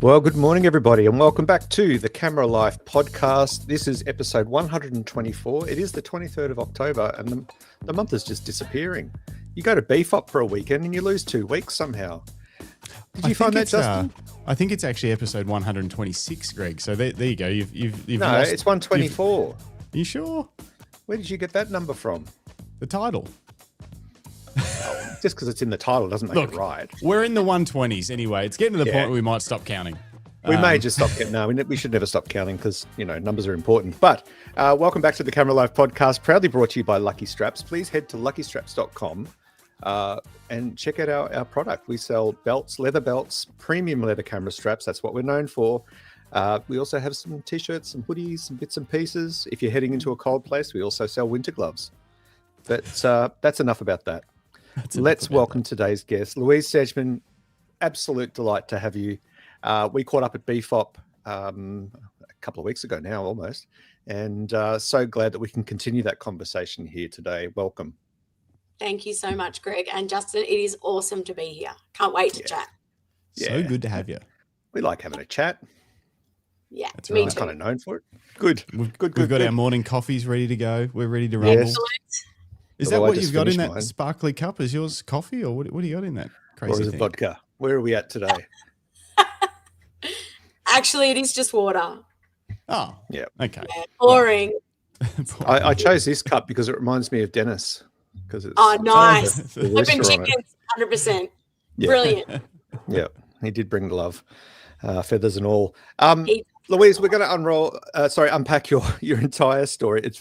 Well, good morning, everybody, and welcome back to the Camera Life podcast. This is episode 124. It is the 23rd of October, and the month is just disappearing. You go to BFOP for a weekend and you lose 2 weeks somehow. Did you find that, Justin? I think it's actually episode 126, Greg. So there you go. You've No, lost, it's 124. You sure? Where did you get that number from? The title. Just because it's in the title doesn't make it right. We're in the 120s anyway. It's getting to the point where we might stop counting. We may just stop counting. No, we should never stop counting because, numbers are important. But welcome back to the Camera Life podcast, proudly brought to you by Lucky Straps. Please head to luckystraps.com and check out our product. We sell belts, leather belts, premium leather camera straps. That's what we're known for. We also have some T-shirts, some hoodies, some bits and pieces. If you're heading into a cold place, we also sell winter gloves. But that's enough about that. Let's welcome today's guest, Louise Sedgman. Absolute delight to have you. We caught up at BFOP a couple of weeks ago now, almost, and so glad that we can continue that conversation here today. Welcome. Thank you so much, Greg and Justin. It is awesome to be here. Can't wait to chat. So good to have you. We like having a chat. Yeah, that's me right. too. Kind of known for it. Good. We've got our morning coffees ready to go. We're ready to rumble. Yes. Is that what you've got in that sparkly cup? Is yours coffee or what do you got in that crazy Or is it vodka? Where are we at today? Actually, it is just water. Oh, yeah. Okay. Yeah, boring. I chose this cup because it reminds me of Dennis. Because it's nice. the Flipping rooster on it. chickens, 100%. Yeah. Brilliant. Yeah, he did bring the love, feathers and all. Louise, we're going to unpack your entire story. It's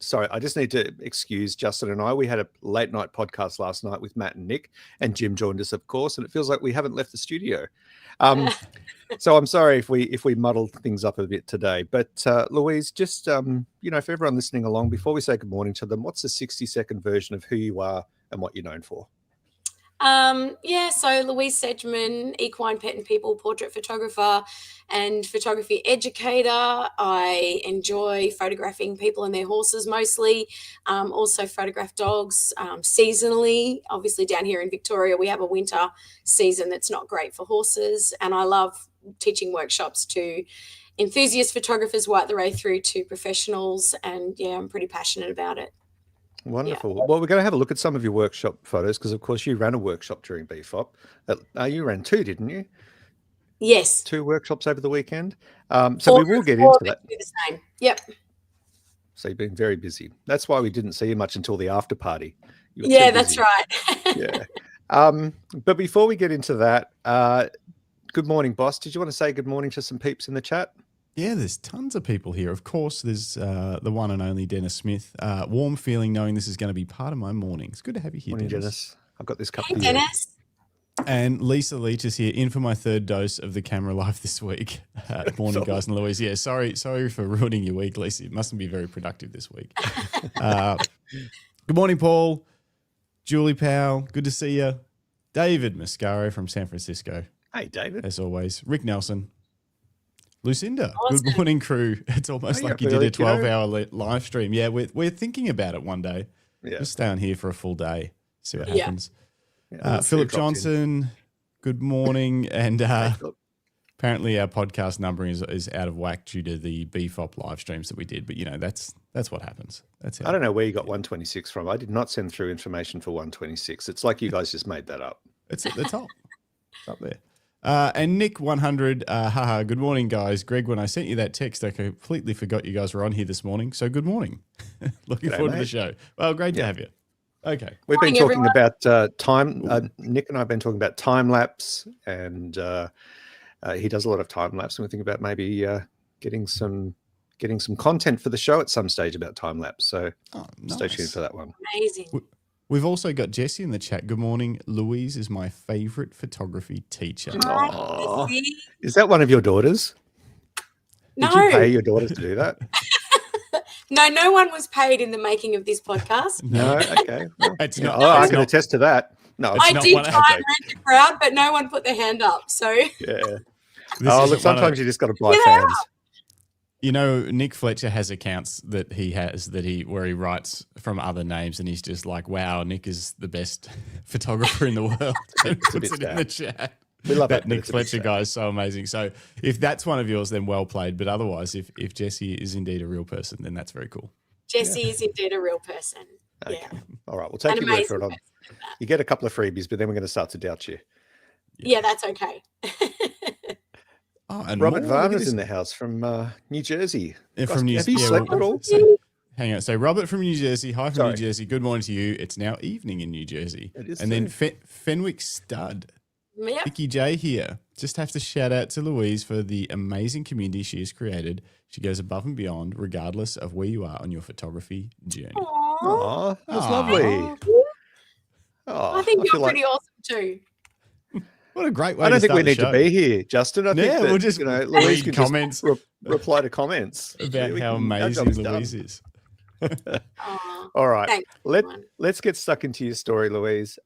sorry, I just need to excuse Justin and I. We had a late night podcast last night with Matt and Nick, and Jim joined us, of course, and it feels like we haven't left the studio. So I'm sorry if we muddled things up a bit today. But Louise, just for everyone listening along, before we say good morning to them, what's the 60-second version of who you are and what you're known for? So Louise Sedgman, equine pet and people portrait photographer and photography educator. I enjoy photographing people and their horses mostly. Also photograph dogs seasonally. Obviously down here in Victoria, we have a winter season that's not great for horses. And I love teaching workshops to enthusiast photographers right the way through to professionals. And I'm pretty passionate about it. Wonderful. Yeah. Well, we're going to have a look at some of your workshop photos because, of course, you ran a workshop during BFOP. You ran 2, didn't you? Yes. 2 workshops over the weekend. So we will get into that. The same. Yep. So you've been very busy. That's why we didn't see you much until the after party. Yeah, that's right. Yeah. But before we get into that, good morning, boss. Did you want to say good morning to some peeps in the chat? Yeah, there's tons of people here. Of course, there's the one and only Dennis Smith. Warm feeling knowing this is going to be part of my morning. It's good to have you here, Morning, Dennis. I've got this cup Hey, for you. Dennis. And Lisa Leach is here in for my 3rd dose of the Camera Life this week. Morning, guys and Louise. Yeah, sorry for ruining your week, Lisa. It mustn't be very productive this week. Good morning, Paul. Julie Powell, good to see you. David Mascaro from San Francisco. Hey, David. As always. Rick Nelson. Lucinda, Awesome. Good morning, crew. It's almost like you did a 12-hour live stream. Yeah, we're thinking about it one day. Yeah. Just stay on here for a full day, see what happens. Yeah, Philip Johnson, good morning. And apparently our podcast numbering is out of whack due to the BFOP live streams that we did. But, that's what happens. That's it. I don't know where you got 126 from. I did not send through information for 126. It's like you guys just made that up. It's at the top. It's up there. And Nick 100, good morning, guys. Greg, when I sent you that text, I completely forgot you guys were on here this morning. So good morning. Looking forward to the show. Well, great to have you. Okay. We've been talking about time. Nick and I have been talking about time lapse, and he does a lot of time lapse. And we think about maybe getting some content for the show at some stage about time lapse. So stay tuned for that one. Amazing. We've also got Jessie in the chat. Good morning. Louise is my favorite photography teacher. Oh, is that one of your daughters? No. Did you pay your daughters to do that? No one was paid in the making of this podcast. No, okay. Well, It's not. I can attest to that. No, I did try and rent the crowd, but no one put their hand up. So yeah. Look, sometimes you just got to buy fans. Nick Fletcher has accounts that he has where he writes from other names, and he's just like, "Wow, Nick is the best photographer in the world." And puts it in the chat. We love that it. Nick Fletcher guy is so amazing. So if that's one of yours, then well played. But otherwise, if Jessie is indeed a real person, then that's very cool. Jessie is indeed a real person. Okay. Yeah. All right. We'll take An your word for amazing it. You get a couple of freebies, but then we're going to start to doubt you. Yeah, that's okay. Oh, and Robert more, look at Varner's this. in the house from New Jersey. From New Have you yeah, slept well, at all? so- hang on. So Robert from New Jersey. Hi from Sorry. New Jersey. Good morning to you. It's now evening in New Jersey. It is And then Fenwick Stud. Yep. Vicky J here. Just have to shout out to Louise for the amazing community she has created. She goes above and beyond, regardless of where you are on your photography journey. Aw. Oh, that's Aw. lovely. Oh, I think you're feel like- pretty awesome too. What a great way I don't to think we start the need to show. be here, Justin. I think Yeah, that, we'll just Louise read can comments just reply to comments about We how can- our amazing job's done. Louise is. Aw, All right, thanks, let everyone. let's get stuck into your story, Louise.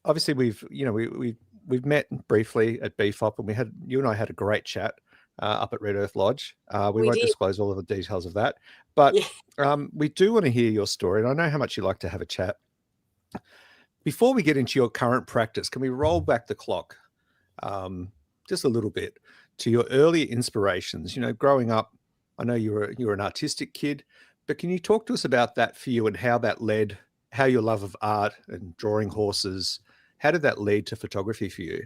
Obviously, we've met briefly at BFOP, and you and I had a great chat up at Red Earth Lodge. We We won't did. disclose all of the details of that, but Yeah. we do want to hear your story, and I know how much you like to have a chat. Before we get into your current practice, can we roll back the clock just a little bit to your early inspirations? You know, growing up, I know you were an artistic kid, but can you talk to us about that for you and how that led, how your love of art and drawing horses, how did that lead to photography for you?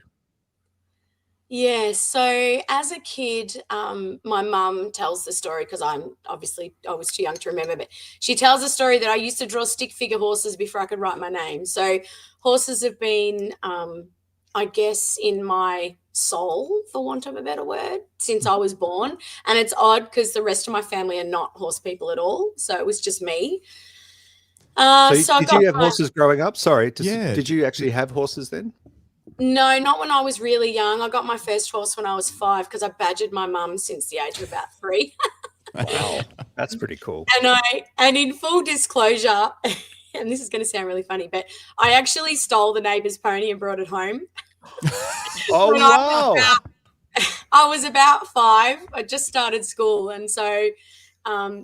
Yeah, so as a kid, my mum tells the story because I was too young to remember, but she tells the story that I used to draw stick figure horses before I could write my name. So horses have been, I guess, in my soul, for want of a better word, since I was born. And it's odd because the rest of my family are not horse people at all. So it was just me. So I did got you have my- horses growing up? Sorry, Yeah. did you actually have horses then? No, not when I was really young. I got my first horse when I was 5 because I badgered my mum since the age of about 3. Wow, that's pretty cool. And in full disclosure, and this is going to sound really funny, but I actually stole the neighbour's pony and brought it home. Oh, When wow. I was about 5. I just started school, and so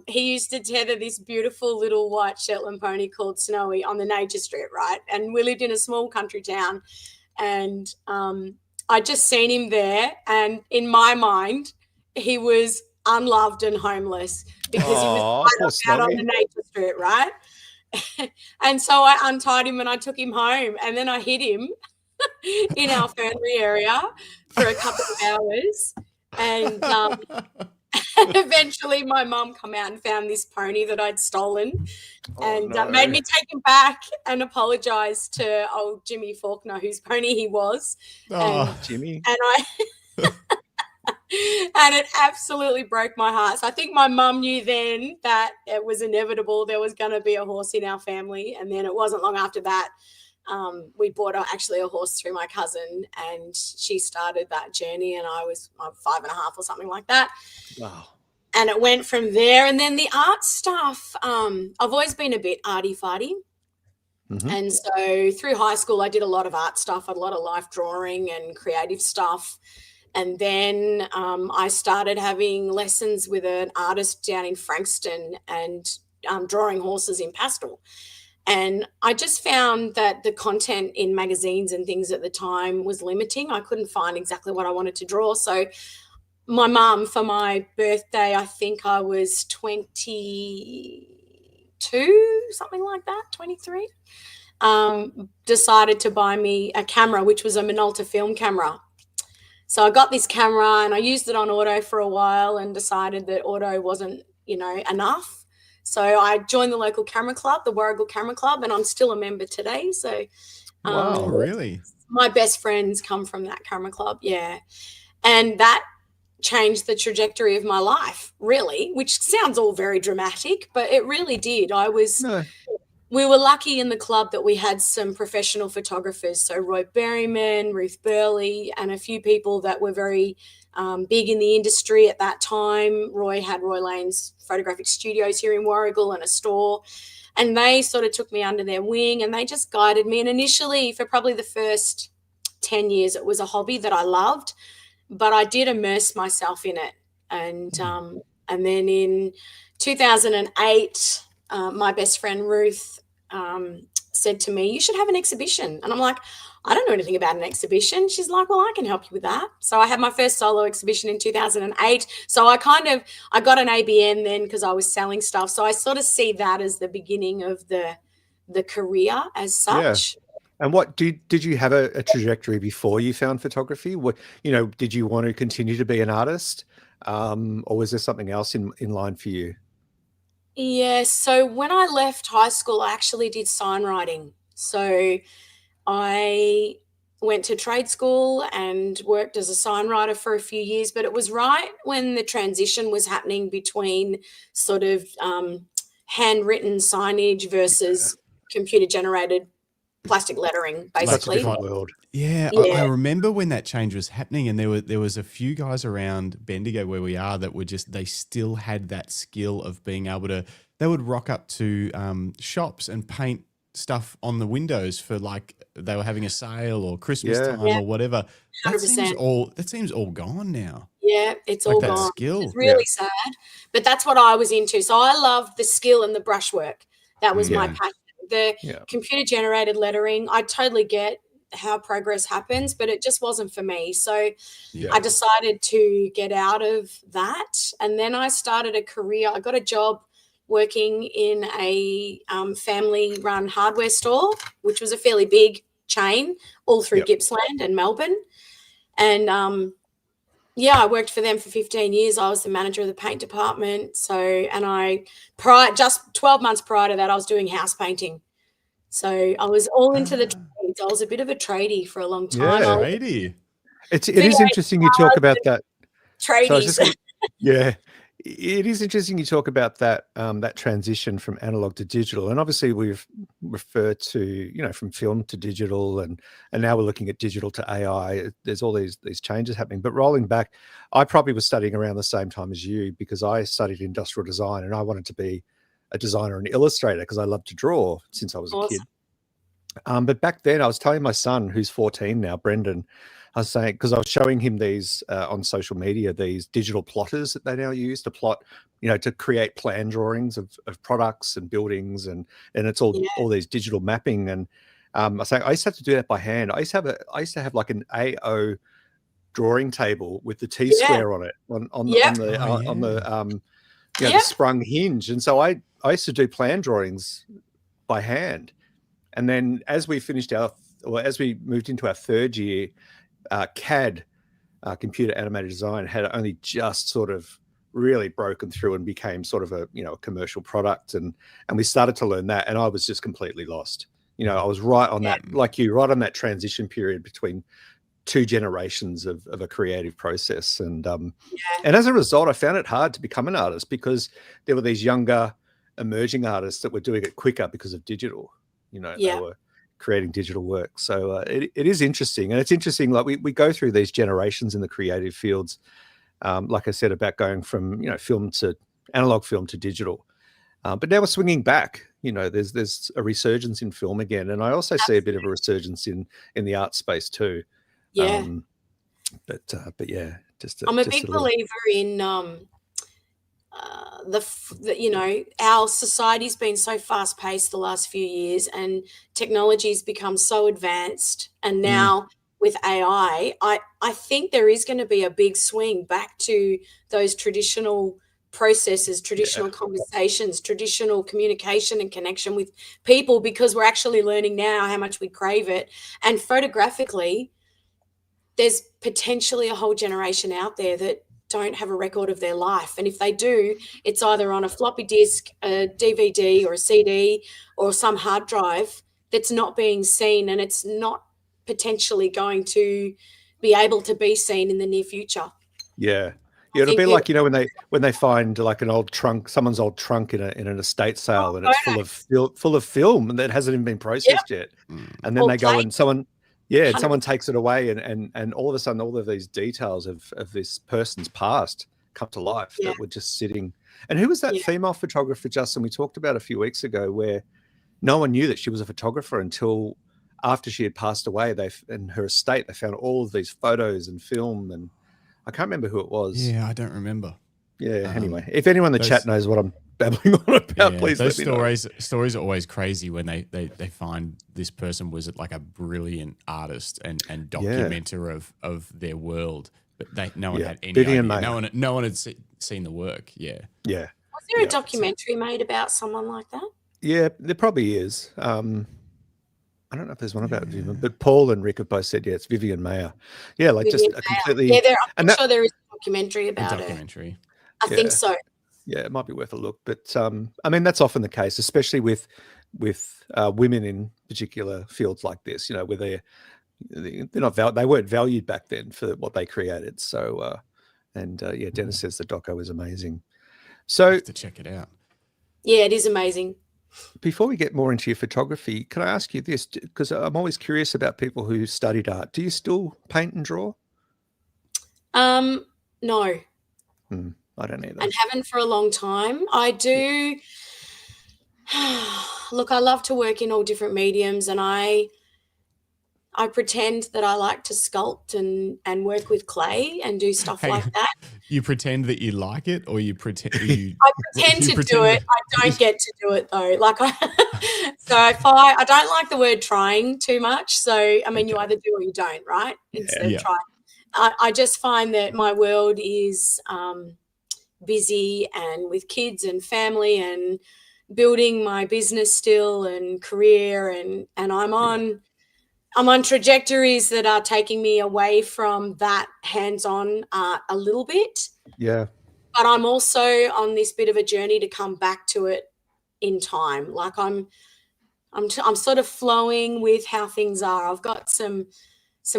he used to tether this beautiful little white Shetland pony called Snowy on the nature strip, right? And we lived in a small country town, and I just seen him there, and in my mind, he was unloved and homeless because he Aw, was poor tied up out on Snowy. the nature strip, right? And so I untied him and I took him home, and then I hid him in our fernery area for a couple of hours, and eventually my mum come out and found this pony that I'd stolen, and no. made me take him back and apologise to old Jimmy Faulkner, whose pony he was. Oh, Jimmy. And I and it absolutely broke my heart. So I think my mum knew then that it was inevitable there was going to be a horse in our family, and then it wasn't long after that we bought actually a horse through my cousin, and she started that journey, and I was 5.5 or something like that. Wow. And it went from there. And then the art stuff, I've always been a bit arty-farty. Mhm. And so through high school, I did a lot of art stuff, a lot of life drawing and creative stuff. And then I started having lessons with an artist down in Frankston and drawing horses in pastel. And I just found that the content in magazines and things at the time was limiting. I couldn't find exactly what I wanted to draw. So my mum, for my birthday, I think I was 22, something like that, 23, decided to buy me a camera, which was a Minolta film camera. So I got this camera and I used it on auto for a while and decided that auto wasn't, enough. So I joined the local camera club, the Warrigal Camera Club, and I'm still a member today. So Wow. oh, really? my best friends come from that camera club, yeah. And that changed the trajectory of my life, really, which sounds all very dramatic, but it really did. No. We were lucky in the club that we had some professional photographers. So Roy Berryman, Ruth Burley, and a few people that were very big in the industry at that time. Roy had Roy Lane's photographic studios here in Warrigal and a store. And they sort of took me under their wing and they just guided me. And initially, for probably the first 10 years, it was a hobby that I loved, but I did immerse myself in it. And then in 2008, my best friend Ruth said to me, "You should have an exhibition." And I'm like, I don't know anything about an exhibition. She's like, well, I can help you with that. So I had my first solo exhibition in 2008. So I got an ABN then because I was selling stuff. So I sort of see that as the beginning of the career as such. Yeah. And what did you have a trajectory before you found photography? What, did you want to continue to be an artist? Or was there something else in line for you? Yeah. So when I left high school, I actually did signwriting. So I went to trade school and worked as a signwriter for a few years, but it was right when the transition was happening between sort of handwritten signage versus computer generated plastic lettering, basically. Different world. Yeah, Yeah. I remember when that change was happening, and there was a few guys around Bendigo where we are that were they still had that skill of being able to. They would rock up to shops and paint stuff on the windows for like they were having a sale or Christmas time or whatever. That 100%. seems all gone now. Yeah, it's Like all that gone. skill. It's really sad, but that's what I was into. So I loved the skill and the brushwork. That was my passion. The computer generated lettering, I totally get how progress happens, but it just wasn't for me. So I decided to get out of that. And then I started a career. I got a job working in a family-run hardware store, which was a fairly big chain all through Gippsland and Melbourne. And I worked for them for 15 years. I was the manager of the paint department. So, and just 12 months prior to that, I was doing house painting. So I was all into the trades. I was a bit of a tradie for a long time. Yeah, tradie. It is interesting you talk about that. Tradies. It is interesting you talk about that that transition from analog to digital, and obviously we've referred to from film to digital, and now we're looking at digital to AI. There's all these changes happening. But rolling back, I probably was studying around the same time as you because I studied industrial design and I wanted to be a designer and illustrator because I loved to draw since I was a kid. But back then, I was telling my son, who's 14 now, Brendan. I was saying, because I was showing him these on social media, these digital plotters that they now use to plot, to create plan drawings of products and buildings, and it's all these digital mapping. And I was saying, I used to have to do that by hand. I used to have like an AO drawing table with the T square on it on the the sprung hinge, and so I used to do plan drawings by hand. And then as we moved into our third year, CAD, computer animated design, had only just sort of really broken through and became sort of a commercial product, and we started to learn that, and I was just completely lost. I was right on that, like you, right on that transition period between two generations of a creative process, and as a result, I found it hard to become an artist because there were these younger emerging artists that were doing it quicker because of digital. They were creating digital work. So it is interesting. And it's interesting, like we go through these generations in the creative fields, like I said, about going from, film to analog film to digital. But now we're swinging back, there's a resurgence in film again. And I also see a bit of a resurgence in the art space too. Yeah. But yeah, I'm a big believer in our society's been so fast paced the last few years, and technology's become so advanced, and now with AI, I think there is going to be a big swing back to those traditional processes, traditional conversations, traditional communication and connection with people, because we're actually learning now how much we crave it. And photographically, there's potentially a whole generation out there that don't have a record of their life. And if they do, it's either on a floppy disk, a DVD or a CD or some hard drive that's not being seen, and it's not potentially going to be able to be seen in the near future. Yeah. Yeah, it'll be like, when they find like an old trunk, someone's old trunk in an estate sale, and it's full of film and that hasn't even been processed yet. And then they go and someone takes it away, and all of a sudden all of these details of this person's past come to life that were just sitting. And who was that female photographer, Justin, we talked about a few weeks ago, where no one knew that she was a photographer until after she had passed away. In her estate, they found all of these photos and film, and I can't remember who it was. Yeah, I don't remember. Yeah. Anyway, if anyone in the those- chat knows what I'm babbling on about, Yeah, please those let me know. stories are always crazy when they find this person was like a brilliant artist and documenter of their world, but no one had any Vivian idea. Mayer. No one had seen the work. Yeah. Yeah. Was there a documentary made about someone like that? Yeah, there probably is. I don't know if there's one about Vivian, but Paul and Rick have both said, it's Vivian Mayer. Yeah, like Vivian just a completely. Yeah, I'm sure there is a documentary about it. I think so. Yeah, it might be worth a look. But I mean, that's often the case, especially with women in particular fields like this. You know, where they're not they weren't valued back then for what they created. So, Dennis says the doco is amazing. So I have to check it out. Yeah, it is amazing. Before we get more into your photography, can I ask you this? Because I'm always curious about people who studied art. Do you still paint and draw? No. I don't either. And haven't for a long time. I do. Look, I love to work in all different mediums, and I pretend that I like to sculpt and work with clay and do stuff like that. You pretend that you like it, or you pretend I pretend to do it. I don't get to do it though. Like so if I don't like the word trying too much. So I mean, you either do or you don't, right? Instead of trying. I just find that my world is busy and with kids and family and building my business still and career, and I'm on trajectories that are taking me away from that hands-on art a little bit. Yeah. But I'm also on this bit of a journey to come back to it in time. Like I'm sort of flowing with how things are. I've got some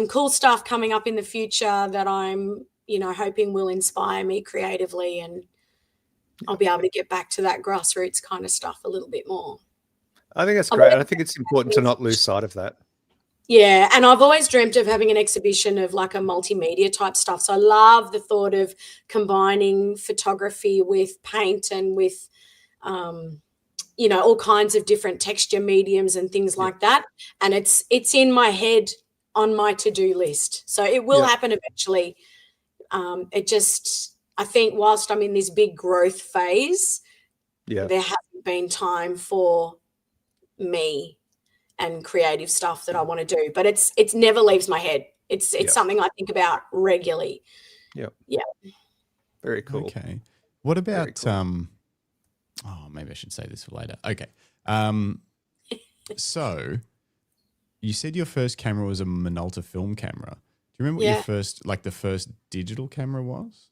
cool stuff coming up in the future that I'm, hoping will inspire me creatively, and I'll be able to get back to that grassroots kind of stuff a little bit more. I think that's great. And I think it's important to not lose sight of that. Yeah, and I've always dreamt of having an exhibition of like a multimedia type stuff. So I love the thought of combining photography with paint and with, all kinds of different texture mediums and things like that. And it's in my head on my to-do list. So it will happen eventually. I think whilst I'm in this big growth phase, there hasn't been time for me and creative stuff that I want to do, but it's never leaves my head. It's something I think about regularly. Yeah. Very cool. Okay. What about cool. Maybe I should say this for later. Okay. So you said your first camera was a Minolta film camera. Do you remember what your first, like the first digital camera was?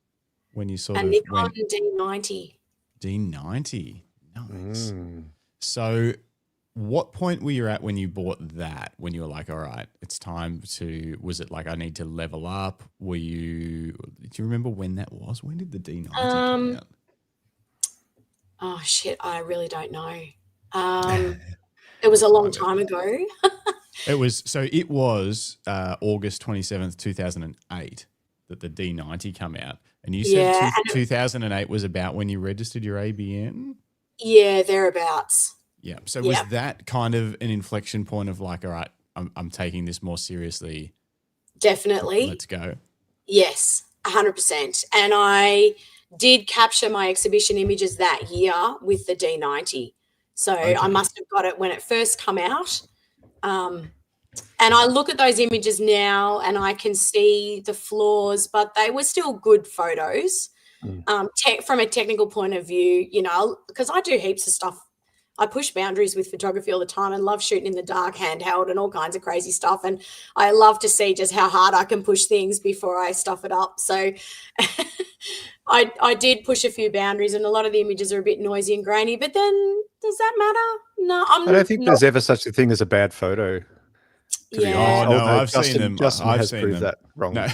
When you sort of Nikon D90. D90. Nice. So what point were you at when you bought that, when you were like, all right, it's time to, was it like I need to level up? Do you remember when that was? When did the D90 come out? Oh, shit, I really don't know. It was a long time ago. It was August 27th, 2008 that the D90 come out. And you said 2008 was about when you registered your ABN? Yeah, thereabouts. Yeah. So was that kind of an inflection point of like, all right, I'm taking this more seriously? Definitely. Let's go. Yes, 100%. And I did capture my exhibition images that year with the D90. So I must have got it when it first come out. And I look at those images now and I can see the flaws, but they were still good photos. From a technical point of view, because I do heaps of stuff. I push boundaries with photography all the time and love shooting in the dark handheld and all kinds of crazy stuff. And I love to see just how hard I can push things before I stuff it up. So I did push a few boundaries, and a lot of the images are a bit noisy and grainy, but then does that matter? No, I don't think there's ever such a thing as a bad photo. Yeah. Oh, no, I've seen them. Justin I've has seen proved them. that wrong. No.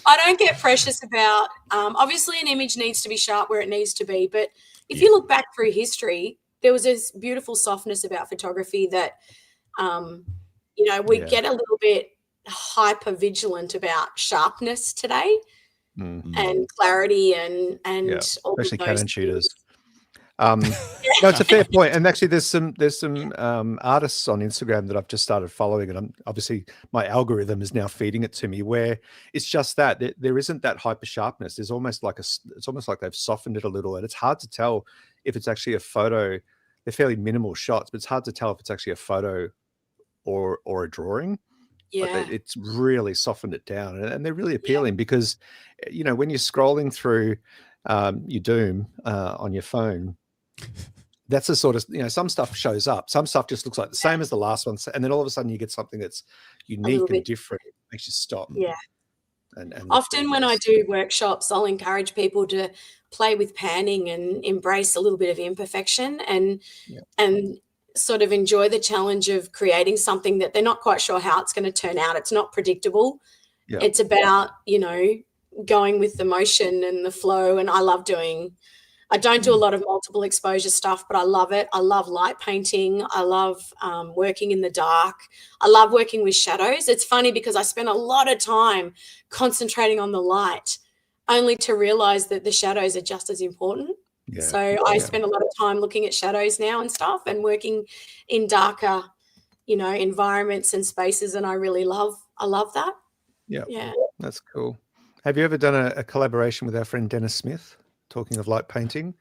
I don't get precious about, obviously an image needs to be sharp where it needs to be, but if you look back through history, there was this beautiful softness about photography that, we get a little bit hyper vigilant about sharpness today and clarity and all especially of those Canon shooters. No, it's a fair point. And actually, there's some artists on Instagram that I've just started following, and obviously my algorithm is now feeding it to me, where it's just that there isn't that hyper sharpness. There's almost like it's almost like they've softened it a little, and it's hard to tell if it's actually a photo. They're fairly minimal shots, but it's hard to tell if it's actually a photo or a drawing. Yeah. But it's really softened it down, and they're really appealing because, when you're scrolling through your Doom on your phone, that's the sort of, some stuff shows up. Some stuff just looks like the same as the last one. And then all of a sudden you get something that's unique and different. It makes you stop. Yeah. And often when I do workshops, I'll encourage people to play with panning and embrace a little bit of imperfection and sort of enjoy the challenge of creating something that they're not quite sure how it's going to turn out. It's not predictable. Yeah. It's about, going with the motion and the flow. And I don't do a lot of multiple exposure stuff, but I love it. I love light painting. I love working in the dark. I love working with shadows. It's funny because I spend a lot of time concentrating on the light only to realize that the shadows are just as important. Yeah. So I spend a lot of time looking at shadows now and stuff and working in darker, environments and spaces. And I love that. Yeah. That's cool. Have you ever done a collaboration with our friend Dennis Smith? Talking of light painting,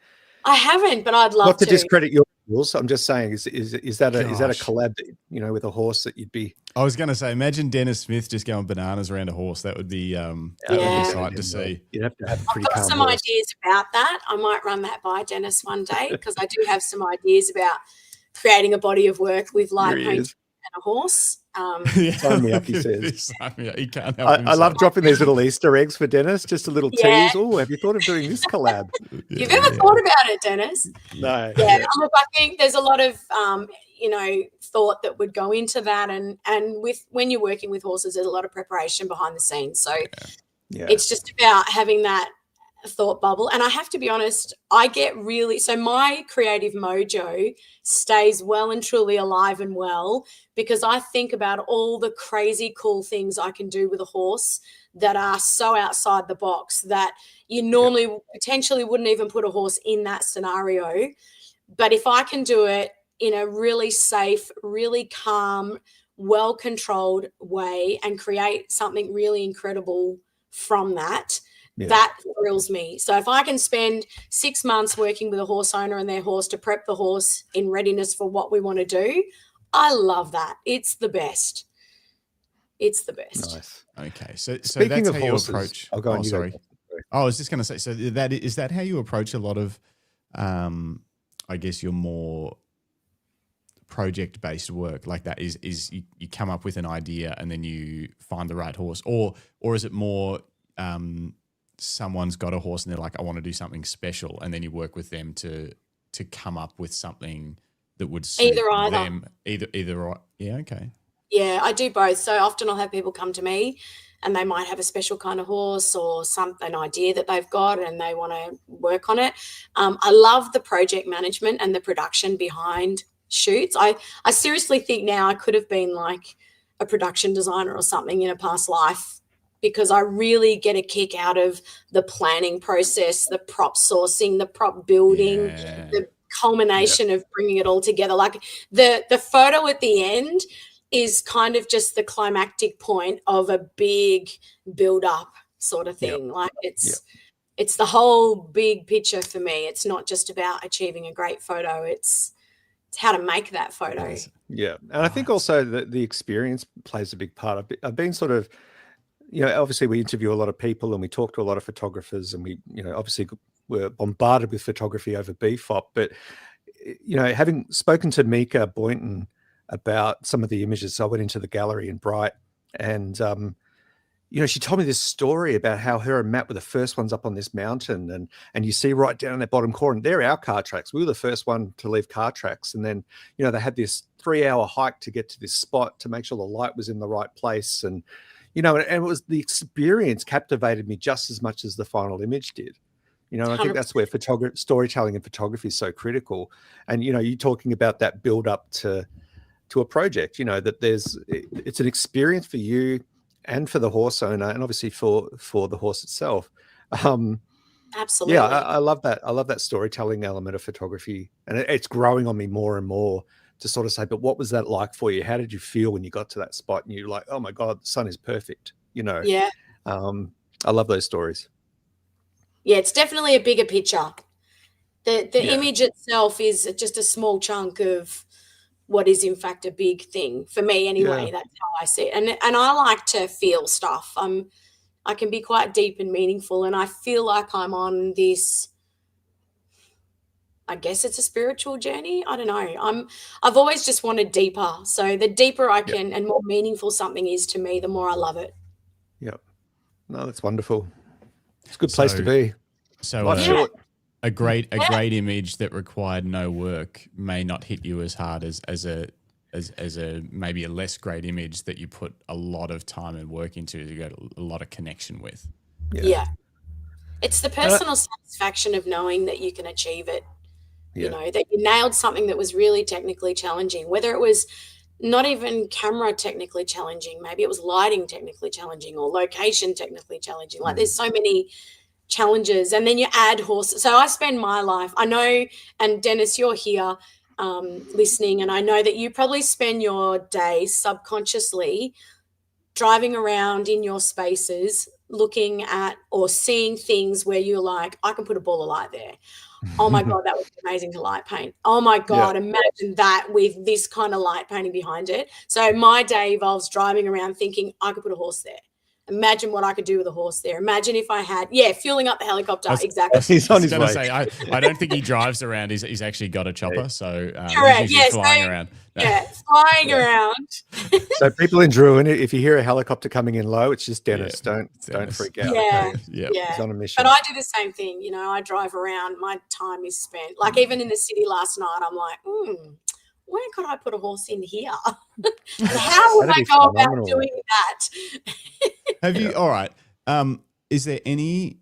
I haven't, but I'd love not to discredit your rules. I'm just saying, is that a collab that, with a horse that you'd be? I was going to say, imagine Dennis Smith just going bananas around a horse. That would be a sight to see. You'd have to have a pretty. I've got some ideas about that. I might run that by Dennis one day because I do have some ideas about creating a body of work with light painting and a horse. Sign me up, he says. He can't help I love dropping these little Easter eggs for Dennis, just a little tease. Oh, have you thought of doing this collab? You've ever thought about it, Dennis? No. Yeah, look, I think there's a lot of thought that would go into that, and when you're working with horses, there's a lot of preparation behind the scenes. So it's just about having that thought bubble. And I have to be honest, so my creative mojo stays well and truly alive and well because I think about all the crazy cool things I can do with a horse that are so outside the box that you normally potentially wouldn't even put a horse in that scenario. But if I can do it in a really safe, really calm, well-controlled way and create something really incredible from that, that thrills me. So if I can spend 6 months working with a horse owner and their horse to prep the horse in readiness for what we want to do, I love that. It's the best. It's the best. Nice. Okay. So speaking that's of how horses, you approach. I'll go on. Sorry. I was just going to say, so is that how you approach a lot of, I guess, your more project-based work like that? Is you come up with an idea and then you find the right horse, or is it more someone's got a horse and they're like, I want to do something special, and then you work with them to come up with something that would suit them? Either or. Yeah, okay. Yeah, I do both. So often I'll have people come to me and they might have a special kind of horse or an idea that they've got and they want to work on it. I love the project management and the production behind shoots. I seriously think now I could have been like a production designer or something in a past life, because I really get a kick out of the planning process, the prop sourcing, the prop building, the culmination of bringing it all together. Like the photo at the end is kind of just the climactic point of a big build up sort of thing. Like it's the whole big picture for me. It's not just about achieving a great photo. It's how to make that photo. Yeah. And I think also that the experience plays a big part of it. I've been sort of, obviously we interview a lot of people and we talk to a lot of photographers, and we, obviously we're bombarded with photography over BFOP, but, having spoken to Mika Boynton about some of the images, I went into the gallery in Bright, and, she told me this story about how her and Matt were the first ones up on this mountain, and you see right down in that bottom corner, they're our car tracks. We were the first one to leave car tracks. And then, they had this 3-hour hike to get to this spot to make sure the light was in the right place. And, and it was the experience captivated me just as much as the final image did. I think that's where storytelling and photography is so critical. And, you're talking about that build up to a project, that it's an experience for you and for the horse owner, and obviously for the horse itself. Absolutely. Yeah, I love that. I love that storytelling element of photography, and it's growing on me more and more to sort of say, but what was that like for you? How did you feel when you got to that spot and you're like, oh my God, the sun is perfect, Yeah. I love those stories. Yeah, it's definitely a bigger picture. The Yeah. image itself is just a small chunk of what is in fact a big thing for me anyway. Yeah. That's how I see it. And I like to feel stuff. I can be quite deep and meaningful, and I feel like I'm on this, I guess it's a spiritual journey. I don't know. I've always just wanted deeper. So the deeper I can and more meaningful something is to me, the more I love it. Yeah. No, that's wonderful. It's a good place to be. So Life's short. a great image that required no work may not hit you as hard as a maybe a less great image that you put a lot of time and work into, you got a lot of connection with. Yeah. It's the personal satisfaction of knowing that you can achieve it. Yeah. You know, that you nailed something that was really technically challenging, whether it was not even camera technically challenging, maybe it was lighting technically challenging or location technically challenging. Like there's so many challenges, and then you add horses. So I spend my life, I know, and Dennis, you're here listening, and I know that you probably spend your day subconsciously driving around in your spaces looking at or seeing things where you're like, I can put a ball of light there. Oh my God, that would be amazing to light paint. Oh my God, imagine that with this kind of light painting behind it. So my day involves driving around thinking I could put a horse there. Imagine what I could do with a horse there. Imagine if I had, fueling up the helicopter. Exactly. He's on his way. Say, I don't think he drives around. He's actually got a chopper, so Correct. he's flying around. Yeah, flying around. So people in Drouin, if you hear a helicopter coming in low, it's just Dennis. Don't freak out. Yeah, okay? He's on a mission. But I do the same thing. You know, I drive around. My time is spent. Like even in the city last night, I'm like, where could I put a horse in here? How would I go about doing that? Have you? All right. Is there any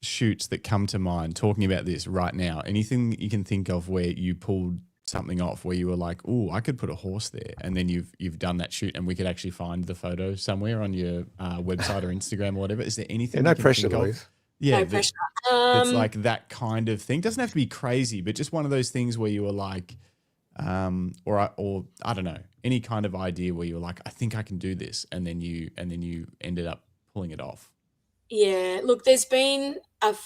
shoots that come to mind talking about this right now? Anything that you can think of where you pulled something off where you were like, "Oh, I could put a horse there," and then you've done that shoot, and we could actually find the photo somewhere on your website or Instagram or whatever? Is there anything? No pressure, Louise. Yeah, no pressure. It's like that kind of thing. Doesn't have to be crazy, but just one of those things where you were like, or I don't know, any kind of idea where you were like, I think I can do this, and then you ended up pulling it off. Yeah, look, there's been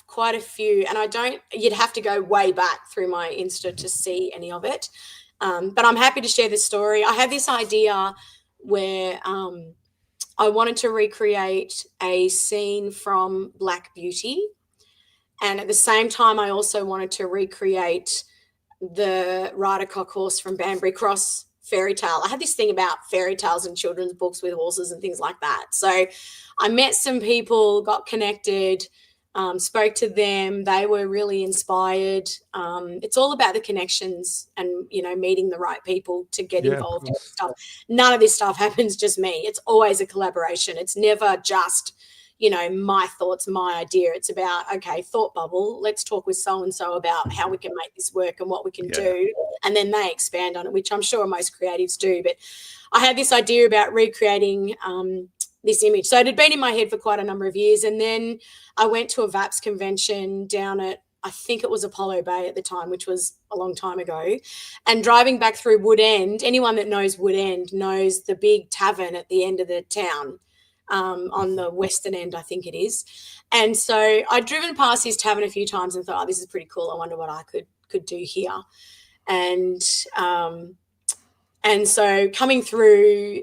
quite a few, and you'd have to go way back through my Insta to see any of it. But I'm happy to share this story. I had this idea where I wanted to recreate a scene from Black Beauty. And at the same time, I also wanted to recreate the rider cock horse from Banbury Cross fairy tale. I had this thing about fairy tales and children's books with horses and things like that. So I met some people, got connected, spoke to them. They were really inspired. It's all about the connections and, meeting the right people to get involved in stuff. None of this stuff happens just me. It's always a collaboration. It's never just, my thoughts, my idea. It's about, okay, thought bubble. Let's talk with so-and-so about how we can make this work and what we can do. And then they expand on it, which I'm sure most creatives do. But I had this idea about recreating this image. So it had been in my head for quite a number of years. And then I went to a VAPS convention down at, I think it was Apollo Bay at the time, which was a long time ago. And driving back through Wood End, anyone that knows Wood End knows the big tavern at the end of the town. On the western end, I think it is. And so I'd driven past his tavern a few times and thought, oh, this is pretty cool. I wonder what I could do here. And so coming through,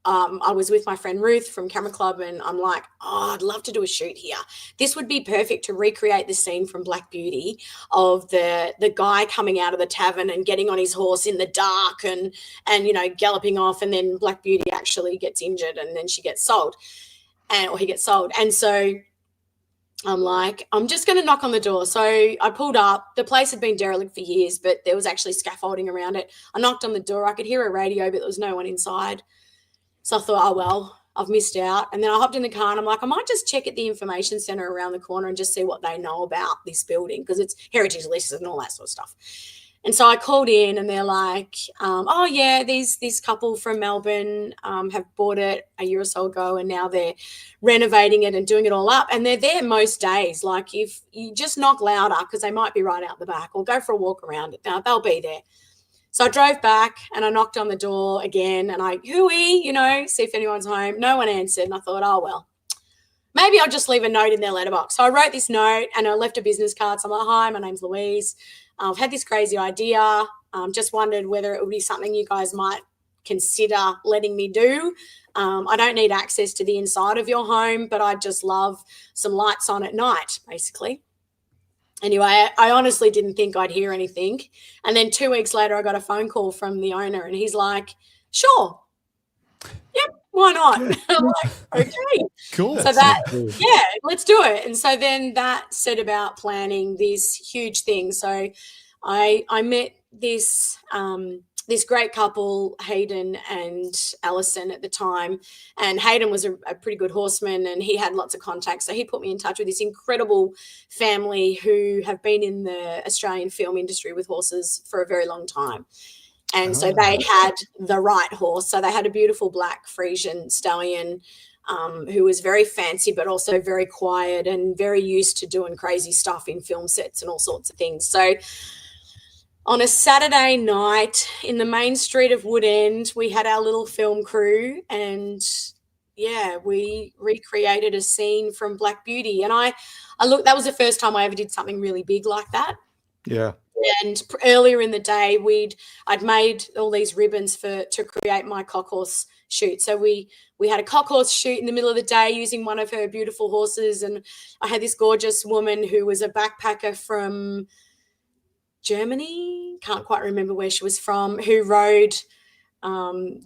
I was with my friend Ruth from Camera Club, and I'm like, oh, I'd love to do a shoot here. This would be perfect to recreate the scene from Black Beauty of the guy coming out of the tavern and getting on his horse in the dark and galloping off, and then Black Beauty actually gets injured and then she gets sold, or he gets sold. And so I'm like, I'm just going to knock on the door. So I pulled up. The place had been derelict for years, but there was actually scaffolding around it. I knocked on the door. I could hear a radio, but there was no one inside. So I thought, oh, well, I've missed out. And then I hopped in the car and I'm like, I might just check at the information centre around the corner and just see what they know about this building, because it's heritage listed and all that sort of stuff. And so I called in and they're like, oh, yeah, this couple from Melbourne have bought it a year or so ago and now they're renovating it and doing it all up. And they're there most days. Like if you just knock louder because they might be right out the back or go for a walk around it. Now they'll be there. So I drove back and I knocked on the door again and I hooey, see if anyone's home. No one answered. And I thought, oh, well, maybe I'll just leave a note in their letterbox. So I wrote this note and I left a business card. So I'm like, hi, my name's Louise. I've had this crazy idea. Just wondered whether it would be something you guys might consider letting me do. I don't need access to the inside of your home, but I'd just love some lights on at night, basically. Anyway, I honestly didn't think I'd hear anything. And then 2 weeks later, I got a phone call from the owner and he's like, sure. Yep, why not? I'm like, okay. Cool. So yeah, let's do it. And so then that set about planning this huge thing. So I met this great couple, Hayden and Alison at the time. And Hayden was a pretty good horseman and he had lots of contacts. So he put me in touch with this incredible family who have been in the Australian film industry with horses for a very long time. And so they had the right horse. So they had a beautiful black Frisian stallion who was very fancy but also very quiet and very used to doing crazy stuff in film sets and all sorts of things. So on a Saturday night in the main street of Woodend, we had our little film crew and, yeah, we recreated a scene from Black Beauty. And I looked, that was the first time I ever did something really big like that. Yeah. And earlier in the day, I'd made all these ribbons to create my cock horse shoot. So we had a cock horse shoot in the middle of the day using one of her beautiful horses. And I had this gorgeous woman who was a backpacker from Germany, can't quite remember where she was from, who rode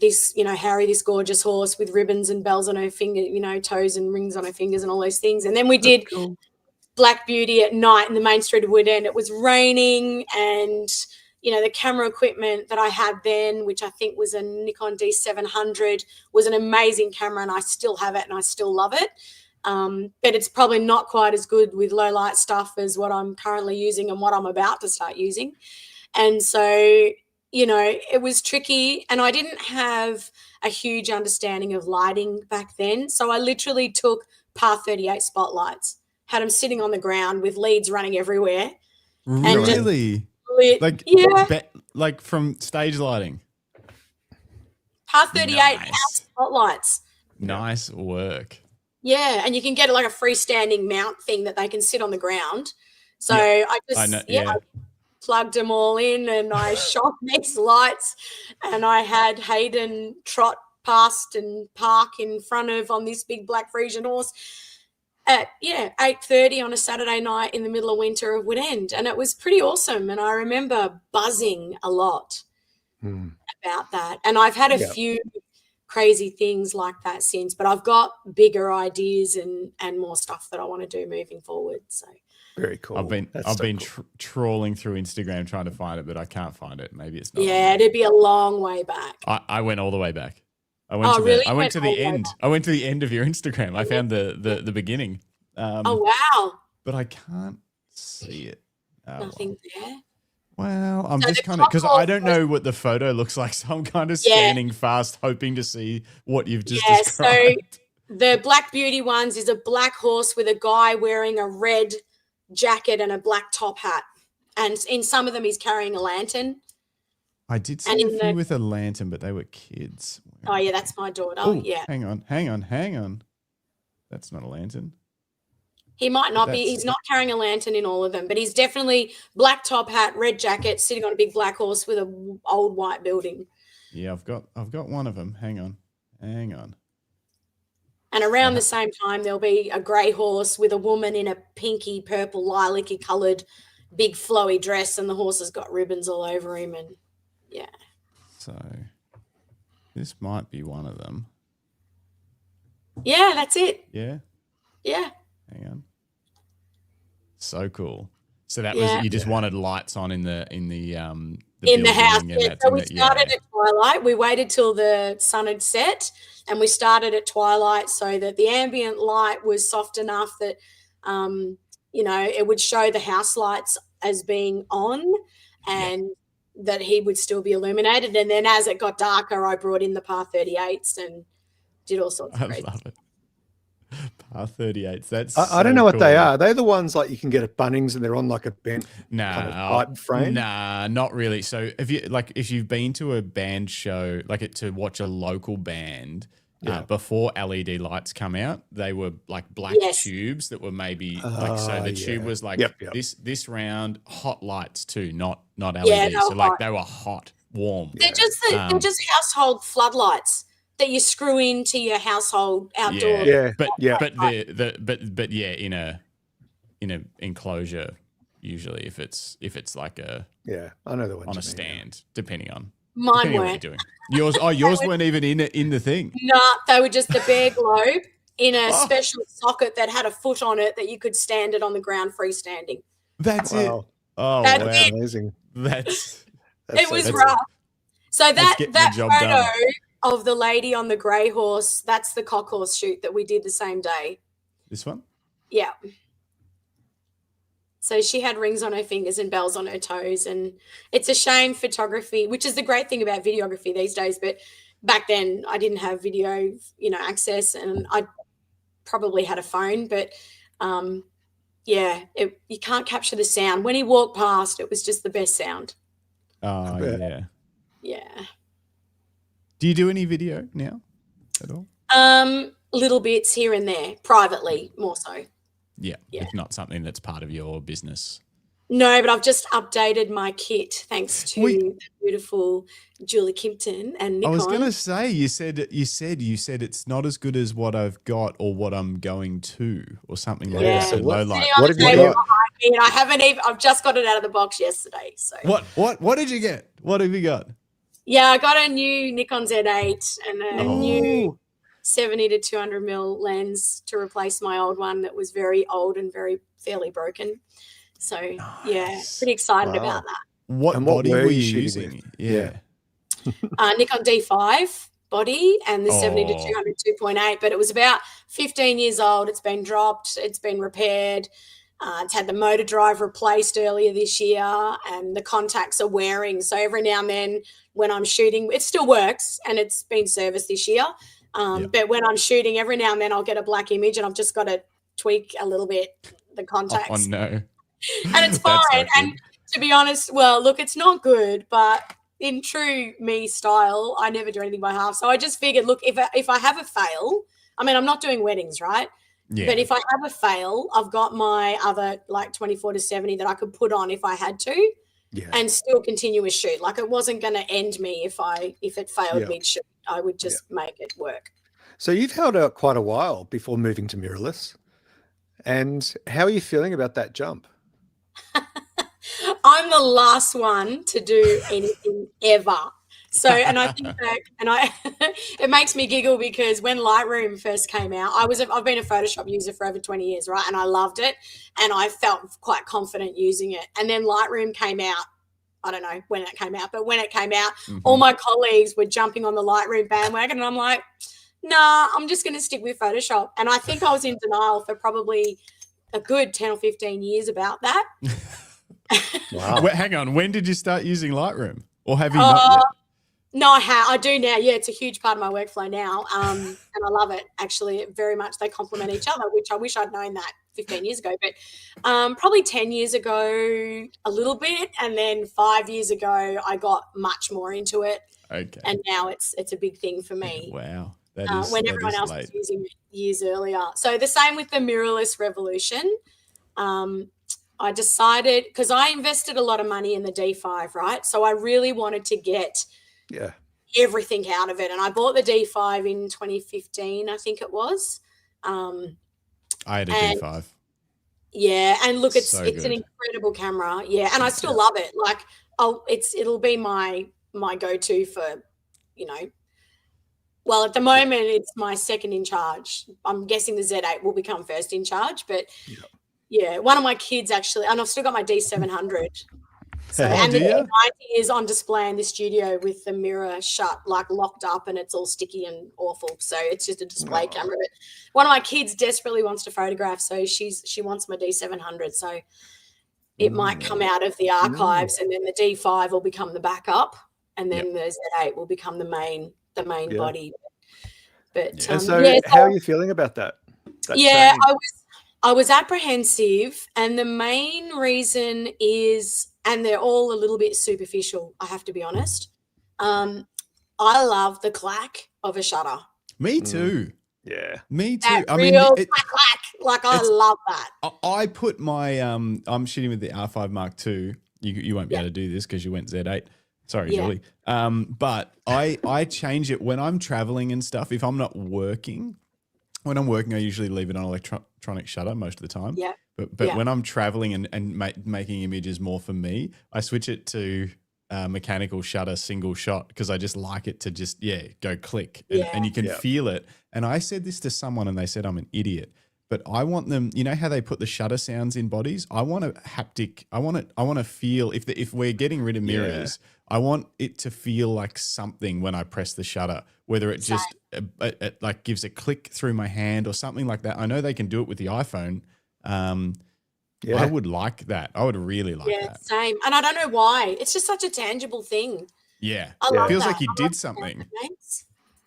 this, Harry, this gorgeous horse with ribbons and bells on her finger, toes and rings on her fingers and all those things. And then we did Black Beauty at night in the main street of Woodend. It was raining and, the camera equipment that I had then, which I think was a Nikon Z8, was an amazing camera and I still have it and I still love it. But it's probably not quite as good with low light stuff as what I'm currently using and what I'm about to start using. And so, it was tricky and I didn't have a huge understanding of lighting back then. So I literally took par 38 spotlights, had them sitting on the ground with leads running everywhere. Really? Like from stage lighting? Par 38 spotlights. Nice work. Yeah, and you can get like a freestanding mount thing that they can sit on the ground. So I plugged them all in and I shot these lights and I had Hayden trot past and park in front of on this big black Frisian horse at 8:30 on a Saturday night in the middle of winter of Woodend. And it was pretty awesome. And I remember buzzing a lot about that. And I've had a few crazy things like that since, but I've got bigger ideas and more stuff that I want to do moving forward. So very cool. I've been trawling through Instagram trying to find it, but I can't find it. Maybe it's not. Yeah, it'd be a long way back. I went all the way back. I went to the end. I went to the end of your Instagram. I found the beginning. Oh wow! But I can't see it. Nothing there. Well, I'm just kind of, because I don't know what the photo looks like, so I'm kind of scanning fast, hoping to see what you've just described. So the Black Beauty ones is a black horse with a guy wearing a red jacket and a black top hat. And in some of them, he's carrying a lantern. I did see a few with a lantern, but they were kids. Oh, yeah, that's my daughter. Oh, yeah. Hang on. That's not a lantern. He might not be. He's not carrying a lantern in all of them, but he's definitely black top hat, red jacket, sitting on a big black horse with an old white building. Yeah, I've got one of them. Hang on. And around the same time, there'll be a grey horse with a woman in a pinky, purple, lilac-y coloured, big flowy dress, and the horse has got ribbons all over him. And yeah. So this might be one of them. Yeah, that's it. Yeah. Yeah. Hang on. So cool. So that was you just wanted lights on in the house. Yeah. So we started at twilight. We waited till the sun had set, and we started at twilight so that the ambient light was soft enough that it would show the house lights as being on, and that he would still be illuminated. And then as it got darker, I brought in the par 38s and did all sorts of crazy. I love it. Par 38s. That's I don't know what they are. They're the ones like you can get at Bunnings and they're on like a bent kind of pipe frame. Nah, not really. So if you've been to a band show, to watch a local band, before LED lights come out, they were like black tubes that were maybe the tube was like this round, hot lights too, not LED. They were hot, warm. They're just household floodlights that you screw into your household outdoor. In a enclosure usually if it's like a I know the one on a stand, depending on mine weren't. What you're doing. Yours weren't even in the thing. No, they were just the bare globe in a special socket that had a foot on it that you could stand it on the ground freestanding. That's it. Oh, That's wow. Amazing. It was rough. So that photo of the lady on the grey horse, that's the cock horse shoot that we did the same day. This one? Yeah. So she had rings on her fingers and bells on her toes. And it's a shame photography, which is the great thing about videography these days. But back then I didn't have video, access, and I probably had a phone. But, you can't capture the sound. When he walked past, it was just the best sound. Oh, yeah. Yeah. Do you do any video now at all? Little bits here and there, privately more so. Yeah. It's not something that's part of your business. No, but I've just updated my kit thanks to the beautiful Julie Kimpton and Nikon. I was going to say, you said it's not as good as what I've got or what I'm going to, or something like that. So what have you got? I've just got it out of the box yesterday. So what did you get? What have you got? Yeah, I got a new Nikon Z8 and a new 70 to 200 mil lens to replace my old one that was very old and fairly broken. So pretty excited about that. What body were you using? Yeah. Nikon D5 body and the 70 to 200 2.8, but it was about 15 years old. It's been dropped. It's been repaired. It's had the motor drive replaced earlier this year, and the contacts are wearing. So every now and then when I'm shooting, it still works, and it's been serviced this year. But when I'm shooting, every now and then I'll get a black image, and I've just got to tweak a little bit the contacts. Oh, no. And it's fine. And to be honest, it's not good, but in true me style, I never do anything by half. So I just figured, look, if I have a fail, I mean, I'm not doing weddings, right? Yeah. But if I have a fail, I've got my other 24 to 70 that I could put on if I had to, and still continue a shoot. Like, it wasn't going to end me if it failed mid-shoot. I would just make it work. So you've held out quite a while before moving to mirrorless. And how are you feeling about that jump? I'm the last one to do anything ever. So, and I think it makes me giggle because when Lightroom first came out, I've been a Photoshop user for over 20 years, right? And I loved it, and I felt quite confident using it. And then Lightroom came out. I don't know when it came out, but when it came out, all my colleagues were jumping on the Lightroom bandwagon, and I'm like, nah, I'm just going to stick with Photoshop. And I think I was in denial for probably a good 10 or 15 years about that. Wow. Hang on. When did you start using Lightroom? Or have you not yet? No, I do now. Yeah, it's a huge part of my workflow now. And I love it, actually, very much. They complement each other, which I wish I'd known that 15 years ago. But probably 10 years ago, a little bit. And then 5 years ago, I got much more into it. Okay. And now it's a big thing for me. Wow. When everyone else was using it years earlier. So the same with the mirrorless revolution. I decided, because I invested a lot of money in the D5, right? So I really wanted to get everything out of it. And I bought the D5 in 2015, I think it was. I had a D5. Yeah, and look, it's an incredible camera. Yeah, and I still love it. Like, it'll be my go-to for, well, at the moment it's my second in charge. I'm guessing the Z8 will become first in charge, but one of my kids actually, and I've still got my D700. So, and the D90 is on display in the studio with the mirror shut, locked up, and it's all sticky and awful. So it's just a display camera. But one of my kids desperately wants to photograph, so she wants my D700. So It might come out of the archives, and then the D5 will become the backup, and then the Z8 will become the main body. But and so, how are you feeling about that? Yeah, I was apprehensive, and the main reason is, and they're all a little bit superficial, I have to be honest. I love the clack of a shutter. Me too. Yeah, me too. That I real mean, clack. Like, I love that. I put my I'm shooting with the R5 Mark II. You won't be able to do this because you went Z8. Sorry, Julie. But I change it when I'm traveling and stuff. If I'm not working, when I'm working, I usually leave it on electronic shutter most of the time. Yeah. But when I'm traveling and making images more for me, I switch it to mechanical shutter single shot because I just like it to just go click and you can feel it. And I said this to someone and they said I'm an idiot. But I want them, you know how they put the shutter sounds in bodies? I want a haptic. I want to feel, if we're getting rid of mirrors, I want it to feel like something when I press the shutter, whether it just it like gives a click through my hand or something like that. I know they can do it with the iPhone. I would like that. I would really like that. Yeah, same. And I don't know why. It's just such a tangible thing. Yeah. I love it feels that. like you did something.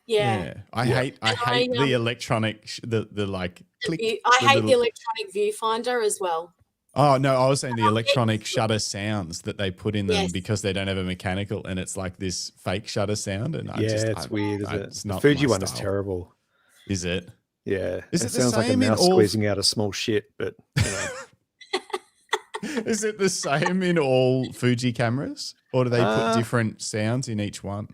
Yeah. I hate the electronic, the like click. I hate the electronic viewfinder as well. Oh, no, I was saying the electronic shutter sounds that they put in them because they don't have a mechanical and it's like this fake shutter sound. And it's weird, isn't it? It's not the Fuji my one is style. terrible. Is it? Yeah. Is it the sounds like a same in mouse all- squeezing out a small shit, but you know. Is it the same in all Fuji cameras? Or do they put different sounds in each one?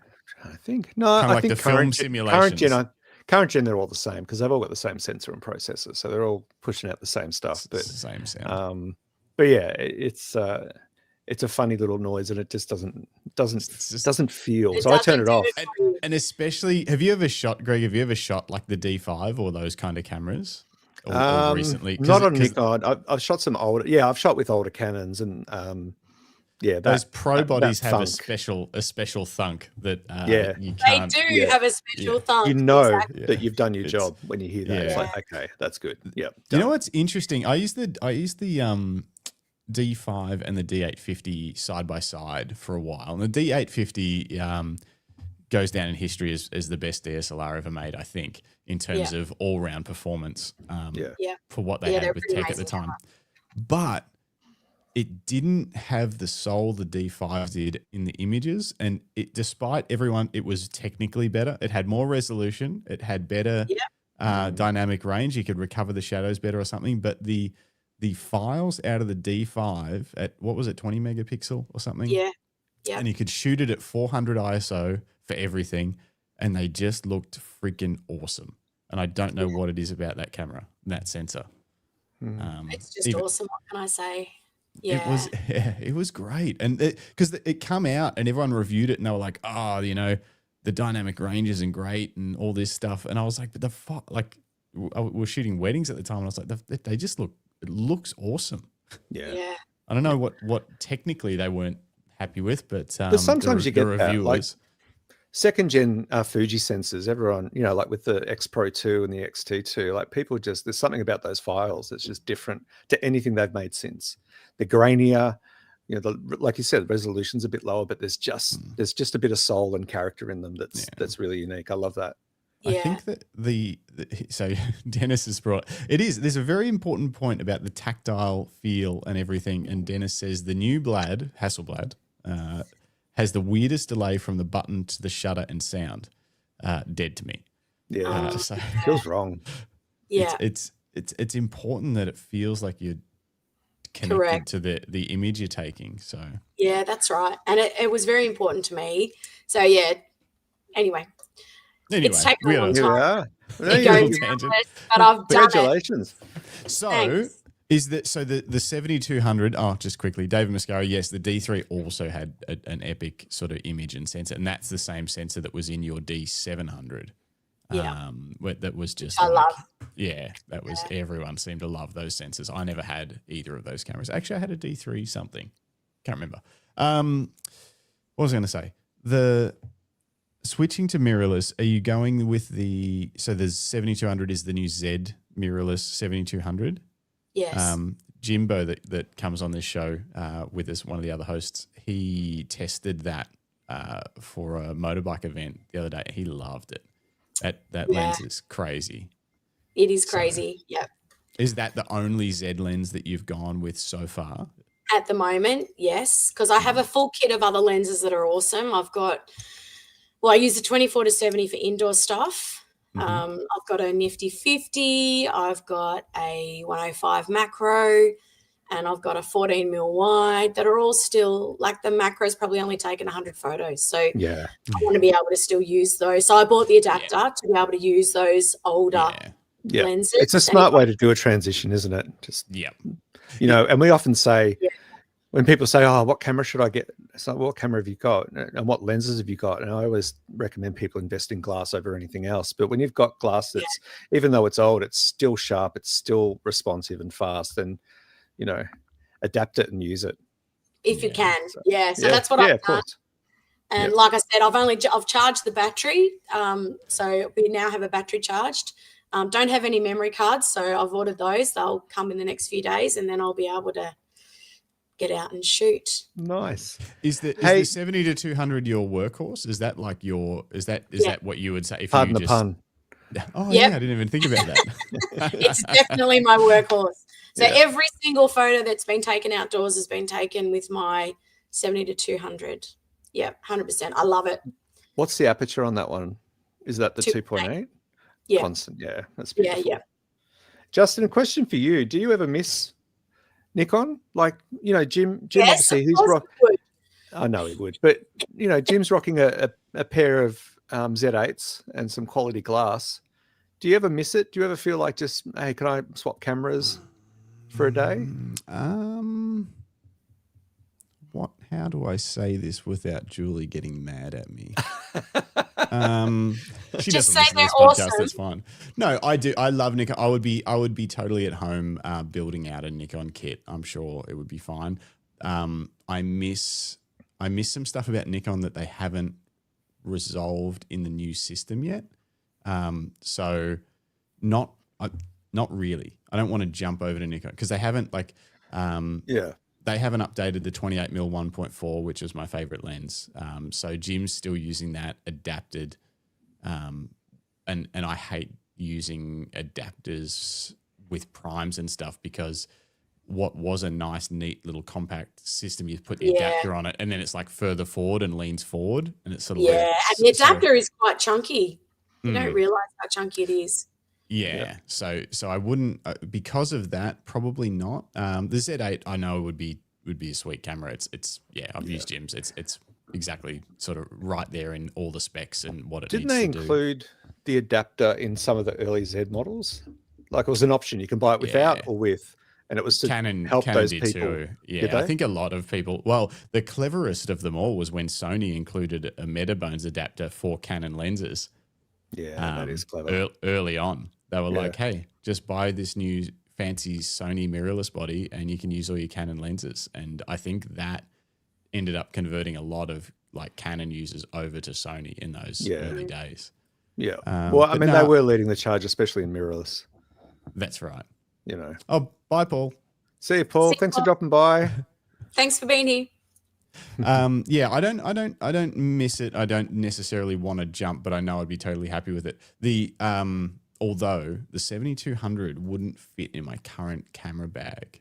I think. No, Kind of I like think the film simulations. Current gen, they're all the same because they've all got the same sensor and processor. So they're all pushing out the same stuff. But It's the same sound. But yeah, it's a funny little noise and it just doesn't feel. So I turn it off. And especially, have you ever shot like the D5 or those kind of cameras? Or recently? Not on Nikon. I've shot some older. Yeah, I've shot with older Canons and those pro bodies have a thunk. special thunk that you They can't. do have a special thunk. You know that you've done your job when you hear that. Yeah. It's like, okay, that's good. Yeah. You know what's interesting? I use the D5 and the D850 side by side for a while, and the D850 goes down in history as the best DSLR ever made, I think, in terms of all round performance. For what they had with tech at the time, but it didn't have the soul the D5 did in the images, and despite everyone, it was technically better. It had more resolution. It had better dynamic range. You could recover the shadows better or something. But the files out of the D5 at, what was it, 20 megapixel or something? Yeah. And you could shoot it at 400 ISO for everything, and they just looked freaking awesome. And I don't know what it is about that camera, that sensor. It's just awesome. What can I say? Yeah. It was great. And because it come out and everyone reviewed it and they were like, the dynamic range isn't great and all this stuff. And I was like, but we're shooting weddings at the time and I was like, they just it looks awesome. Yeah. I don't know what technically they weren't happy with, but sometimes you get reviewers. That, like second gen Fuji sensors, everyone, like with the X Pro 2 and the X-T2, like people there's something about those files that's just different to anything they've made since. The grainier, like you said, the resolution's a bit lower, but there's just a bit of soul and character in them that's really unique. I love that. I think that so Dennis has brought there's a very important point about the tactile feel and everything. And Dennis says the new Hasselblad, has the weirdest delay from the button to the shutter and sound. Dead to me. Yeah. So it feels wrong. Yeah. It's important that it feels like you're connected to the image you're taking. So yeah, that's right. And it was very important to me. So anyway, it's taken a long time. But I've done it. Congratulations. So Thanks. is that the 7200? Oh, just quickly, David Mascaro. Yes, the D3 also had an epic sort of image and sensor, and that's the same sensor that was in your D700. That was just I love. Yeah, that was everyone seemed to love those sensors. I never had either of those cameras. Actually, I had a D3 something. Can't remember. What was I going to say? The switching to mirrorless. Are you going with the 7200 is the new Z mirrorless 7200? Yes. Jimbo that comes on this show with us, one of the other hosts, he tested that for a motorbike event the other day. He loved it. That lens is crazy. It is crazy. Yep. Is that the only Z lens that you've gone with so far? At the moment, yes, because I have a full kit of other lenses that are awesome. I use the 24-70 for indoor stuff. I've got a nifty 50. I've got a 105 macro, and I've got a 14mm wide that are all still, like, the macro's probably only taken 100 photos. So I want to be able to still use those. So I bought the adapter to be able to use those older lenses. It's a smart way to do a transition, isn't it? Just, and we often say, when people say, oh, what camera should I get? It's like, what camera have you got? And what lenses have you got? And I always recommend people invest in glass over anything else. But when you've got glass that's, even though it's old, it's still sharp, it's still responsive and fast, and, adapt it and use it. If you can. So that's what I've done. And like I said, I've charged the battery. So we now have a battery charged. Don't have any memory cards, so I've ordered those. They'll come in the next few days, and then I'll be able to get out and shoot. Nice. Is the 70 to 200 your workhorse? Is that like is that what you would say? If Pardon you the pun. Oh yeah, I didn't even think about that. It's definitely my workhorse. So every single photo that's been taken outdoors has been taken with my 70 to 200. Yeah, 100%. I love it. What's the aperture on that one? Is that the 2.8? Yeah. Constant. Yeah, that's beautiful. Yeah. Justin, a question for you. Do you ever miss Nikon? Like, Jim Yes, obviously, I know he would. But, Jim's rocking a pair of Z8s and some quality glass. Do you ever miss it? Do you ever feel like just, hey, can I swap cameras for a day? How do I say this without Julie getting mad at me? She Just doesn't say listen to they're this podcast. awesome. That's fine. No, I do. I love Nikon. I would be totally at home building out a Nikon kit. I'm sure it would be fine. I miss some stuff about Nikon that they haven't resolved in the new system yet. So not really. I don't want to jump over to Nikon because they haven't they haven't updated the 28mm 1.4, which is my favorite lens. So Jim's still using that adapted. And I hate using adapters with primes and stuff because what was a nice, neat little compact system, you put the adapter on it and then it's like further forward and leans forward and it's sort of and the adapter is quite chunky. You don't realize how chunky it is. Yeah. So I wouldn't because of that. Probably not. The Z8 I know would be a sweet camera. I've used Jim's. It's exactly sort of right there in all the specs and what it needs to do. Didn't they include the adapter in some of the early Z models? Like it was an option. You can buy it without or with, and it was to help those people. Too. Yeah, I think a lot of people. Well, the cleverest of them all was when Sony included a Metabones adapter for Canon lenses. Yeah, that is clever. Early on. They were like, hey, just buy this new fancy Sony mirrorless body and you can use all your Canon lenses. And I think that ended up converting a lot of like Canon users over to Sony in those early days. Yeah. They were leading the charge, especially in mirrorless. That's right. Oh, bye, Paul. See you, Paul. Thanks for dropping by. Thanks for being here. I don't miss it. I don't necessarily want to jump, but I know I'd be totally happy with it. Although the 7200 wouldn't fit in my current camera bag.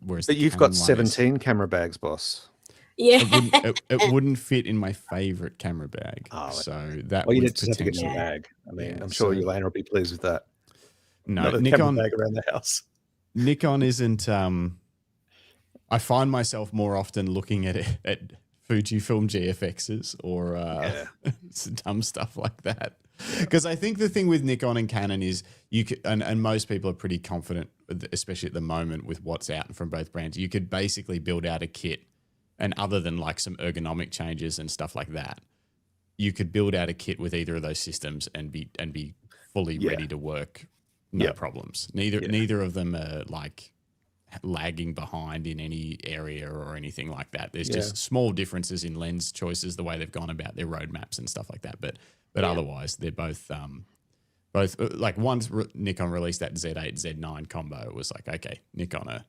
Whereas but you've got 17 camera bags, boss. Yeah. It wouldn't fit in my favorite camera bag. So that you just have to get in the bag. I mean, I'm sure Yelena will be pleased with that. No, Another Nikon camera bag around the house. Nikon isn't. I find myself more often looking at Fujifilm GFXs or some dumb stuff like that. Because I think the thing with Nikon and Canon is and most people are pretty confident, especially at the moment with what's out from both brands, you could basically build out a kit, and other than like some ergonomic changes and stuff like that, you could build out a kit with either of those systems and be fully ready to work, no problems. Neither of them are like lagging behind in any area or anything like that. There's just small differences in lens choices, the way they've gone about their roadmaps and stuff like that. But otherwise, they're both Both like once Nikon released that Z8 Z9 combo, it was like, okay, Nikon are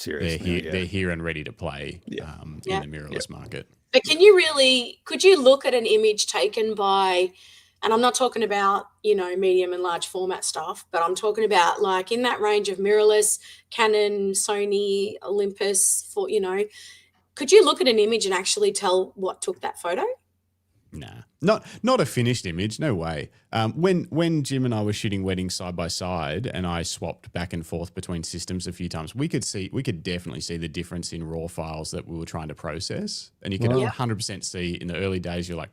they're here and ready to play in the mirrorless market. But could you look at an image taken by, and I'm not talking about, medium and large format stuff, but I'm talking about like in that range of mirrorless, Canon, Sony, Olympus, could you look at an image and actually tell what took that photo? Nah, not a finished image. No way. When Jim and I were shooting weddings side by side, and I swapped back and forth between systems a few times, we could definitely see the difference in raw files that we were trying to process, and you could 100% see in the early days. You're like,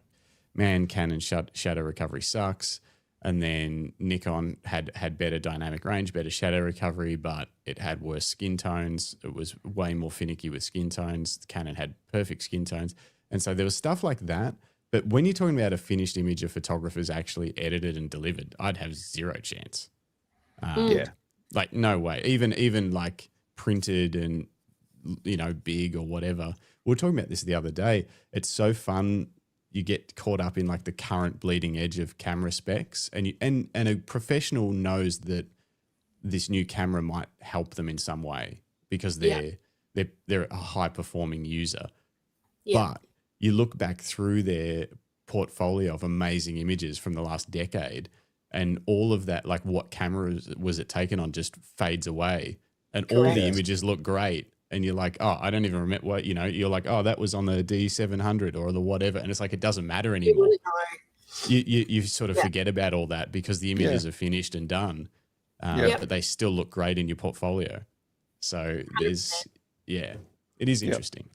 man, Canon shadow recovery sucks, and then Nikon had better dynamic range, better shadow recovery, but it had worse skin tones. It was way more finicky with skin tones. Canon had perfect skin tones, and so there was stuff like that. But when you're talking about a finished image of photographers actually edited and delivered, I'd have zero chance. Like no way. Even like printed and big or whatever. We were talking about this the other day. It's so fun. You get caught up in like the current bleeding edge of camera specs, and a professional knows that this new camera might help them in some way because they're a high performing user. But you look back through their portfolio of amazing images from the last decade, and all of that, like what camera was it taken on, just fades away, and all the images look great. And you're like, oh, I don't even remember what, you're like, oh, that was on the D700 or the whatever. And it's like, it doesn't matter anymore. You sort of forget about all that because the images are finished and done, but they still look great in your portfolio. So there's, it is interesting.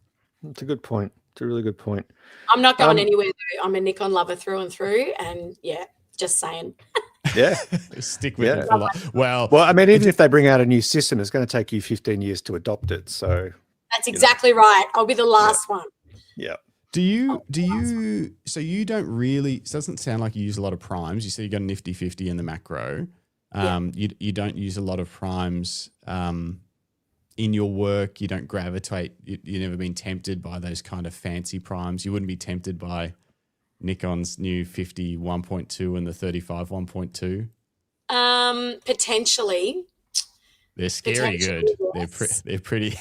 It's a good point. It's a really good point. I'm not going anywhere though. I'm a Nikon lover through and through, and just saying. Yeah, stick with it for life. Well, I mean, even if they bring out a new system, it's going to take you 15 years to adopt it. So that's exactly right. I'll be the last one. Yeah. So you don't really, it doesn't sound like you use a lot of primes. You say you got a nifty 50 in the macro. You don't use a lot of primes in your work. You don't gravitate. You've never been tempted by those kind of fancy primes. You wouldn't be tempted by Nikon's new 50 1.2 and the 35 1.2 potentially. They're scary good. Yes. They're pretty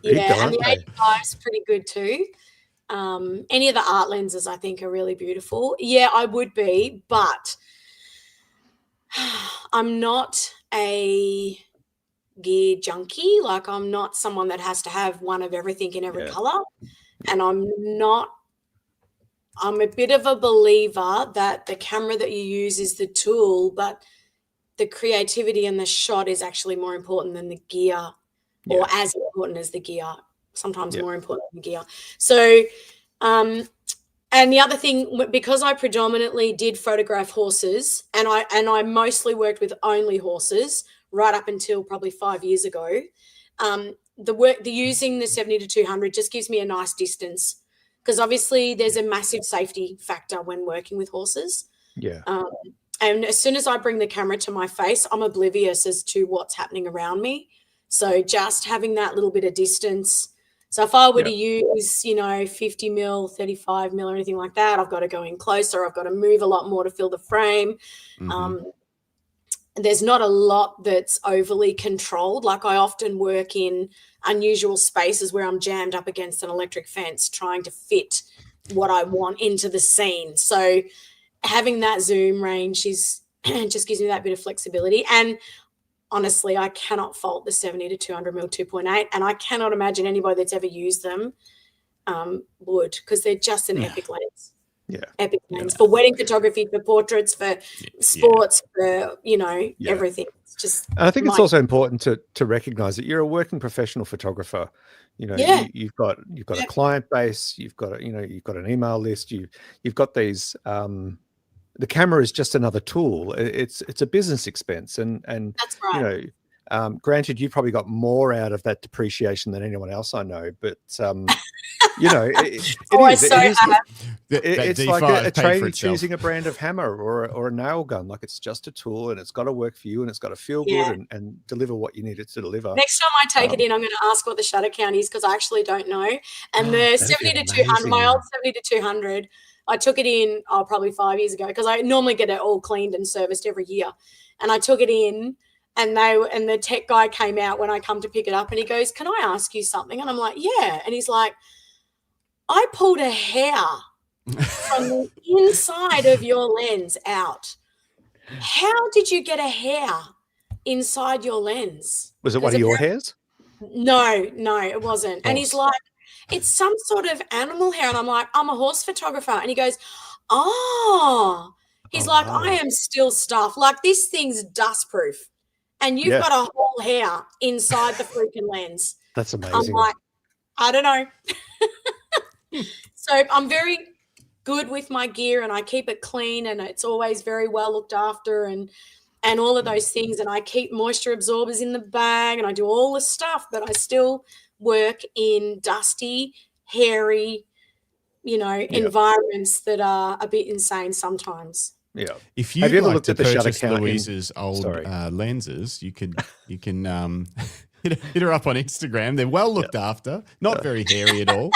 yeah, and the 85 is pretty good too. Any of the art lenses I think are really beautiful. Yeah, I would be, but I'm not a gear junkie. Like I'm not someone that has to have one of everything in every color, and I'm a bit of a believer that the camera that you use is the tool, but the creativity and the shot is actually more important than the gear, or as important as the gear, sometimes more important than the gear. So, and the other thing, because I predominantly did photograph horses, and I mostly worked with only horses right up until probably 5 years ago, the using the 70 to 200 just gives me a nice distance. Because obviously there's a massive safety factor when working with horses. Yeah. And as soon as I bring the camera to my face, I'm oblivious as to what's happening around me. So just having that little bit of distance. So if I were to use, 50 mil, 35 mil or anything like that, I've got to go in closer. I've got to move a lot more to fill the frame. Mm-hmm. There's not a lot that's overly controlled. Like I often work in unusual spaces where I'm jammed up against an electric fence trying to fit what I want into the scene. So having that zoom range just gives me that bit of flexibility. And honestly, I cannot fault the 70 to 200 mil 2.8, and I cannot imagine anybody that's ever used them would, because they're just an epic lens. Yeah. Epic lens for wedding photography, for portraits, for sports, for, everything. It's just. And I think it's also important to recognize that you're a working professional photographer. You've got a client base, you've got an email list, you've got these, the camera is just another tool. It's a business expense. And that's right. Granted, you probably got more out of that depreciation than anyone else I know, but it's like a trainee choosing a brand of hammer or a nail gun. Like it's just a tool, and it's got to work for you, and it's got to feel good and deliver what you need it to deliver. Next time I take it in, I'm going to ask what the shutter count is, because I actually don't know. And the 70 to 200, my old 70 to 200, I took it in probably 5 years ago because I normally get it all cleaned and serviced every year. And I took it in and the tech guy came out when I come to pick it up and he goes, "Can I ask you something?" And I'm like, "Yeah." And he's like, "I pulled a hair from the inside of your lens out. How did you get a hair inside your lens?" Was it one of your hairs? No, it wasn't. And he's like, "It's some sort of animal hair." And I'm like, "I'm a horse photographer." And he goes, "Oh." He's like, wow. "I am still stuffed. Like, this thing's dust proof. And you've got a whole hair inside the freaking lens." That's amazing. I'm like, I don't know. So I'm very good with my gear and I keep it clean and it's always very well looked after and all of those things. And I keep moisture absorbers in the bag and I do all the stuff, but I still work in dusty, hairy, environments that are a bit insane sometimes. Yeah. If you'd Have you ever like looked to at the shutter purchase count Louise's old Sorry. lenses, you can hit her up on Instagram. They're well looked after, not very hairy at all.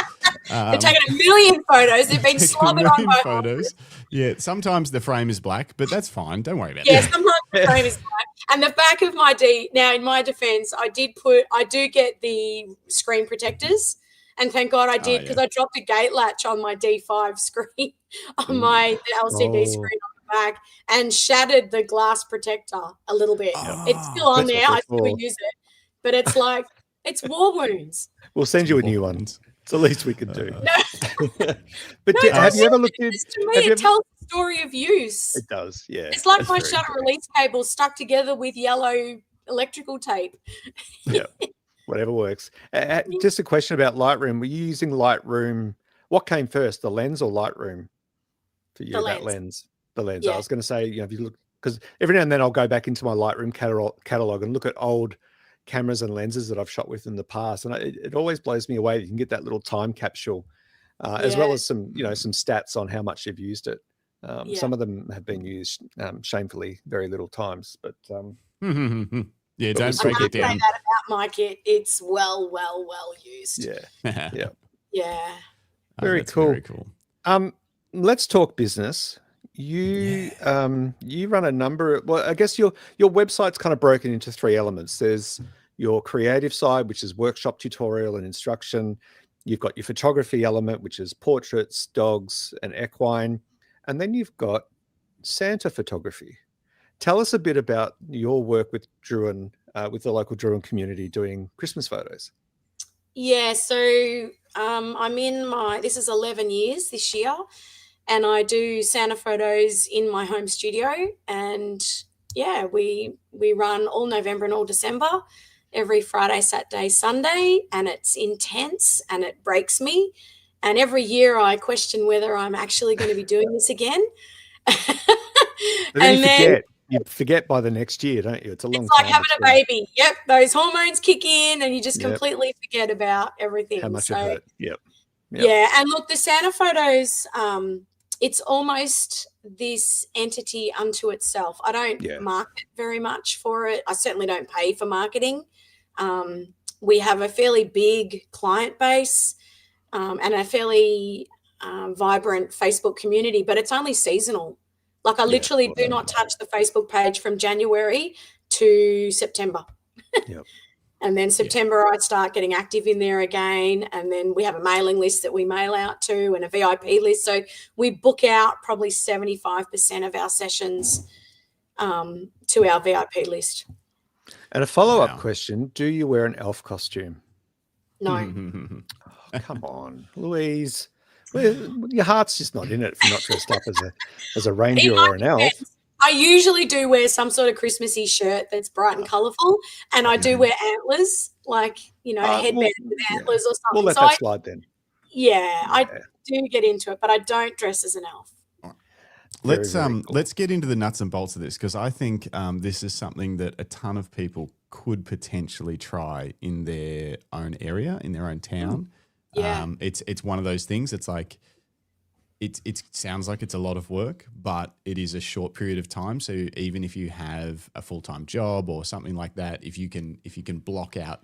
They're taking a million photos. They've been slobbered on by photos. Yeah, sometimes the frame is black, but that's fine. Don't worry about Yeah, that. sometimes the frame is black. And the back of my now in my defense, I do get the screen protectors. And thank God I did because I dropped a gate latch on my D5 screen, on the LCD screen on the back and shattered the glass protector a little bit. It's still on there. I still use it. But it's like, it's war wounds. We'll send you a new one. It's the least we can do. No. But have you ever looked at to me, it tells the story of use. It does, yeah. It's like my shutter release cable stuck together with yellow electrical tape. Yeah. Whatever works. Just a question about Lightroom. Were you using Lightroom? What came first, the lens or Lightroom for you? That lens. The lens. Yeah. I was going to say, if you look, because every now and then I'll go back into my Lightroom catalog and look at old cameras and lenses that I've shot with in the past, and it always blows me away that you can get that little time capsule, as well as some stats on how much you've used it. Some of them have been used shamefully very little times, but yeah, don't break it down. Say that about my kit. It's well used. Yeah. Yeah. Very cool. Very cool. Let's talk business. You run a number of, I guess your website's kind of broken into three elements. There's your creative side, which is workshop, tutorial, and instruction. You've got your photography element, which is portraits, dogs, and equine. And then you've got Santa photography. Tell us a bit about your work with Drouin, with the local Drouin community doing Christmas photos. Yeah, so I'm in this is 11 years this year, and I do Santa photos in my home studio. And yeah, we run all November and all December, every Friday, Saturday, Sunday, and it's intense and it breaks me. And every year I question whether I'm actually going to be doing this again. You forget by the next year, don't you? It's a long time. It's like having a baby. Yep. Those hormones kick in and you just completely forget about everything. How much it hurt. Yep. Yeah. And look, the Santa photos, it's almost this entity unto itself. I don't market very much for it. I certainly don't pay for marketing. We have a fairly big client base and a fairly vibrant Facebook community, but it's only seasonal. Like I literally do not touch the Facebook page from January to September. Yep. And then September I start getting active in there again. And then we have a mailing list that we mail out to and a VIP list. So we book out probably 75% of our sessions to our VIP list. And a follow-up question, do you wear an elf costume? No. Oh, come on, Louise. Well, your heart's just not in it if you're not dressed up as a reindeer or an elf. I usually do wear some sort of Christmassy shirt that's bright and colourful, and I do wear antlers, like, a headband with antlers or something. We'll let that slide then. Yeah, I do get into it, but I don't dress as an elf. Let's get into the nuts and bolts of this, because I think this is something that a ton of people could potentially try in their own area, in their own town. Yeah. It's one of those things. It's like it sounds like it's a lot of work, but it is a short period of time. So even if you have a full-time job or something like that, if you can block out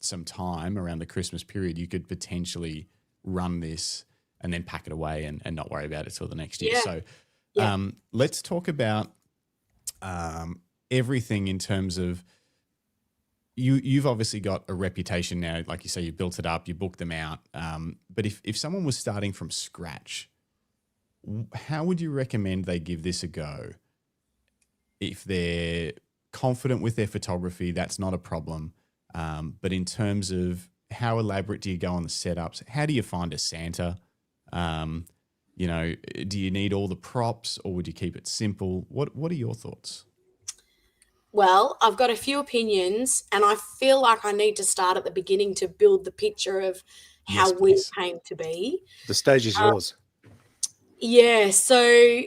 some time around the Christmas period, you could potentially run this and then pack it away and not worry about it till the next year. Yeah. So Yeah. let's talk about everything in terms of you've obviously got a reputation now. Like you say, you built it up, you booked them out. But if someone was starting from scratch, how would you recommend they give this a go? If they're confident with their photography, that's not a problem. But in terms of how elaborate do you go on the setups? How do you find a Santa? You know, do you need all the props, or would you keep it simple? What are your thoughts? Well, I've got a few opinions, and I feel like I need to start at the beginning to build the picture of how Yes, we please. came to be. The stage is yours. Yeah, so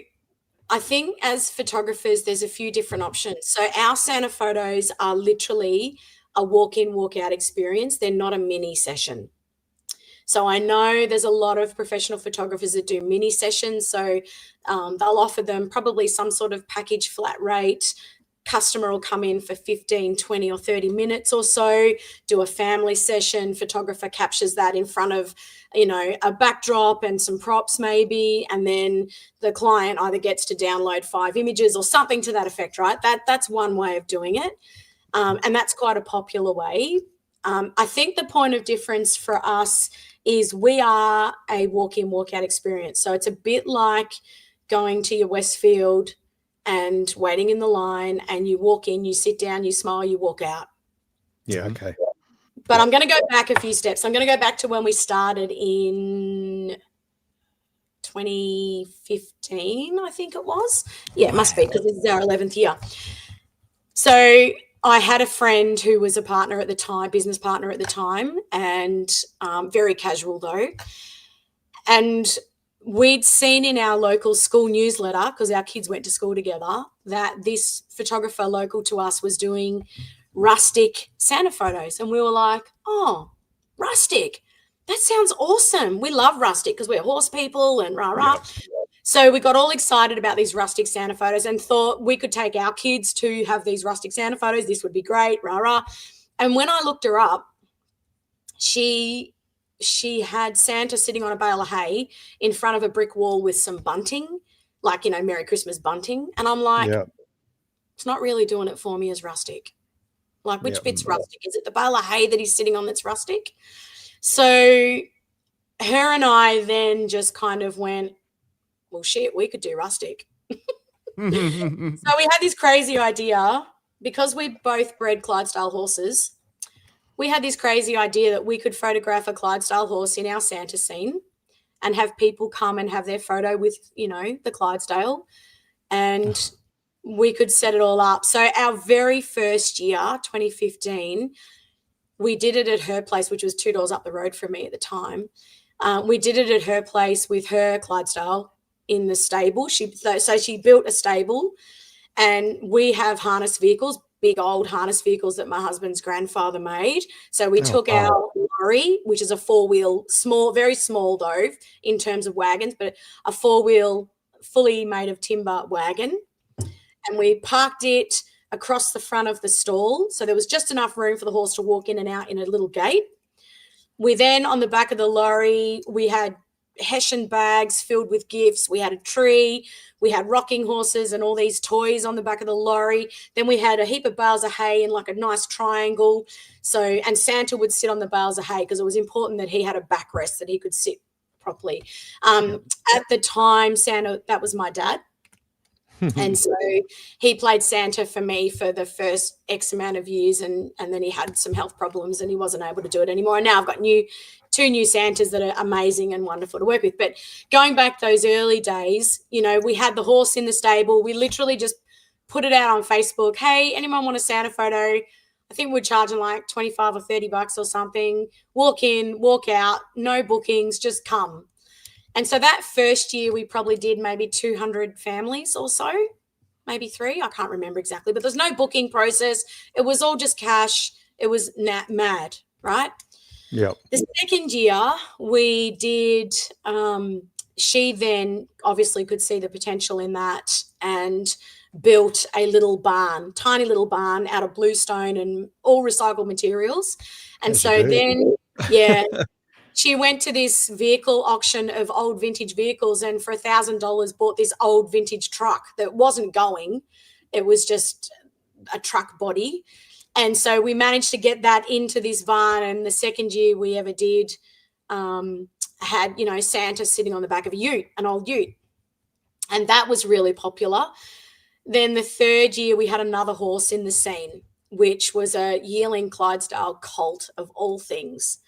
I think as photographers, there's a few different options. So our Santa photos are literally a walk-in, walk-out experience. They're not a mini session. So I know there's a lot of professional photographers that do mini sessions. So they'll offer them probably some sort of package flat rate. Customer will come in for 15, 20 or 30 minutes or so, do a family session. Photographer captures that in front of, you know, a backdrop and some props maybe. And then the client either gets to download 5 images or something to that effect, right? That's one way of doing it. And that's quite a popular way. I think the point of difference for us is we are a walk-in, walk-out experience. So it's a bit like going to your Westfield and waiting in the line, and you walk in, you sit down, you smile, you walk out. Yeah, okay. But I'm going to go back a few steps. I'm going to go back to when we started in 2015, I think it was. Yeah, it must be, because this is our 11th year. So I had a friend who was a partner at the time, business partner at the time, and very casual though. And we'd seen in our local school newsletter, because our kids went to school together, that this photographer local to us was doing rustic Santa photos. And we were like, oh, rustic. That sounds awesome. We love rustic because we're horse people and rah-rah. Yeah. So we got all excited about these rustic Santa photos and thought we could take our kids to have these rustic Santa photos. This would be great, rah-rah. And when I looked her up, she had Santa sitting on a bale of hay in front of a brick wall with some bunting, like, you know, Merry Christmas bunting. And I'm like, It's not really doing it for me as rustic. Like, which bit's rustic? Is it the bale of hay that he's sitting on that's rustic? So her and I then just kind of went, well, shit, we could do rustic. So we had this crazy idea, because we both bred Clydesdale horses. We had this crazy idea that we could photograph a Clydesdale horse in our Santa scene and have people come and have their photo with, you know, the Clydesdale, and we could set it all up. So our very first year, 2015, we did it at her place, which was 2 doors up the road from me at the time. We did it at her place with her Clydesdale in the stable. So she built a stable, and we have harness vehicles, big old harness vehicles that my husband's grandfather made. So we took our lorry, which is a 4-wheel, small, very small though in terms of wagons, but a 4-wheel fully made of timber wagon. And we parked it across the front of the stall. So there was just enough room for the horse to walk in and out in a little gate. We then, on the back of the lorry, we had Hessian bags filled with gifts. We had a tree. We had rocking horses and all these toys on the back of the lorry. Then we had a heap of bales of hay in like a nice triangle. So, and Santa would sit on the bales of hay because it was important that he had a backrest, that he could sit properly. At the time, Santa, that was my dad. And so he played Santa for me for the first X amount of years, and then he had some health problems and he wasn't able to do it anymore. And now I've got 2 new Santas that are amazing and wonderful to work with. But going back those early days, you know, we had the horse in the stable. We literally just put it out on Facebook. Hey, anyone want a Santa photo? I think we're charging like 25 or 30 bucks or something. Walk in, walk out, no bookings, just come. And so that first year we probably did maybe 200 families or so, maybe 3. I can't remember exactly, but there's no booking process. It was all just cash. It was mad, right? Yeah. The second year we did, she then obviously could see the potential in that and built a little barn, tiny little barn out of bluestone and all recycled materials. And so then, yeah. she went to this vehicle auction of old vintage vehicles, and for $1,000 bought this old vintage truck that wasn't going. It was just a truck body. And so we managed to get that into this van. And the second year we ever did had, Santa sitting on the back of an old ute. And that was really popular. Then the third year we had another horse in the scene, which was a yearling Clydesdale colt of all things.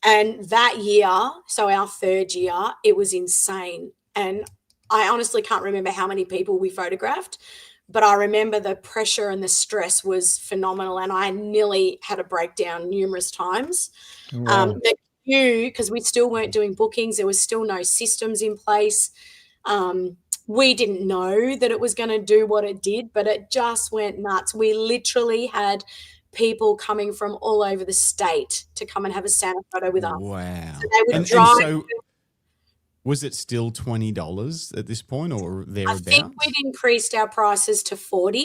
And that year, so our third year, it was insane. And I honestly can't remember how many people we photographed, but I remember the pressure and the stress was phenomenal. And I nearly had a breakdown numerous times. Wow. Because we still weren't doing bookings. There was still no systems in place. We didn't know that it was going to do what it did, but it just went nuts. We literally had people coming from all over the state to come and have a Santa photo with us. Wow. So they would and drive. so was it still $20 at this point or thereabouts? I think we'd increased our prices to $40.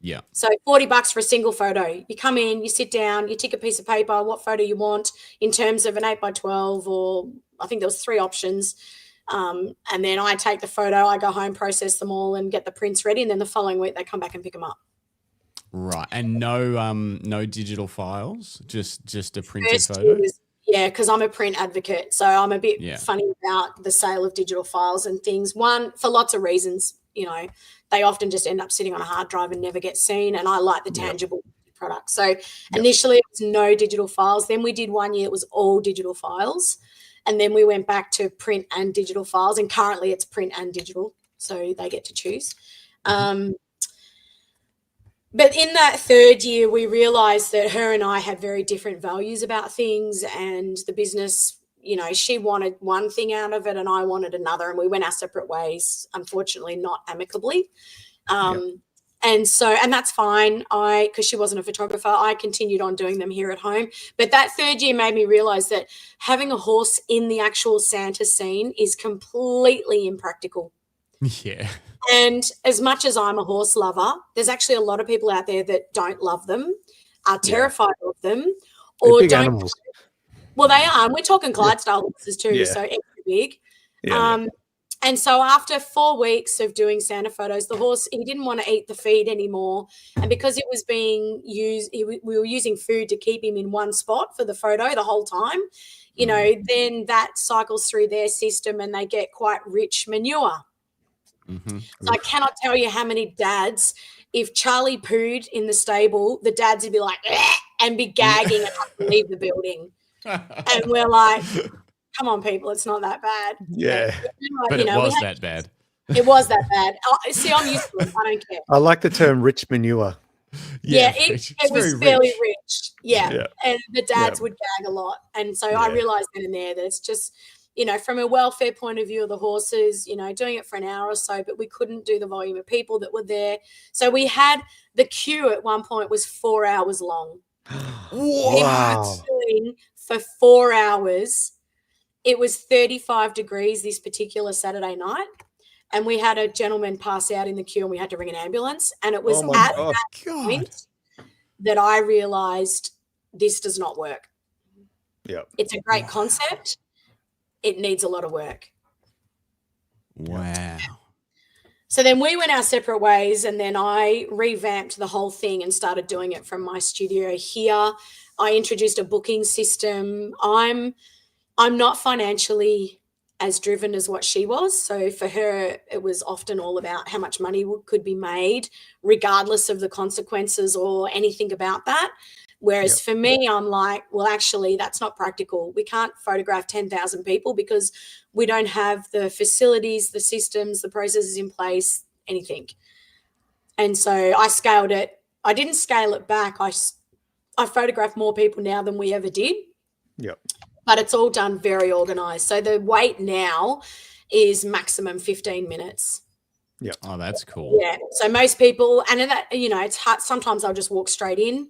Yeah. So $40 for a single photo. You come in, you sit down, you tick a piece of paper, what photo you want in terms of an 8x12, or I think there was 3 options. And then I take the photo, I go home, process them all and get the prints ready. And then the following week they come back and pick them up. Right. And no digital files, just a printed photo? Yeah, because I'm a print advocate. So I'm a bit funny about the sale of digital files and things. One, for lots of reasons, they often just end up sitting on a hard drive and never get seen. And I like the tangible product. So initially it was no digital files. Then we did 1 year, it was all digital files. And then we went back to print and digital files. And currently it's print and digital. So they get to choose. But in that third year, we realized that her and I had very different values about things, and the business, she wanted one thing out of it and I wanted another, and we went our separate ways, unfortunately, not amicably. And that's fine. Because she wasn't a photographer, I continued on doing them here at home. But that third year made me realize that having a horse in the actual Santa scene is completely impractical. Yeah. And as much as I'm a horse lover, there's actually a lot of people out there that don't love them, are terrified of them, or big don't. Animals. Well, they are. And we're talking Clydesdale horses too, so extra big. And so after 4 weeks of doing Santa photos, the horse, he didn't want to eat the feed anymore. And because it was being used, we were using food to keep him in one spot for the photo the whole time, then that cycles through their system and they get quite rich manure. So I cannot tell you how many dads, if Charlie pooed in the stable, the dads would be like, and be gagging and have to leave the building. And we're like, come on, people, it's not that bad. Yeah. But it was that bad. It was that bad. See, I'm used to it. I don't care. I like the term rich manure. It was fairly rich. Yeah. And the dads would gag a lot. And so I realized then and there that it's just, from a welfare point of view of the horses, doing it for an hour or so, but we couldn't do the volume of people that were there. So we had the queue at one point was 4 hours long. Wow. For 4 hours. It was 35 degrees this particular Saturday night. And we had a gentleman pass out in the queue and we had to ring an ambulance. And it was at that point that I realized this does not work. Yeah. It's a great concept. It needs a lot of work. Wow. So then we went our separate ways, and then I revamped the whole thing and started doing it from my studio here. I introduced a booking system. I'm not financially as driven as what she was. So for her, it was often all about how much money could be made, regardless of the consequences or anything about that. Whereas for me, I'm like, well, actually, that's not practical. We can't photograph 10,000 people because we don't have the facilities, the systems, the processes in place, anything. And so I scaled it. I didn't scale it back. I photograph more people now than we ever did. Yep. But it's all done very organized. So the wait now is maximum 15 minutes. Yeah. Oh, that's cool. Yeah. So most people, and that, it's hard. Sometimes I'll just walk straight in.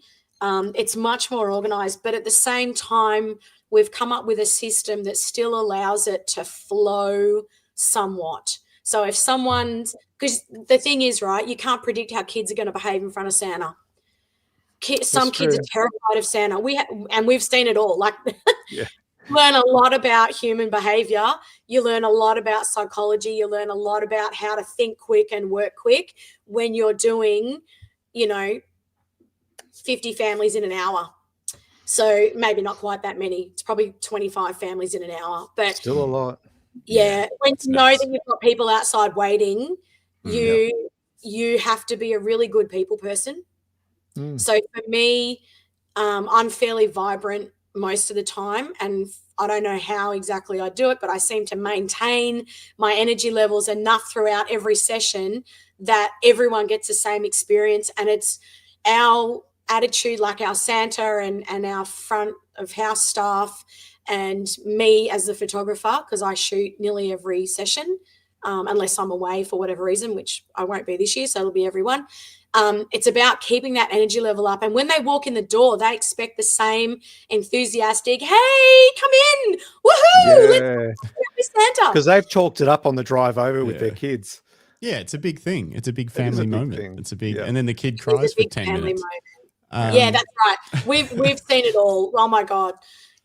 It's much more organized, but at the same time, we've come up with a system that still allows it to flow somewhat. So if because the thing is, right, you can't predict how kids are going to behave in front of Santa. Some kids are terrified of Santa. And we've seen it all. Like, Yeah. you learn a lot about human behavior. You learn a lot about psychology. You learn a lot about how to think quick and work quick when you're doing, 50 families in an hour. So maybe not quite that many. It's probably 25 families in an hour, but still a lot. Yeah, when you know that you've got people outside waiting, you have to be a really good people person. So for me, I'm fairly vibrant most of the time, and I don't know how exactly I do it, but I seem to maintain my energy levels enough throughout every session that everyone gets the same experience. And it's our attitude, like our Santa and our front of house staff and me as the photographer, because I shoot nearly every session, unless I'm away for whatever reason, which I won't be this year, so it'll be everyone. It's about keeping that energy level up. And when they walk in the door, they expect the same enthusiastic, hey, come in, woohoo, let's go Santa. Because they've chalked it up on the drive over with their kids. Yeah, it's a big thing. It's a big family moment. It's a big, and then the kid It's cries a for big 10 family minutes. Yeah, that's right. We've seen it all. Oh my God.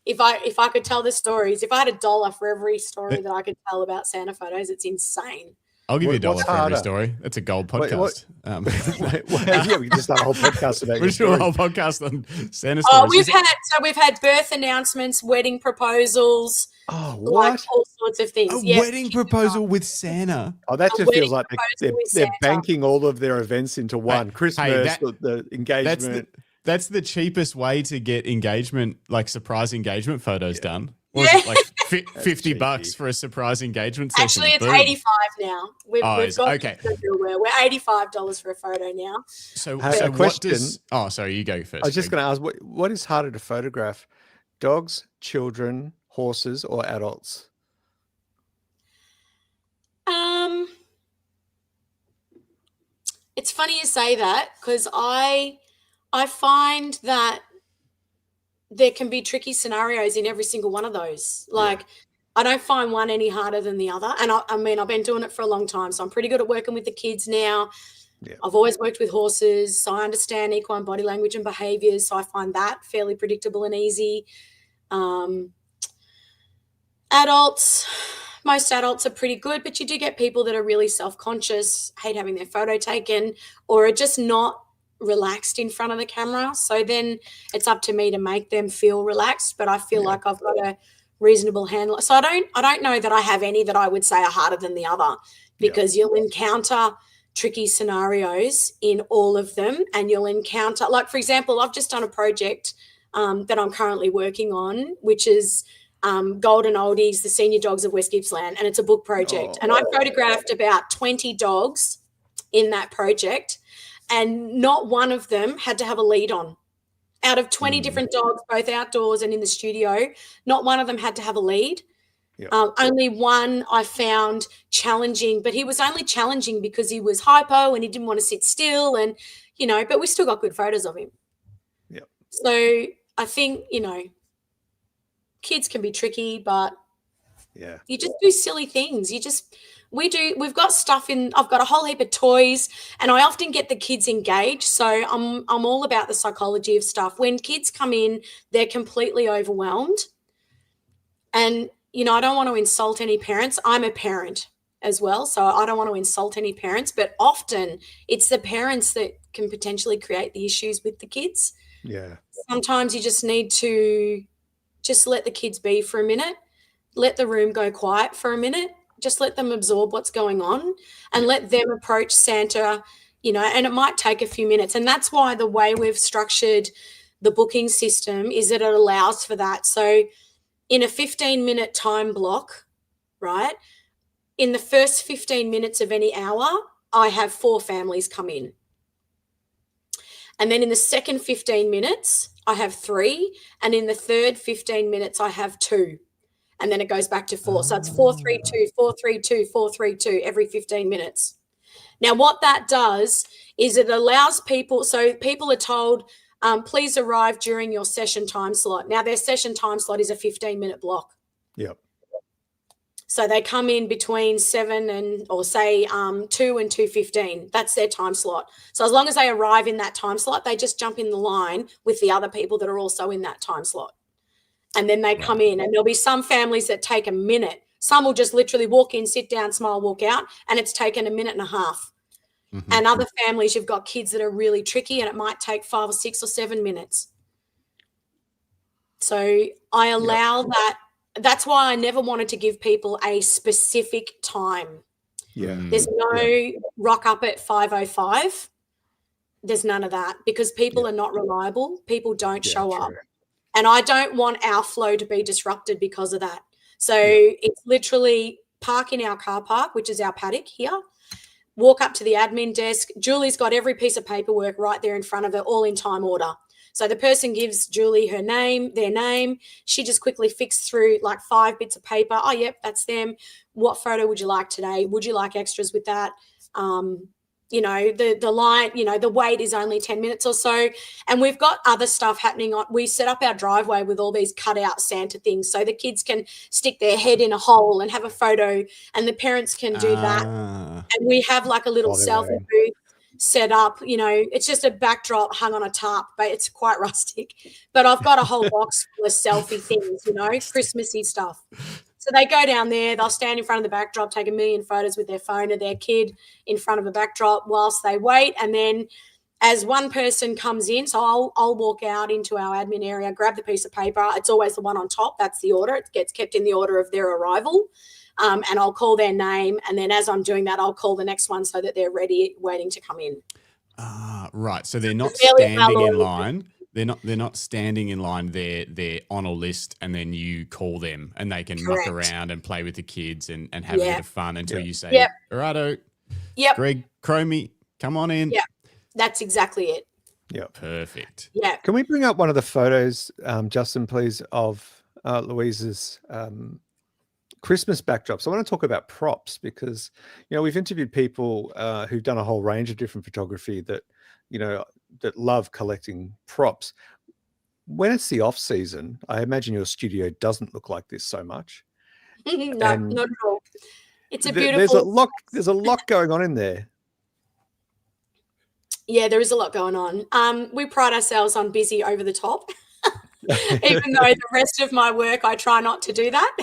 If I could tell the stories, if I had $1 for every story that I could tell about Santa photos, it's insane. I'll give you $1 for every story. That's a gold podcast. Yeah, we just done a whole podcast about We're doing a whole podcast on Santa stories. We've had birth announcements, wedding proposals, like all sorts of things. A wedding proposal with Santa. Oh, that just feels like they're banking all of their events into one. Christmas, the engagement. That's the cheapest way to get engagement, like surprise engagement photos done. Or is it like $50 for a surprise engagement session? Actually, it's $85 now. We've got okay. We're $85 for a photo now. So a question. Sorry, you go first. I was just going to ask, what is harder to photograph? Dogs, children, horses, or adults? It's funny you say that, because I find that there can be tricky scenarios in every single one of those. Like, I don't find one any harder than the other. And I mean, I've been doing it for a long time, so I'm pretty good at working with the kids now. Yeah. I've always worked with horses, so I understand equine body language and behaviors, so I find that fairly predictable and easy. Most adults are pretty good, but you do get people that are really self-conscious, hate having their photo taken, or are just not relaxed in front of the camera. So then it's up to me to make them feel relaxed, but I feel like I've got a reasonable handle. So I don't know that I have any that I would say are harder than the other, because you'll encounter tricky scenarios in all of them, and you'll encounter, like, for example, I've just done a project that I'm currently working on, which is Golden Oldies, the Senior Dogs of West Gippsland, and it's a book project. And I photographed about 20 dogs in that project, and not one of them had to have a lead on. Out of 20 different dogs, both outdoors and in the studio, not one of them had to have a lead. Only one I found challenging, but he was only challenging because he was hypo and he didn't want to sit still, and, but we still got good photos of him. So I think, kids can be tricky, but you just do silly things. We've got stuff I've got a whole heap of toys, and I often get the kids engaged. So I'm all about the psychology of stuff. When kids come in, they're completely overwhelmed. And, I don't want to insult any parents. I'm a parent as well, so I don't want to insult any parents, but often it's the parents that can potentially create the issues with the kids. Yeah. Sometimes you just need to just let the kids be for a minute, let the room go quiet for a minute, just let them absorb what's going on, and let them approach Santa, and it might take a few minutes. And that's why the way we've structured the booking system is that it allows for that. So in a 15-minute time block, right, in the first 15 minutes of any hour, I have 4 families come in. And then in the second 15 minutes, I have 3. And in the third 15 minutes, I have 2. And then it goes back to 4. So it's 4, 3, 2, 4, 3, 2, 4, 3, 2 every 15 minutes. Now, what that does is it allows people, so people are told, please arrive during your session time slot. Now, their session time slot is a 15-minute block. Yep. So they come in between 7 and, or say 2 and 2:15. That's their time slot. So as long as they arrive in that time slot, they just jump in the line with the other people that are also in that time slot. And then they come in, and there'll be some families that take a minute. Some will just literally walk in, sit down, smile, walk out, and it's taken a minute and a half. Mm-hmm. And other families, you've got kids that are really tricky, and it might take 5 or 6 or 7 minutes. So I allow that. That's why I never wanted to give people a specific time. Yeah. There's no rock up at 5:05. There's none of that, because people are not reliable. People don't show up. And I don't want our flow to be disrupted because of that. So it's literally park in our car park, which is our paddock here, walk up to the admin desk. Julie's got every piece of paperwork right there in front of her, all in time order. So the person gives Julie their name. She just quickly flicks through like 5 bits of paper. Oh, yep, that's them. What photo would you like today? Would you like extras with that? You know, the line, you know, the wait is only 10 minutes or so. And we've got other stuff happening on. We set up our driveway with all these cutout Santa things, so the kids can stick their head in a hole and have a photo, and the parents can do that. And we have like a little selfie booth set up. You know, it's just a backdrop hung on a tarp, but it's quite rustic. But I've got a whole box full of selfie things, you know, Christmassy stuff. So they go down there, they'll stand in front of the backdrop, take a million photos with their phone of their kid in front of a backdrop whilst they wait. And then as one person comes in, so I'll walk out into our admin area, grab the piece of paper. It's always the one on top. That's the order. It gets kept in the order of their arrival. And I'll call their name. And then as I'm doing that, I'll call the next one so that they're ready, waiting to come in. Right. So they're not standing in line. They're not standing in line. They're on a list, and then you call them, and they can muck around and play with the kids and have a bit of fun until you say, righto, Greg, Chromie, come on in. Yeah, that's exactly it. Yeah, perfect. Yeah. Can we bring up one of the photos, Justin, please, of Louise's Christmas backdrops? I want to talk about props, because, you know, we've interviewed people who've done a whole range of different photography that, you know, that love collecting props. When it's the off season, I imagine your studio doesn't look like this so much. No, not at all. It's a beautiful. There's a lot going on in there. Yeah, there is a lot going on. We pride ourselves on busy over the top. Even though the rest of my work, I try not to do that.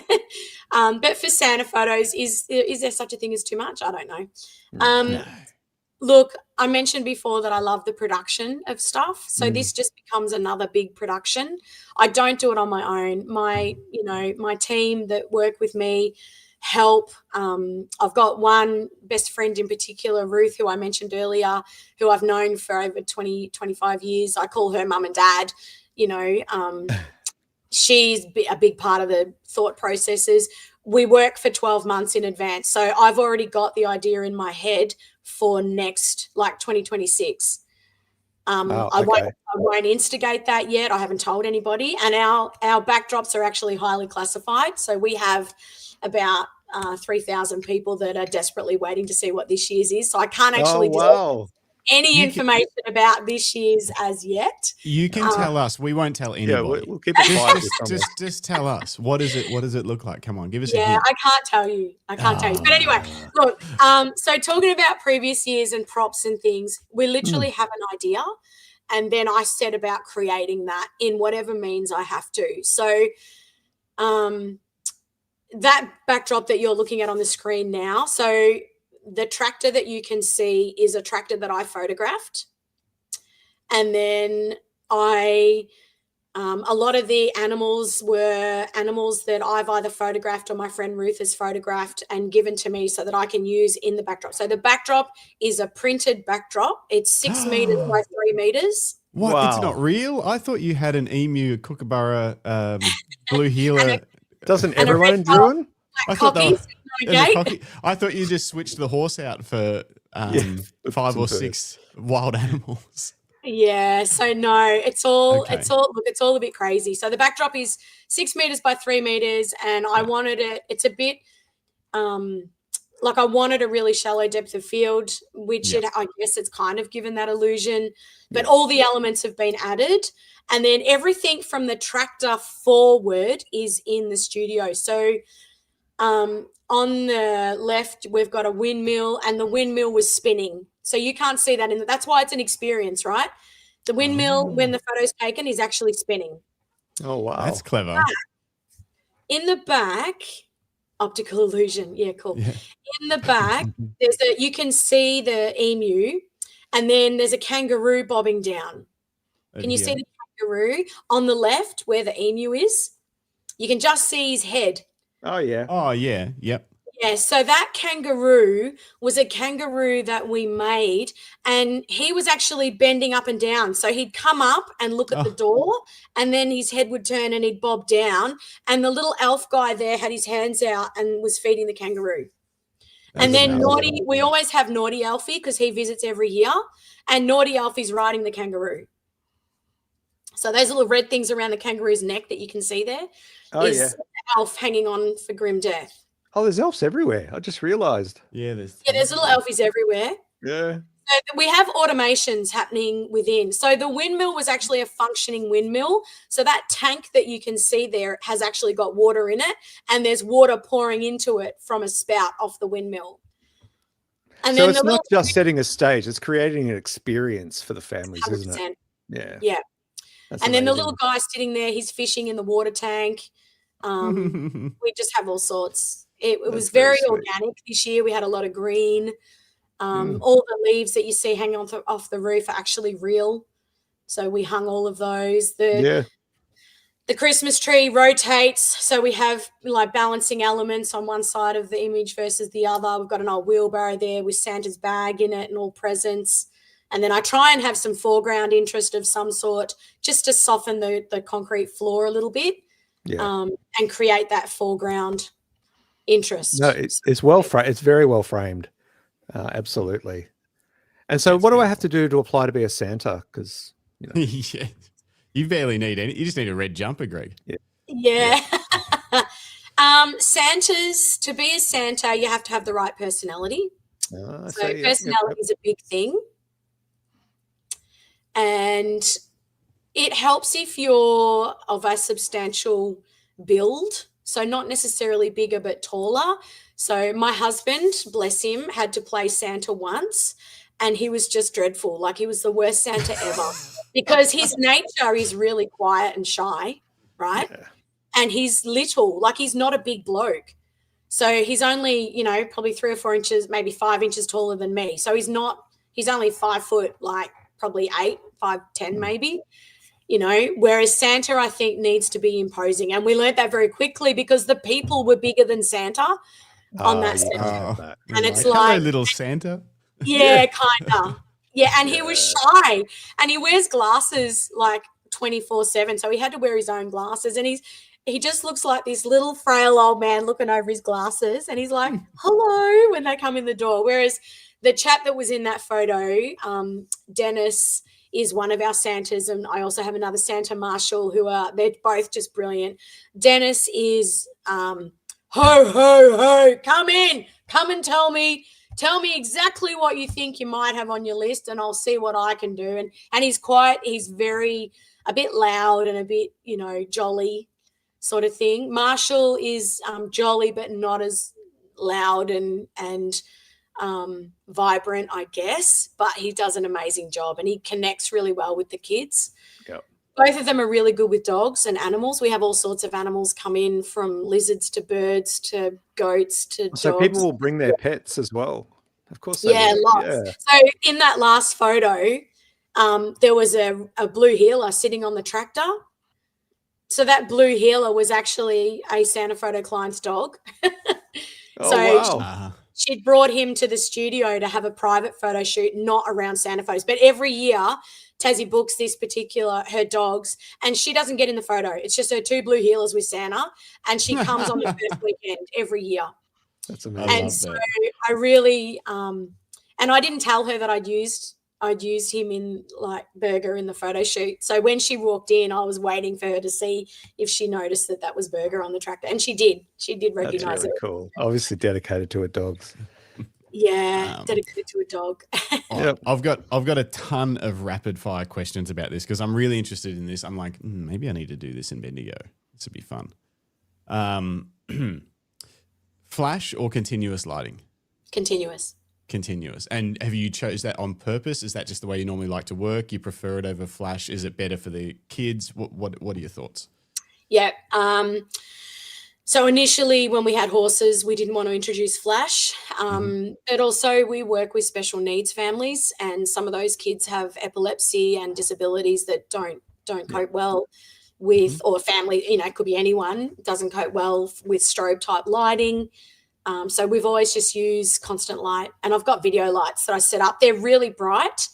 But for Santa photos, is there such a thing as too much? I don't know. No. Look, I mentioned before that I love the production of stuff. So this just becomes another big production. I don't do it on my own. My team that work with me help. I've got one best friend in particular, Ruth, who I mentioned earlier, who I've known for over 20, 25 years. I call her mum and dad. You know, she's a big part of the thought processes. We work for 12 months in advance. So I've already got the idea in my head for next, like 2026. I won't instigate that yet. I haven't told anybody. And our backdrops are actually highly classified. So we have about 3,000 people that are desperately waiting to see what this year's is. So I can't actually disclose any information about this year's as yet. You can tell us. We won't tell anybody. Yeah, we'll keep it quiet. Just tell us. What is it? What does it look like? Come on, give us a hint. Yeah, I can't tell you. But anyway, look, so talking about previous years and props and things, we literally have an idea, and then I set about creating that in whatever means I have to. So that backdrop that you're looking at on the screen now, so the tractor that you can see is a tractor that I photographed. And then a lot of the animals were animals that I've either photographed or my friend Ruth has photographed and given to me so that I can use in the backdrop. So the backdrop is a printed backdrop. It's 6 meters by 3 meters. What? Wow. It's not real? I thought you had an emu, a kookaburra, blue healer. Doesn't everyone in Drouin? I thought you just switched the horse out for 5 or 6 wild animals. Yeah, so no, it's all a bit crazy. So the backdrop is 6 meters by 3 meters, and I wanted it. It's a bit like I wanted a really shallow depth of field, which I guess it's kind of given that illusion. But all the elements have been added, and then everything from the tractor forward is in the studio. So On the left, we've got a windmill, and the windmill was spinning. So you can't see that that's why it's an experience, right? The windmill, when the photo's taken, is actually spinning. Oh, wow. That's clever. In the back, optical illusion. Yeah, cool. Yeah. In the back, you can see the emu, and then there's a kangaroo bobbing down. Can you see the kangaroo on the left where the emu is? You can just see his head. Oh, yeah. Oh, yeah. Yep. Yeah, so that kangaroo was a kangaroo that we made, and he was actually bending up and down. So he'd come up and look at the door, and then his head would turn and he'd bob down. And the little elf guy there had his hands out and was feeding the kangaroo. And then Naughty, we always have Naughty Alfie because he visits every year, and Naughty Alfie's riding the kangaroo. So those little red things around the kangaroo's neck that you can see there is the elf hanging on for grim death. Oh, there's elves everywhere. I just realized. Yeah, there's little elfies everywhere. Yeah. So we have automations happening within. So the windmill was actually a functioning windmill. So that tank that you can see there has actually got water in it, and there's water pouring into it from a spout off the windmill. And So then it's not just setting a stage, it's creating an experience for the families, 100%. isn't it? Yeah. Yeah. That's and then the amazing. little guy sitting there, he's fishing in the water tank. We just have all sorts. It was very organic this year. We had a lot of green. All the leaves that you see hanging off the roof are actually real. So we hung all of those. The Christmas tree rotates. So we have like balancing elements on one side of the image versus the other. We've got an old wheelbarrow there with Santa's bag in it and all presents. And then I try and have some foreground interest of some sort just to soften the concrete floor a little bit and create that foreground interest. No, it's well framed. It's very well framed. Absolutely. And so what do I have to do to apply to be a Santa? Because, you know. Yeah. You barely need any. You just need a red jumper, Greg. Yeah. Santas, to be a Santa, you have to have the right personality. So personality is a big thing. And it helps if you're of a substantial build. So not necessarily bigger, but taller. So my husband, bless him, had to play Santa once, and he was just dreadful. Like, he was the worst Santa ever because his nature is really quiet and shy, right? Yeah. And he's little, like he's not a big bloke. So he's only, probably 3 or 4 inches, maybe 5 inches taller than me. So he's only 5 foot, like probably 8, 5'10" maybe. Whereas Santa, I think, needs to be imposing. And we learned that very quickly because the people were bigger than Santa on that Santa. And it's like, hello, little Santa. Yeah, kind of. Yeah, and he was shy. And he wears glasses like 24/7. So he had to wear his own glasses. And he just looks like this little frail old man looking over his glasses. And he's like, hello, when they come in the door. Whereas the chap that was in that photo, Dennis, is one of our Santas, and I also have another Santa, Marshall, they're both just brilliant. Dennis is ho, ho, ho, come in, come and tell me exactly what you think you might have on your list, and I'll see what I can do. And he's quiet, he's a bit loud and a bit, jolly sort of thing. Marshall is jolly, but not as loud and vibrant, I guess, but he does an amazing job and he connects really well with the kids. Yep. Both of them are really good with dogs and animals. We have all sorts of animals come in, from lizards to birds to goats to dogs. So people will bring their pets as well. Of course. Lots. Yeah. So in that last photo, there was a blue heeler sitting on the tractor. So that blue heeler was actually a Santa Photo client's dog. Wow. She'd brought him to the studio to have a private photo shoot, not around Santa photos. But every year, Tassie books her dogs, and she doesn't get in the photo. It's just her 2 blue heelers with Santa, and she comes on the first weekend every year. That's amazing. And so I really, and I didn't tell her that I'd used him in like Burger in the photo shoot. So when she walked in, I was waiting for her to see if she noticed that was Burger on the tractor, and she did. She did recognize it. Cool. Obviously dedicated to her dogs. Yeah, dedicated to a dog. Yep. I've got a ton of rapid fire questions about this because I'm really interested in this. I'm like, maybe I need to do this in Bendigo. This would be fun. Flash or continuous lighting? Continuous. Continuous. And have you chose that on purpose? Is that just the way you normally like to work? You prefer it over flash? Is it better for the kids? What are your thoughts? Yeah. So initially when we had horses, we didn't want to introduce flash. But also we work with special needs families, and some of those kids have epilepsy and disabilities that don't cope well with, or family, it could be anyone, doesn't cope well with strobe type lighting. So we've always just used constant light, and I've got video lights that I set up. They're really bright,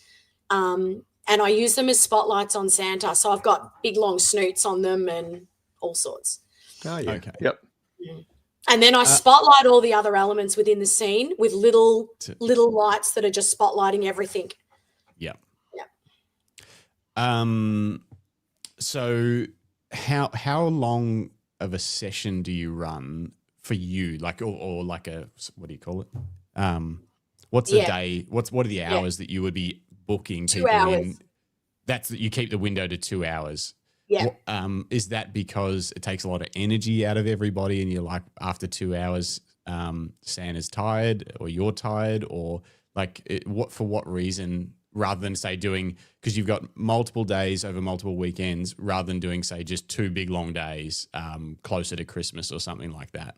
and I use them as spotlights on Santa. So I've got big long snoots on them and all sorts. Oh, yeah. Okay. Yep. And then I spotlight all the other elements within the scene with little lights that are just spotlighting everything. Yeah. Yeah. So how long of a session do you run for you? Like, or like a, what do you call it? What's a day? What are the hours that you would be booking 2 people hours. in? You keep the window to 2 hours. Yeah. Is that because it takes a lot of energy out of everybody, and you're like, after 2 hours, Santa's tired, or you're tired, or like for what reason? Rather than say doing, because you've got multiple days over multiple weekends, rather than doing say just 2 big long days closer to Christmas or something like that.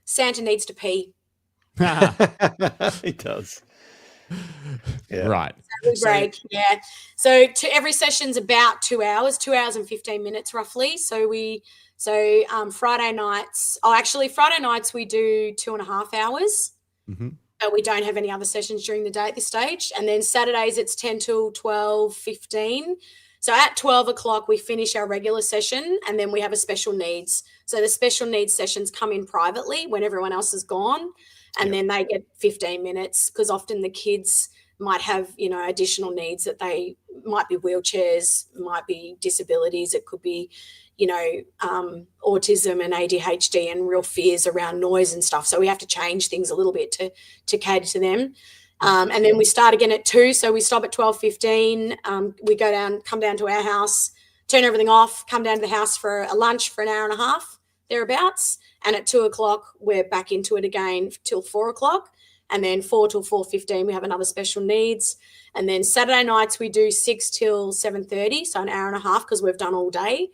Santa needs to pee. He does. Yeah. Right. We break, So every session's about 2 hours, 2 hours and 15 minutes roughly. So Friday nights, Friday nights we do 2.5 hours. But we don't have any other sessions during the day at this stage. And then Saturdays it's 10 till 12:15. So at 12 o'clock we finish our regular session, and then we have a special needs. So the special needs sessions come in privately when everyone else is gone, and then they get 15 minutes, because often the kids might have, additional needs, that they might be wheelchairs, might be disabilities. It could be, autism and ADHD and real fears around noise and stuff. So we have to change things a little bit to cater to them. And then we start again at 2. So we stop at 12:15. We come down to our house, turn everything off, come down to the house for a lunch for an hour and a half, thereabouts. And at 2 o'clock, we're back into it again till 4 o'clock. And then 4 till 4:15, we have another special needs. And then Saturday nights, we do 6 till 7:30, so an hour and a half, because we've done all day.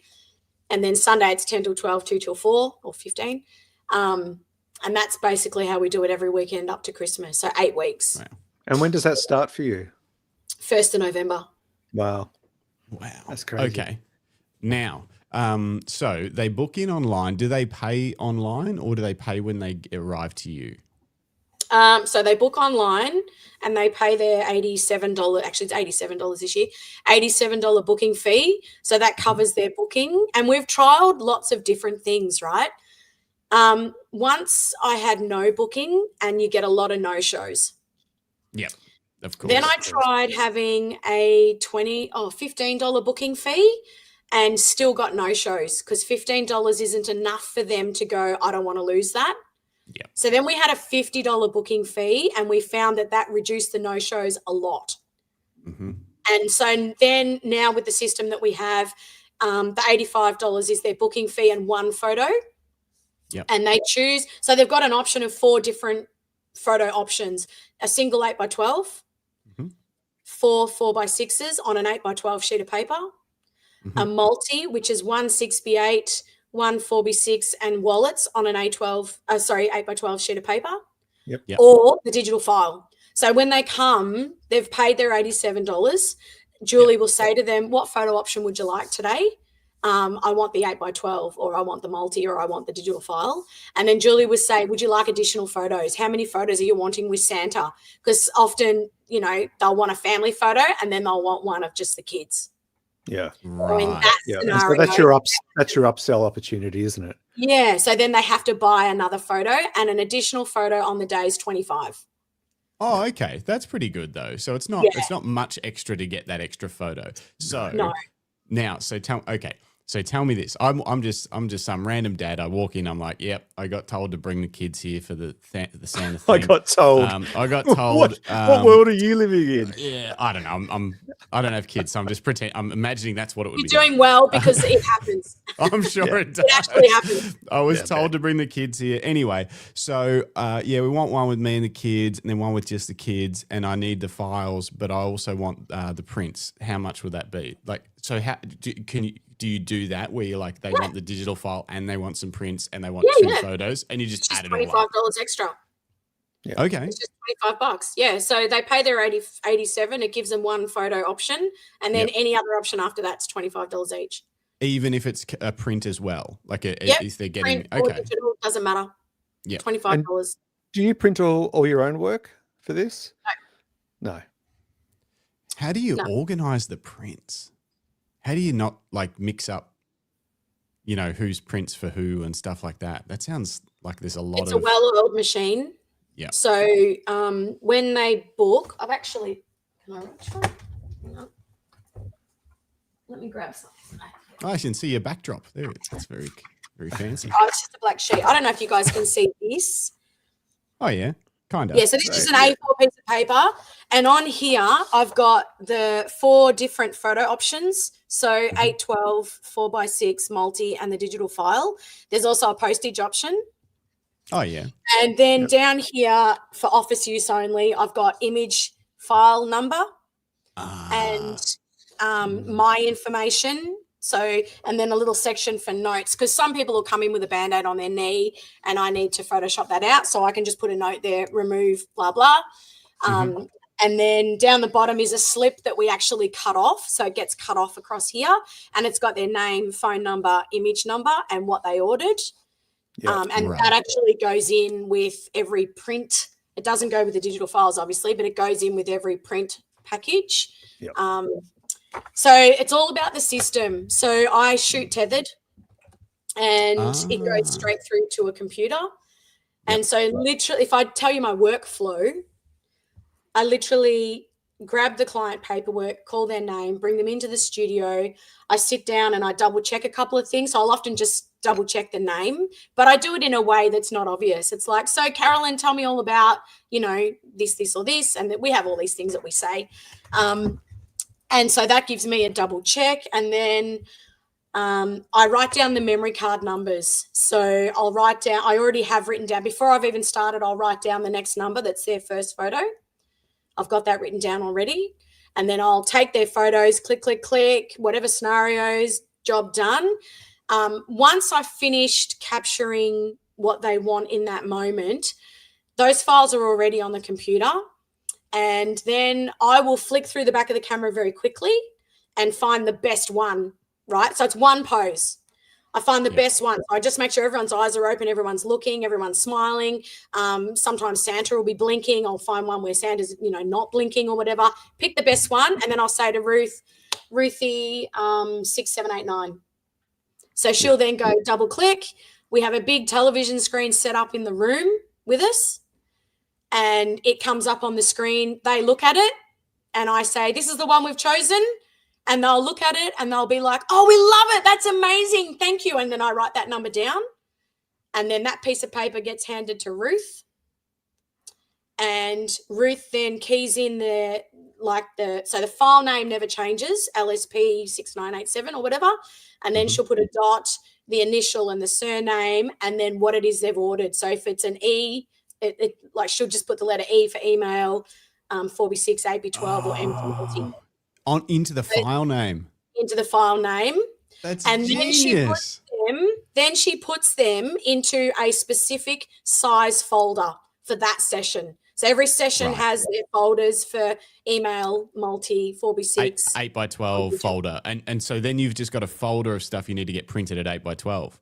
And then Sunday, it's 10 till 12, 2 till 4 or 15. And that's basically how we do it every weekend up to Christmas. So 8 weeks. Wow. And when does that start for you? 1st of November. Wow. That's crazy. Okay. Now, so they book in online. Do they pay online, or do they pay when they arrive to you? So they book online and they pay their $87, actually it's $87 this year, $87 booking fee. So that covers their booking. And we've trialed lots of different things, right? Once I had no booking, and you get a lot of no-shows. Yep, of course. Then I tried having a $15 booking fee, and still got no-shows, because $15 isn't enough for them to go, I don't want to lose that. Yep. So then we had a $50 booking fee, and we found that reduced the no-shows a lot. And so then now with the system that we have, the $85 is their booking fee and 1 photo. Yep. And they choose. So they've got an option of 4 different photo options: a single 8x12, 4 4x6s on an 8x12 sheet of paper, a multi, which is 1 6x8, 1 4x6, and wallets on an 8x12 sheet of paper, or the digital file. So when they come, they've paid their $87. Julie will say to them, what photo option would you like today? I want the 8x12, or I want the multi, or I want the digital file. And then Julie would say, would you like additional photos? How many photos are you wanting with Santa? Because often, they'll want a family photo, and then they'll want one of just the kids. Yeah. So in Right. that Yeah. scenario, So that's your upsell opportunity, isn't it? yeah. So then they have to buy another photo, and an additional photo on the day is $25. Oh, okay. That's pretty good though. So it's not much extra to get that extra photo. So No. now, so So tell me this. I'm just some random dad. I walk in. I'm like, yep. I got told to bring the kids here for the Santa thing. I got told. I got told. What world are you living in? Yeah, I don't know. I don't have kids, so I'm just pretending. I'm imagining that's what it would be. You're doing well because it happens. I'm sure it does. It actually happens. I was told to bring the kids here anyway. So we want one with me and the kids, and then one with just the kids. And I need the files, but I also want the prints. How much would that be? Like, so how do you do that where you're like, they want the digital file and they want some prints and they want two photos, and you just add it all up? $25 extra. Yeah. Okay. It's just $25. Yeah. So they pay their 87. It gives them one photo option. And then any other option after that's $25 each. Even if it's a print as well, like if they're getting, print or digital, doesn't matter. Yeah. $25. And do you print all your own work for this? No. How do you organize the prints? How do you not like mix up, who's prints for who and stuff like that? That sounds like there's a lot It's a well-oiled machine. Yeah. So when they book, can I reach for it? No. Let me grab something. Oh, I can see your backdrop. There it is. It's very, very fancy. Oh, it's just a black sheet. I don't know if you guys can see this. Oh, yeah. Kind of. Yeah, so this is an A4 piece of paper. And on here, I've got the 4 different photo options. So 812, 4x6, multi, and the digital file. There's also a postage option. Oh, yeah. And then down here for office use only, I've got image file number and my information. So, and then a little section for notes, because some people will come in with a Band-Aid on their knee and I need to Photoshop that out. So I can just put a note there, remove, blah, blah. And then down the bottom is a slip that we actually cut off. So it gets cut off across here and it's got their name, phone number, image number, and what they ordered. That actually goes in with every print. It doesn't go with the digital files, obviously, but it goes in with every print package. Yep. So it's all about the system. So I shoot tethered and it goes straight through to a computer. And so literally, if I tell you my workflow, I literally grab the client paperwork, call their name, bring them into the studio. I sit down and I double check a couple of things. So I'll often just double check the name, but I do it in a way that's not obvious. It's like, so Carolyn, tell me all about, this, or this. And we have all these things that we say. And so that gives me a double check. And then I write down the memory card numbers. So I'll write down, I already have written down, before I've even started, I'll write down the next number that's their first photo. I've got that written down already. And then I'll take their photos, click, click, click, whatever scenarios, job done. Once I've finished capturing what they want in that moment, those files are already on the computer. And then I will flick through the back of the camera very quickly and find the best one, right? So it's one pose. I find the best one. I just make sure everyone's eyes are open, everyone's looking, everyone's smiling. Sometimes Santa will be blinking. I'll find one where Santa's, not blinking or whatever. Pick the best one. And then I'll say to Ruthie, 6, 7, 8, 9. So she'll then go double click. We have a big television screen set up in the room with us. And it comes up on the screen. They look at it and I say, this is the one we've chosen. And they'll look at it and they'll be like, oh, we love it. That's amazing. Thank you. And then I write that number down. And then that piece of paper gets handed to Ruth. And Ruth then keys in so the file name never changes, LSP 6987 or whatever. And then she'll put a dot, the initial and the surname, and then what it is they've ordered. So if it's an E, she'll just put the letter E for email, 4B6, 8B12 or M for multi. Into the file name. Into the file name. That's genius. Then she puts them into a specific size folder for that session. So every session has their folders for email, multi, 4B6. 8x12 folder. And so then you've just got a folder of stuff you need to get printed at 8x12.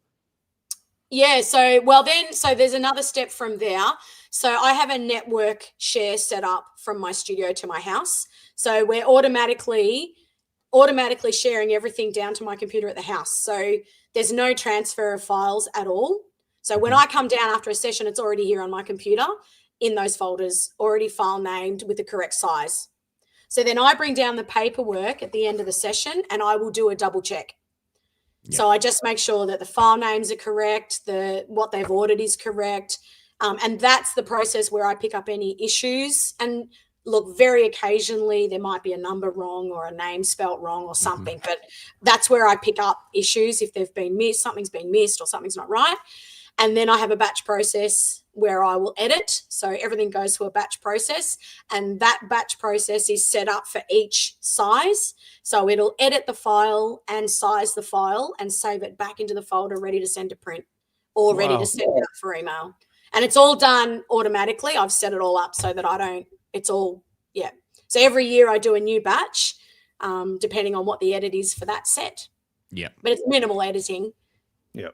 Yeah, so there's another step from there. So I have a network share set up from my studio to my house. So we're automatically sharing everything down to my computer at the house. So there's no transfer of files at all. So when I come down after a session, it's already here on my computer in those folders, already file named with the correct size. So then I bring down the paperwork at the end of the session and I will do a double check. So I just make sure that the file names are correct, what they've ordered is correct. And that's the process where I pick up any issues. And look, very occasionally there might be a number wrong or a name spelt wrong or something, but that's where I pick up issues if they've been missed, something's been missed or something's not right. And then I have a batch process where I will edit. So everything goes to a batch process, and that batch process is set up for each size. So it'll edit the file and size the file and save it back into the folder ready to send to print or ready to send it up for email. And it's all done automatically. I've set it all up so that it's all. So every year I do a new batch, depending on what the edit is for that set. Yeah. But it's minimal editing.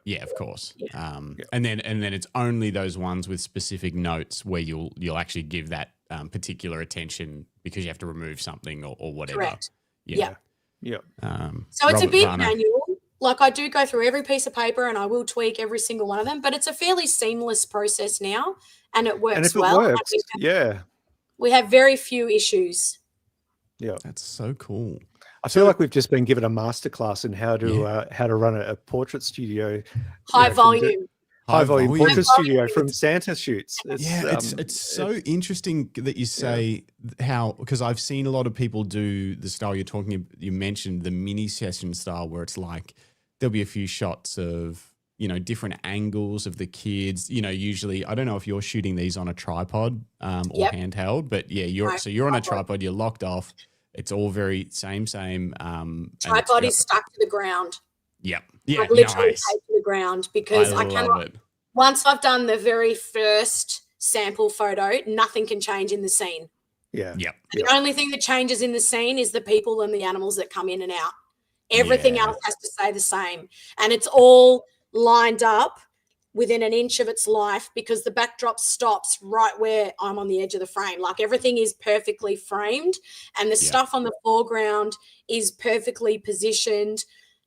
Yeah, of course. And then it's only those ones with specific notes where you'll actually give that particular attention because you have to remove something or whatever. Correct. Yeah. So it's a big manual. Like I do go through every piece of paper and I will tweak every single one of them, but it's a fairly seamless process now, and it works and if well. It works, we have very few issues. Yeah, that's so cool. I feel like we've just been given a masterclass in how to run a portrait studio, high volume portrait studio from Santa shoots. It's so interesting that you say how, because I've seen a lot of people do the style you mentioned, the mini session style, where it's like there'll be a few shots of different angles of the kids. Usually I don't know if you're shooting these on a tripod or handheld, but you're on a tripod, you're locked off. It's all very same. Tripod is stuck to the ground. Yep. Yeah, literally taped to the ground because I cannot. Once I've done the very first sample photo, nothing can change in the scene. Yeah. Yep. The only thing that changes in the scene is the people and the animals that come in and out. Everything else has to stay the same, and it's all lined up within an inch of its life because the backdrop stops right where I'm on the edge of the frame. Like everything is perfectly framed and the stuff on the foreground is perfectly positioned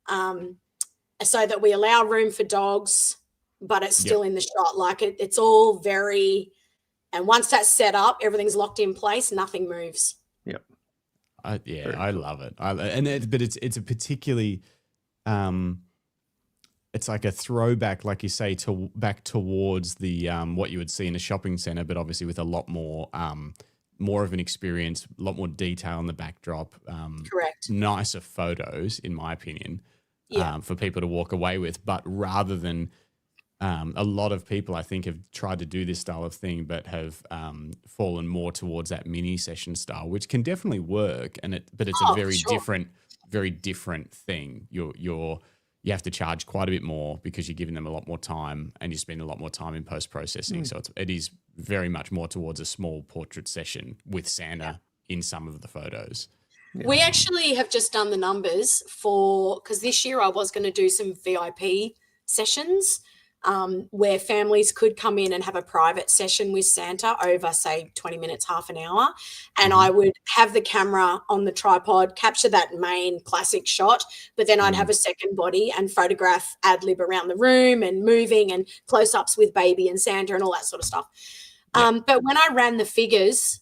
so that we allow room for dogs, but it's still in the shot. Like it's all very, and once that's set up, everything's locked in place, nothing moves. Yep. I love it. But it's a particularly, it's like a throwback, like you say, back towards the what you would see in a shopping center, but obviously with a lot more of an experience, a lot more detail in the backdrop. Correct. Nicer photos, in my opinion, for people to walk away with. But rather than a lot of people, I think, have tried to do this style of thing, but have fallen more towards that mini session style, which can definitely work. But it's a very different thing. You have to charge quite a bit more because you're giving them a lot more time and you spend a lot more time in post-processing. So it is very much more towards a small portrait session with Santa in some of the photos. Yeah. We actually have just done the numbers because this year I was going to do some VIP sessions where families could come in and have a private session with Santa over, say, 20 minutes, half an hour. And I would have the camera on the tripod, capture that main classic shot, but then I'd have a second body and photograph ad lib around the room and moving and close-ups with baby and Santa and all that sort of stuff. But when I ran the figures,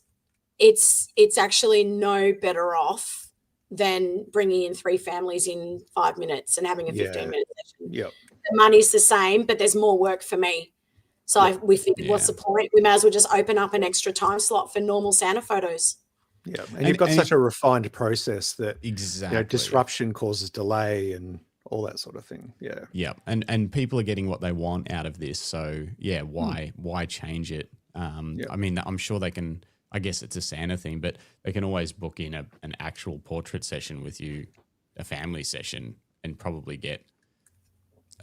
it's actually no better off than bringing in 3 families in 5 minutes and having a 15-minute session. Yep. The money's the same, but there's more work for me. So we figured, what's the point? We may as well just open up an extra time slot for normal Santa photos. Yeah, and you've got such a refined process that disruption causes delay and all that sort of thing. Yeah, and people are getting what they want out of this. So why change it? I mean, I'm sure they can. I guess it's a Santa thing, but they can always book in an actual portrait session with you, a family session, and probably get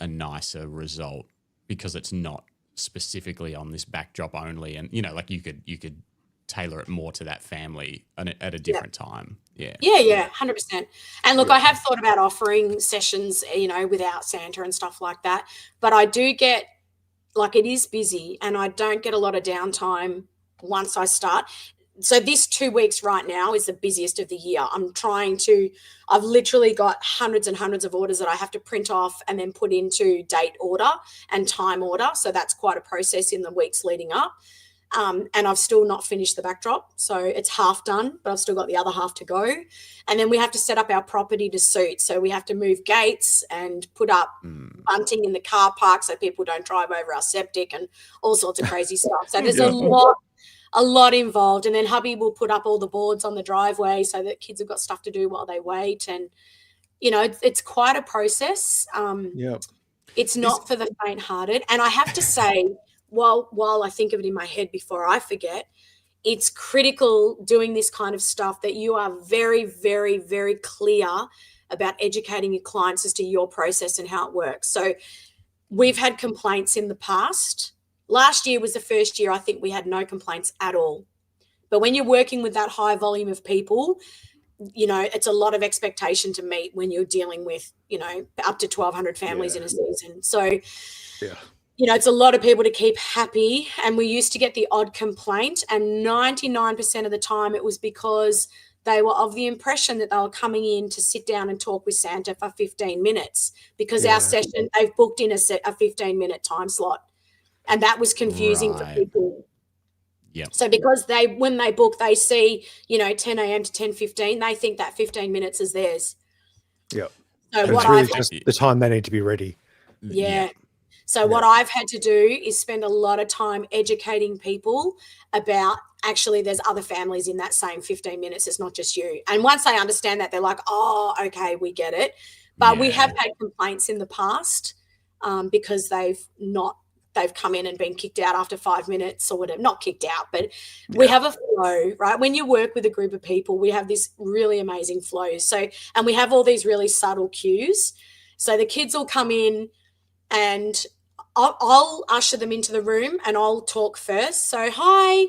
a nicer result because it's not specifically on this backdrop only. And, like you could tailor it more to that family at a different time. Yeah, 100%. And look, I have thought about offering sessions, without Santa and stuff like that, but I do get, like, it is busy and I don't get a lot of downtime once I start. So this 2 weeks right now is the busiest of the year. I've literally got hundreds and hundreds of orders that I have to print off and then put into date order and time order. So that's quite a process in the weeks leading up. And I've still not finished the backdrop. So it's half done, but I've still got the other half to go. And then we have to set up our property to suit. So we have to move gates and put up bunting in the car park so people don't drive over our septic and all sorts of crazy stuff. So there's a lot involved. And then hubby will put up all the boards on the driveway so that kids have got stuff to do while they wait. And, you know, it's quite a process. It's not for the faint-hearted. And I have to say, while I think of it in my head before I forget, it's critical doing this kind of stuff that you are very, very, very clear about educating your clients as to your process and how it works. So we've had complaints in the past. Last year was the first year I think we had no complaints at all. But when you're working with that high volume of people, you know, it's a lot of expectation to meet when you're dealing with, you know, up to 1,200 families in a season. So, you know, it's a lot of people to keep happy. And we used to get the odd complaint, and 99% of the time it was because they were of the impression that they were coming in to sit down and talk with Santa for 15 minutes because our session, they've booked in a 15-minute time slot. And that was confusing for people. So because when they book, they see, you know, 10 a.m. to 10:15, they think that 15 minutes is theirs. So and it's really just the time they need to be ready. So what I've had to do is spend a lot of time educating people about actually there's other families in that same 15 minutes. It's not just you. And once they understand that, they're like, oh, okay, we get it. But we have had complaints in the past because they've come in and been kicked out after 5 minutes or whatever. Not kicked out, but we have a flow, right? When you work with a group of people, we have this really amazing flow. So, and we have all these really subtle cues. So the kids will come in and I'll usher them into the room and I'll talk first. So, hi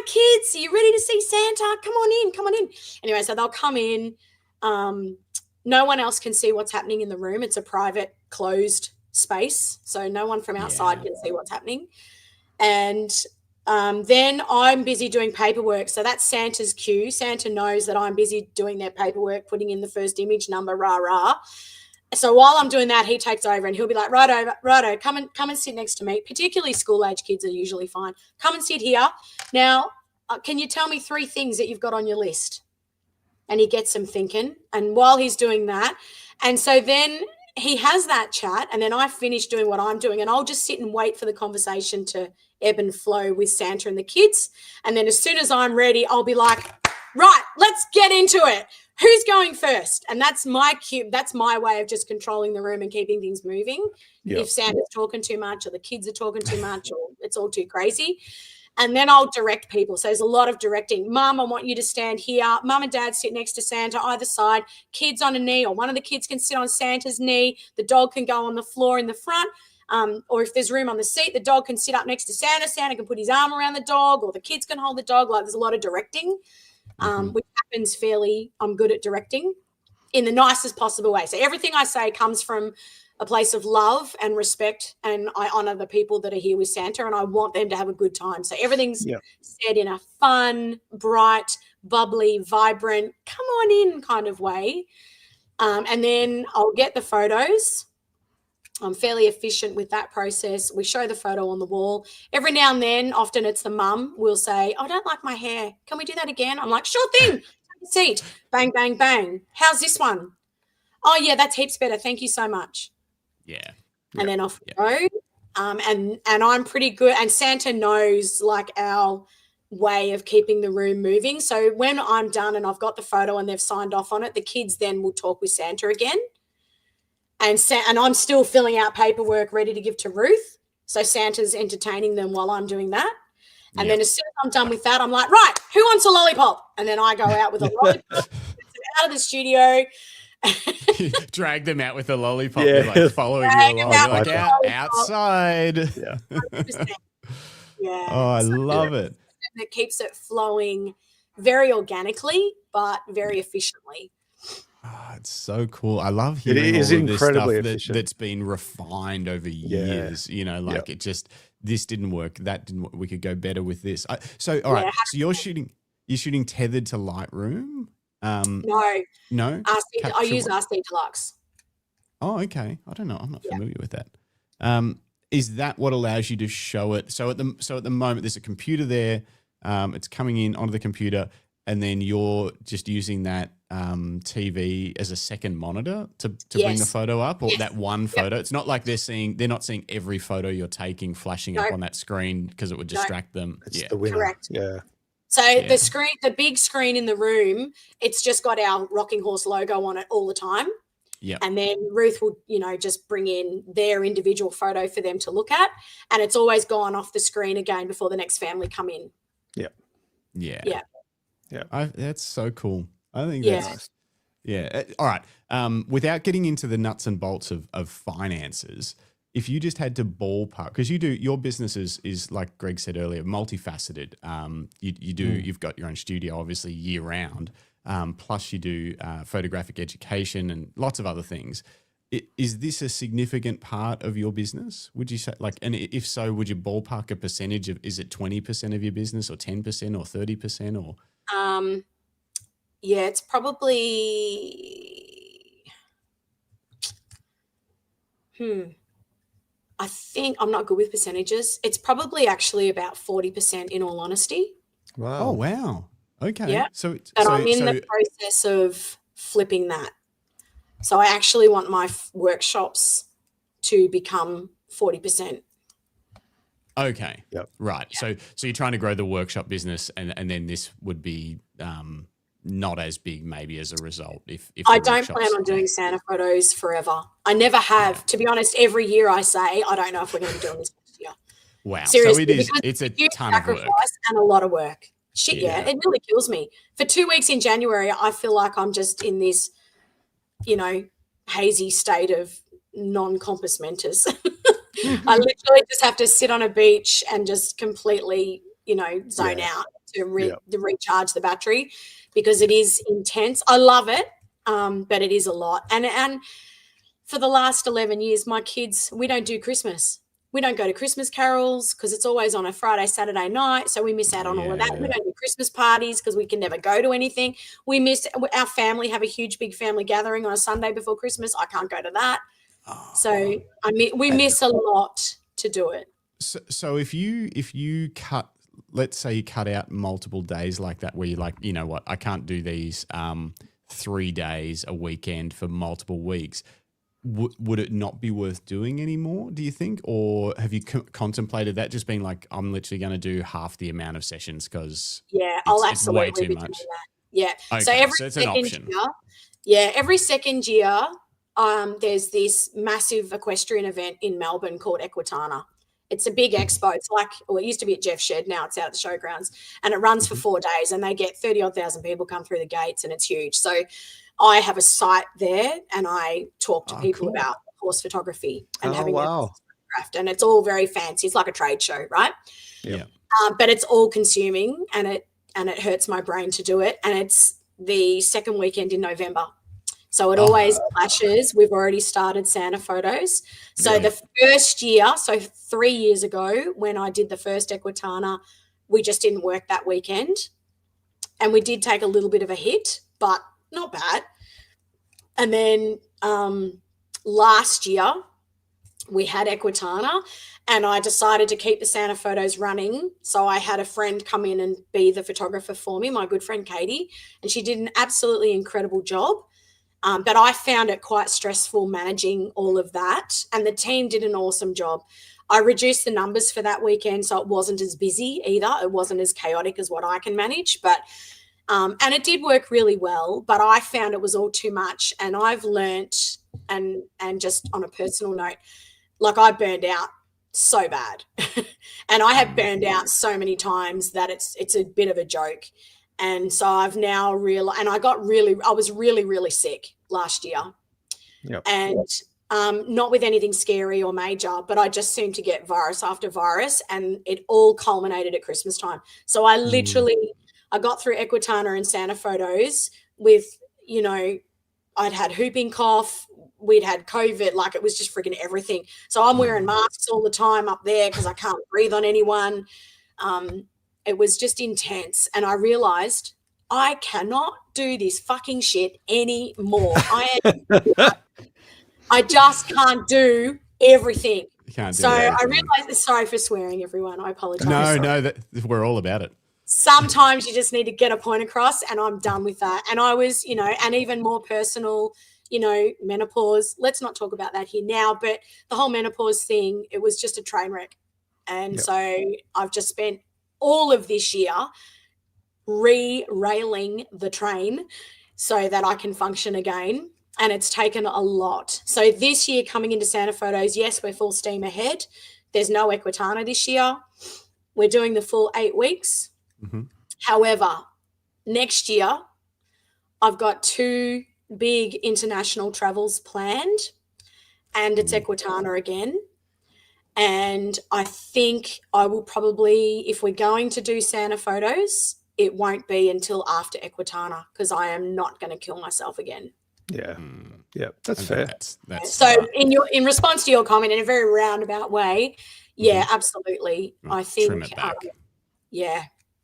kids, are you ready to see Santa? Come on in. Anyway, so they'll come in. No one else can see what's happening in the room. It's a private, closed space. So no one from outside can see what's happening. And then I'm busy doing paperwork. So that's Santa's cue. Santa knows that I'm busy doing their paperwork, putting in the first image number, rah. So while I'm doing that, he takes over and he'll be like, righto, come and sit next to me. Particularly school-age kids are usually fine. Come and sit here. Now, can you tell me 3 things that you've got on your list? And he gets them thinking. And while he's doing that, and so then he has that chat, and then I finish doing what I'm doing, and I'll just sit and wait for the conversation to ebb and flow with Santa and the kids. And then as soon as I'm ready, I'll be like, right, let's get into it. Who's going first? And that's my cue. That's my way of just controlling the room and keeping things moving. If Santa's talking too much or the kids are talking too much or it's all too crazy. And then I'll direct people. So there's a lot of directing. Mum, I want you to stand here. Mum and Dad sit next to Santa, either side. Kids on a knee, or one of the kids can sit on Santa's knee. The dog can go on the floor in the front. Or if there's room on the seat, the dog can sit up next to Santa. Santa can put his arm around the dog, or the kids can hold the dog. Like, there's a lot of directing. Which happens I'm good at directing in the nicest possible way. So everything I say comes from a place of love and respect, and I honor the people that are here with Santa, and I want them to have a good time. So everything's said in a fun, bright, bubbly, vibrant, come on in kind of way. And then I'll get the photos. I'm fairly efficient with that process. We show the photo on the wall. Every now and then, often it's the mum, will say, I don't like my hair. Can we do that again? I'm like, sure thing. Take a seat. Bang, bang, bang. How's this one? Oh, yeah, that's heaps better. Thank you so much. And then off we go. And I'm pretty good. And Santa knows, like, our way of keeping the room moving. So when I'm done and I've got the photo and they've signed off on it, the kids then will talk with Santa again. And I'm still filling out paperwork ready to give to Ruth. So Santa's entertaining them while I'm doing that. And then as soon as I'm done with that, I'm like, right, who wants a lollipop? And then I go out with a lollipop, out of the studio. Drag them out with a lollipop. You're like following you along. You're like, outside. Oh, I love it. That keeps it flowing very organically, but very efficiently. Oh, it's so cool. I love hearing all of this stuff that's been refined over years. You know, like it just, this didn't work, that didn't work. We could go better with this. All right. So you're shooting tethered to Lightroom? No. I use RC Deluxe. Oh, okay. I don't know. I'm not familiar with that. is that what allows you to show it? So at the moment, there's a computer there. It's coming in onto the computer, and then you're just using that TV as a second monitor to bring the photo up, or that one photo. It's not like they're not seeing every photo you're taking flashing up on that screen because it would distract them. It's the winner. Correct. Yeah. So the big screen in the room, it's just got our Rocking Horse logo on it all the time. Yeah. And then Ruth will, just bring in their individual photo for them to look at. And it's always gone off the screen again before the next family come in. Yeah. Yeah. Yeah. Yeah. That's so cool. I think that's nice. Yeah. All right. Without getting into the nuts and bolts of finances, if you just had to ballpark, because your business is like Greg said earlier, multifaceted. You've got your own studio, obviously year round. Plus you do photographic education and lots of other things. Is this a significant part of your business? Would you say, and if so, would you ballpark a percentage of, is it 20% of your business or 10% or 30% or? Yeah, it's probably, I think I'm not good with percentages. It's probably actually about 40% in all honesty. Wow. Oh, wow. Okay. Yeah. But I'm in the process of flipping that. So I actually want my workshops to become 40%. Okay. Yep. Right. Yeah. So you're trying to grow the workshop business, and then this would be not as big maybe as a result. If I don't plan on doing Santa photos forever. I never have. Yeah. To be honest, every year I say I don't know if we're going to be doing this next year. Wow. Seriously, so it's a ton of work and a lot of work. Shit, yeah, it really kills me. For 2 weeks in January, I feel like I'm just in this, hazy state of non-compos mentis. I literally just have to sit on a beach and just completely, zone out to recharge the battery, because it is intense. I love it, but it is a lot. And for the last 11 years, my kids, we don't do Christmas. We don't go to Christmas carols because it's always on a Friday, Saturday night. So we miss out on all of that. We don't do Christmas parties because we can never go to anything. Our family have a huge, big family gathering on a Sunday before Christmas. I can't go to that. So we miss a lot to do it. So if you cut, let's say you cut out multiple days like that, where you're like, you know what, I can't do these 3 days a weekend for multiple weeks. Would it not be worth doing anymore, do you think? Or have you contemplated that, just being like, I'm literally going to do half the amount of sessions because I'll absolutely it's way too be much. doing that. Yeah. Okay, so it's an option. Every second year, there's this massive equestrian event in Melbourne called Equitana. It's a big expo. It's it used to be at Jeff Shed. Now it's out at the showgrounds, and it runs for 4 days, and they get 30,000 people come through the gates, and it's huge. So I have a site there, and I talk to people about horse photography and having their photographed, and it's all very fancy. It's like a trade show, right? Yeah. But it's all consuming, and it hurts my brain to do it. And it's the second weekend in November. So it always clashes. We've already started Santa photos. So the first year, so 3 years ago, when I did the first Equitana, we just didn't work that weekend. And we did take a little bit of a hit, but not bad. And then last year we had Equitana, and I decided to keep the Santa photos running. So I had a friend come in and be the photographer for me, my good friend Katie, and she did an absolutely incredible job. But I found it quite stressful managing all of that, and the team did an awesome job. I reduced the numbers for that weekend, so it wasn't as busy either. It wasn't as chaotic as what I can manage, but and it did work really well, but I found it was all too much. And I've learnt, and just on a personal note, like I burned out so bad. And I have burned out so many times that it's a bit of a joke. And so I've now realized, and I was really, really sick last year. Yep. And not with anything scary or major, but I just seemed to get virus after virus, and it all culminated at Christmas time. So I literally, I got through Equitana and Santa photos with, I'd had whooping cough, we'd had COVID, like it was just freaking everything. So I'm wearing masks all the time up there because I can't breathe on anyone. It was just intense. And I realized I cannot do this fucking shit anymore. I just can't do everything. can't do So everything. I realise, sorry for swearing, everyone. I apologise. No, we're all about it. Sometimes you just need to get a point across, and I'm done with that. And I was, and even more personal, menopause. Let's not talk about that here now, but the whole menopause thing, it was just a train wreck. And so I've just spent all of this year railing the train so that I can function again. And it's taken a lot. So this year coming into Santa Photos, yes, we're full steam ahead. There's no Equitana this year. We're doing the full 8 weeks. Mm-hmm. However, next year, I've got 2 big international travels planned, and it's Equitana again. And I think I will probably, if we're going to do Santa Photos, it won't be until after Equitana, because I am not going to kill myself again. Yeah, that's fair. That's so in response to your comment, in a very roundabout way, absolutely. I think, trim it back.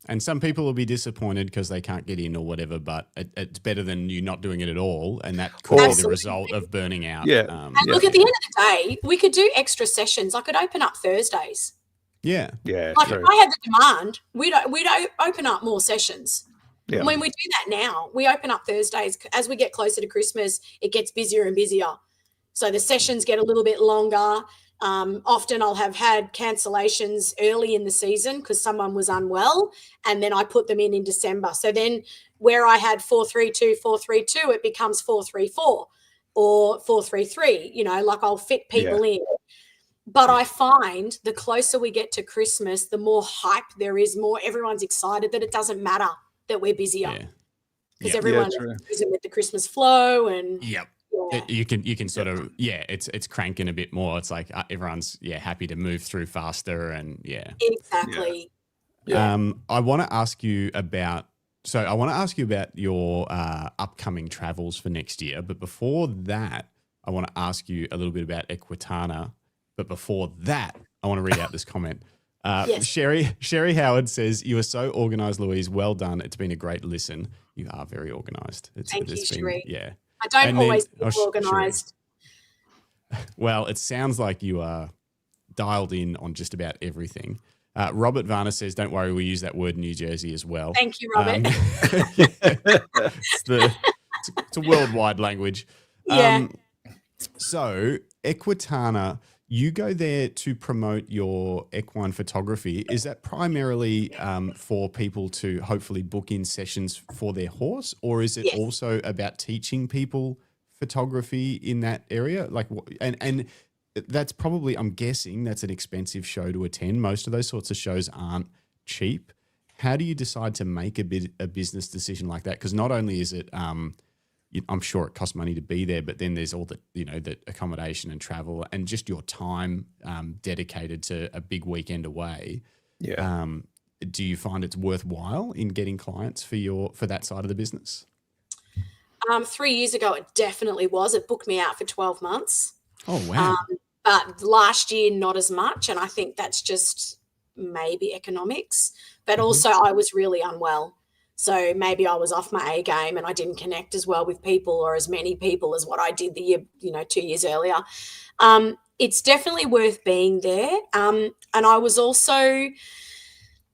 And some people will be disappointed because they can't get in or whatever, but it's better than you not doing it at all, and that could be the result of burning out. Yeah. And look, at the end of the day, we could do extra sessions. I could open up Thursdays. Yeah. Like if I had the demand, we'd open up more sessions. Yeah. I mean, we do that now. We open up Thursdays. As we get closer to Christmas, it gets busier and busier. So the sessions get a little bit longer. Often I'll have had cancellations early in the season because someone was unwell, and then I put them in December. So then where I had 432, 432, it becomes 434 or 433, like I'll fit people in. But I find the closer we get to Christmas, the more hype there is, more everyone's excited that it doesn't matter that we're busier because everyone's using with the Christmas flow and you can sort of it's cranking a bit more. It's like everyone's happy to move through faster and exactly. I want to ask you about your upcoming travels for next year, but before that I want to ask you a little bit about Equitana. But before that, I want to read out this comment. Sherry Howard says, "You are so organised, Louise. Well done. It's been a great listen. You are very organised." Thank you, Sherry. Yeah. I don't always feel organised. Well, it sounds like you are dialed in on just about everything. Robert Varner says, "Don't worry, we use that word in New Jersey as well." Thank you, Robert. It's a worldwide language. Yeah. So Equitana, you go there to promote your equine photography. Is that primarily for people to hopefully book in sessions for their horse, or is it also about teaching people photography in that area? Like, and that's probably, I'm guessing, that's an expensive show to attend. Most of those sorts of shows aren't cheap. How do you decide to make a business decision like that? Because not only is it I'm sure it costs money to be there, but then there's all the, the accommodation and travel and just your time dedicated to a big weekend away. Yeah. Do you find it's worthwhile in getting clients for that side of the business? 3 years ago, it definitely was. It booked me out for 12 months. Oh, wow. But last year, not as much. And I think that's just maybe economics, but also I was really unwell. So maybe I was off my A game and I didn't connect as well with people or as many people as what I did the year, 2 years earlier. It's definitely worth being there. And I was also,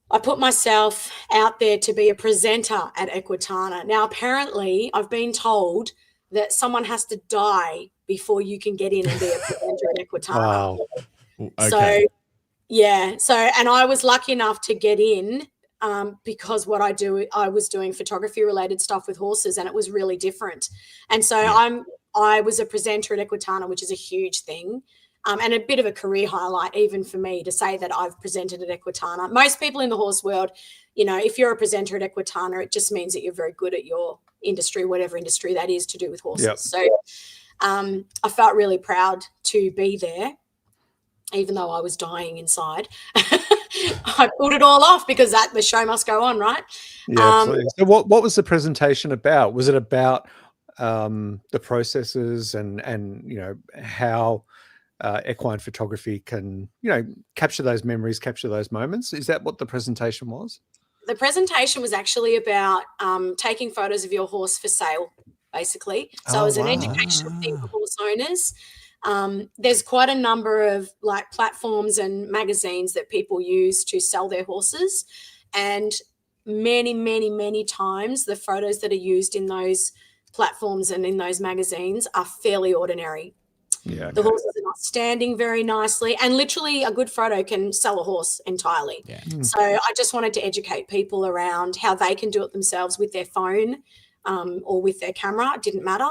I put myself out there to be a presenter at Equitana. Now, apparently I've been told that someone has to die before you can get in and be a presenter at Equitana. Wow. Okay. So, and I was lucky enough to get in because what I was doing photography related stuff with horses, and it was really different. And so I was a presenter at Equitana, which is a huge thing. And a bit of a career highlight even for me to say that I've presented at Equitana. Most people in the horse world, if you're a presenter at Equitana, it just means that you're very good at your industry, whatever industry that is to do with horses. Yep. So I felt really proud to be there, even though I was dying inside. I pulled it all off because the show must go on, right? Yeah, absolutely. So what was the presentation about? Was it about the processes and how equine photography can, capture those memories, capture those moments? Is that what the presentation was? The presentation was actually about taking photos of your horse for sale, basically. So it was an educational thing for horse owners. There's quite a number of like platforms and magazines that people use to sell their horses, and many times the photos that are used in those platforms and in those magazines are fairly ordinary. Yeah, okay. The horses are not standing very nicely, and literally a good photo can sell a horse entirely. Yeah. So I just wanted to educate people around how they can do it themselves with their phone or with their camera. It didn't matter.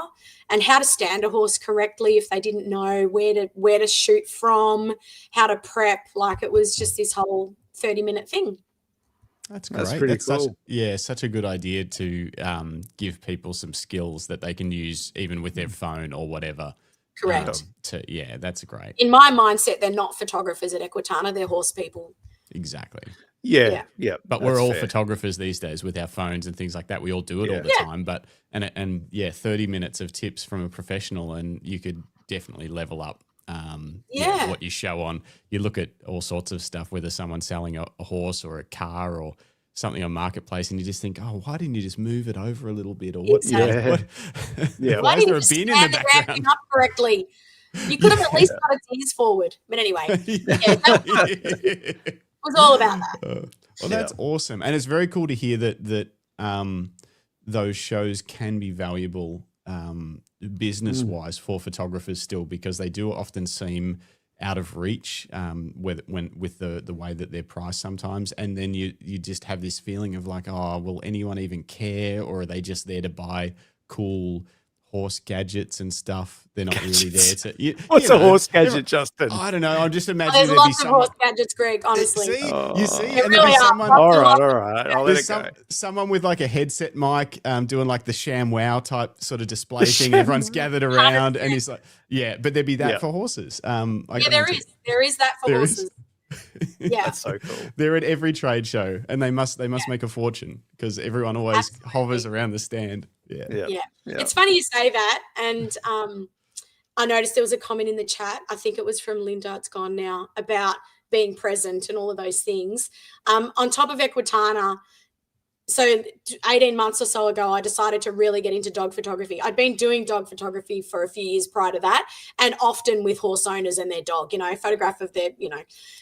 And how to stand a horse correctly if they didn't know where to shoot from, how to prep. Like, it was just this whole 30-minute thing. That's great. That's pretty cool. Such a good idea to give people some skills that they can use even with their phone or whatever. Correct. That's great. In my mindset, they're not photographers at Equitana. They're horse people. Exactly. Yeah. But we're all photographers these days with our phones and things like that. We all do it all the time. But and 30 minutes of tips from a professional, and you could definitely level up. What you show on. You look at all sorts of stuff, whether someone's selling a horse or a car or something on Marketplace, and you just think, oh, why didn't you just move it over a little bit? Or what? Exactly. Why is there a bin in the background? Up correctly. You could have at least got its ears forward. But anyway, it was all about that. Well, that's awesome, and it's very cool to hear that those shows can be valuable business-wise for photographers still, because they do often seem out of reach with the way that they're priced sometimes, and then you just have this feeling of like, oh, will anyone even care, or are they just there to buy cool horse gadgets and stuff? They're not really there to. What's a horse gadget, Justin? I don't know. I'm just imagining there's there'd lots be of someone. horse gadgets, Greg. Honestly, You see, There and really there'd be are. someone. All right. I'll let it go. Someone with like a headset mic doing like the ShamWow type sort of display thing. Everyone's gathered around, and he's like, but there'd be that for horses. there is that for horses. Yeah, That's so cool. They're at every trade show, and they must make a fortune because everyone always hovers around the stand. Yeah. It's funny you say that, and I noticed there was a comment in the chat. I think it was from Linda. It's gone now, about being present and all of those things. On top of Equitana, so 18 months or so ago, I decided to really get into dog photography. I'd been doing dog photography for a few years prior to that, and often with horse owners and their dog, photograph of their,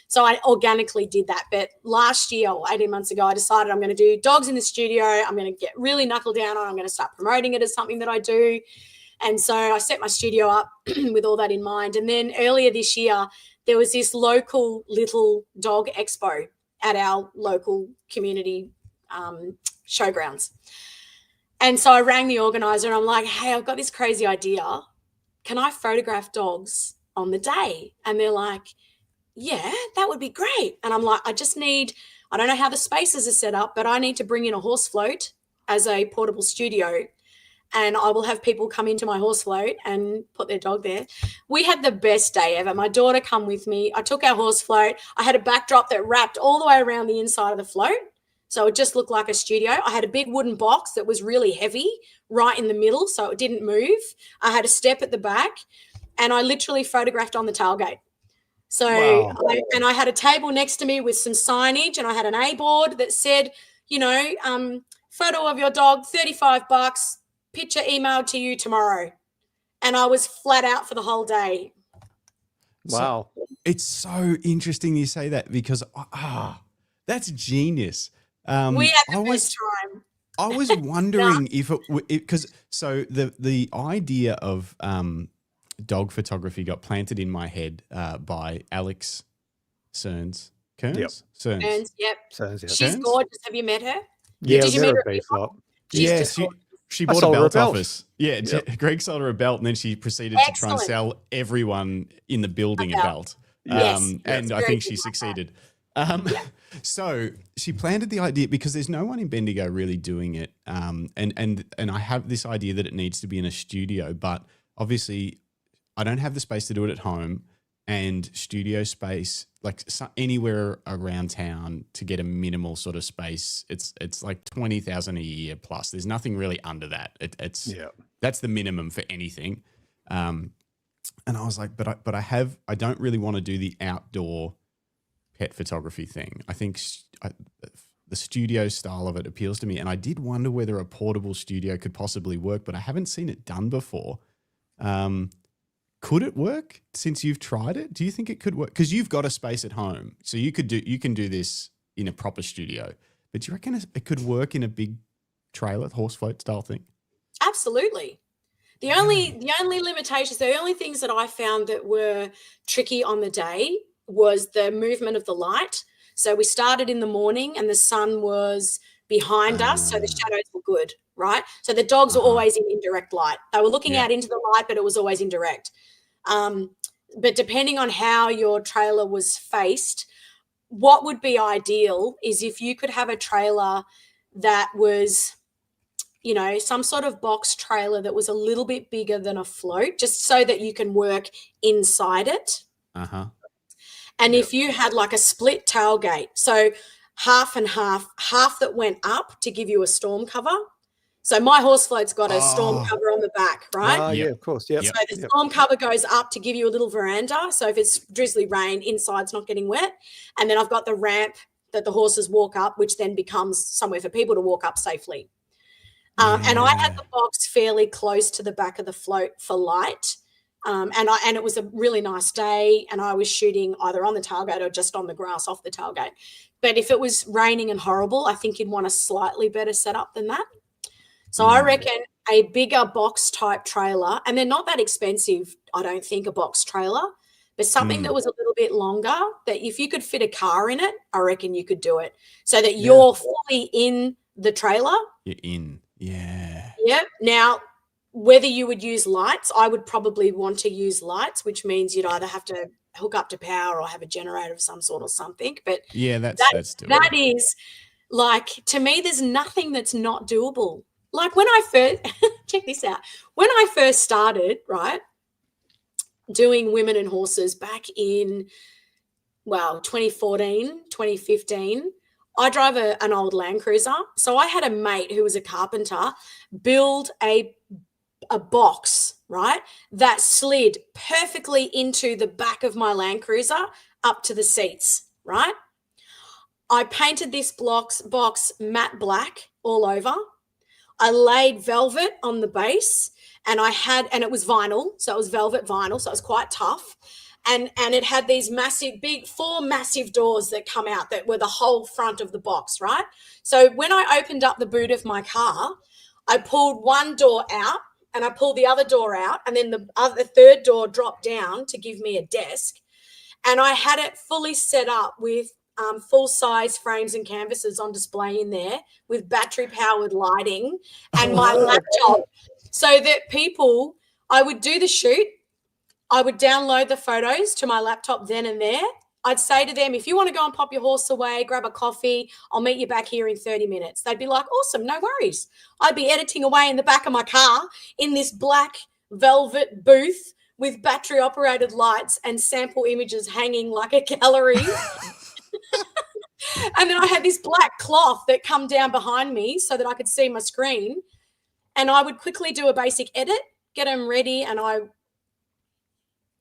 so I organically did that. But last year or 18 months ago, I decided I'm going to do dogs in the studio. I'm going to get really knuckle down on it. I'm going to start promoting it as something that I do. And so I set my studio up with all that in mind. And then earlier this year, there was this local little dog expo at our local community showgrounds. And so I rang the organizer and I'm like, hey, I've got this crazy idea. Can I photograph dogs on the day? And they're like, yeah, that would be great. And I'm like, I don't know how the spaces are set up, but I need to bring in a horse float as a portable studio, and I will have people come into my horse float and put their dog there. We had the best day ever. My daughter come with me. I took our horse float. I had a backdrop that wrapped all the way around the inside of the float, so it just looked like a studio. I had a big wooden box that was really heavy right in the middle, so it didn't move. I had a step at the back, and I literally photographed on the tailgate. So, I had a table next to me with some signage, and I had an A board that said, photo of your dog, $35, picture emailed to you tomorrow. And I was flat out for the whole day. Wow. So, it's so interesting you say that, because that's genius. We had the best time. I was wondering if because the idea of dog photography got planted in my head by Alex Kearns. Yep. Sounds, She's gorgeous. Have you met her? Yeah, Did you meet her? She bought a belt off us. Yeah, Greg sold her a belt, and then she proceeded to try and sell everyone in the building a belt. And I think she succeeded. So she planted the idea, because there's no one in Bendigo really doing it. And I have this idea that it needs to be in a studio, but obviously I don't have the space to do it at home, and studio space, like anywhere around town to get a minimal sort of space, it's like 20,000 a year plus. There's nothing really under that. That's the minimum for anything. And I was like, but I don't really want to do the outdoor pet photography thing. I think the studio style of it appeals to me, and I did wonder whether a portable studio could possibly work, but I haven't seen it done before. Could it work since you've tried it? Do you think it could work? Because you've got a space at home, so you can do this in a proper studio. But do you reckon it could work in a big trailer, horse float style thing? Absolutely. The only limitations, the only things that I found that were tricky on the day was the movement of the light. So we started in the morning and the sun was behind us, so the shadows were good, right? So the dogs were always in indirect light. They were looking out into the light, but it was always indirect. But depending on how your trailer was faced, what would be ideal is if you could have a trailer that was, you know, some sort of box trailer that was a little bit bigger than a float, just so that you can work inside it. And if you had like a split tailgate, so half and half that went up to give you a storm cover. So my horse float's got a storm cover on the back, right? Yeah, of course. Yeah. So the storm cover goes up to give you a little veranda. So if it's drizzly rain, inside's not getting wet. And then I've got the ramp that the horses walk up, which then becomes somewhere for people to walk up safely. And I had the box fairly close to the back of the float for light. And it was a really nice day, and I was shooting either on the tailgate or just on the grass off the tailgate. But if it was raining and horrible, I think you'd want a slightly better setup than that. So I reckon a bigger box type trailer, and they're not that expensive, I don't think, a box trailer, but something that was a little bit longer, that if you could fit a car in it, I reckon you could do it, so that you're fully in the trailer. You're in. Yeah. Yep. Now, whether you would use lights, I would probably want to use lights, which means you'd either have to hook up to power or have a generator of some sort or something. But yeah, that's doable. That is, like, to me, there's nothing that's not doable. Like when I first, check this out. When I first started, right, doing women and horses back in, 2014, 2015, I drive an old Land Cruiser. So I had a mate who was a carpenter build a box, right, that slid perfectly into the back of my Land Cruiser up to the seats, right? I painted this box matte black all over. I laid velvet on the base, and it was vinyl, so it was velvet vinyl, so it was quite tough. And it had these four massive doors that come out that were the whole front of the box, right? So when I opened up the boot of my car, I pulled one door out and I pulled the other door out, and then the third door dropped down to give me a desk. And I had it fully set up with full-size frames and canvases on display in there with battery-powered lighting and my laptop, so that I would do the shoot, I would download the photos to my laptop then and there. I'd say to them, if you want to go and pop your horse away, grab a coffee, I'll meet you back here in 30 minutes. They'd be like, awesome, no worries. I'd be editing away in the back of my car in this black velvet booth with battery-operated lights and sample images hanging like a gallery. And then I had this black cloth that come down behind me so that I could see my screen. And I would quickly do a basic edit, get them ready, and I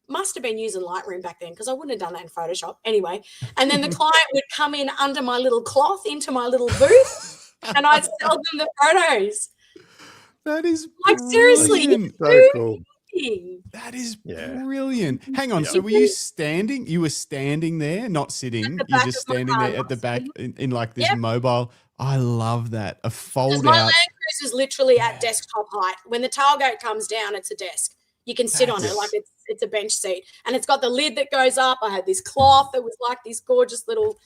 must have been using Lightroom back then because I wouldn't have done that in Photoshop anyway. And then the client would come in under my little cloth into my little booth and I'd sell them the photos. That is like seriously, so cool. That is brilliant. Hang on, so were you standing? You were standing there, not sitting. You're just standing there at the back in like this mobile. I love that. A fold out. My Land Cruiser is literally at desktop height. When the tailgate comes down, it's a desk. You can sit on it like it's a bench seat. And it's got the lid that goes up. I had this cloth that was like this gorgeous little,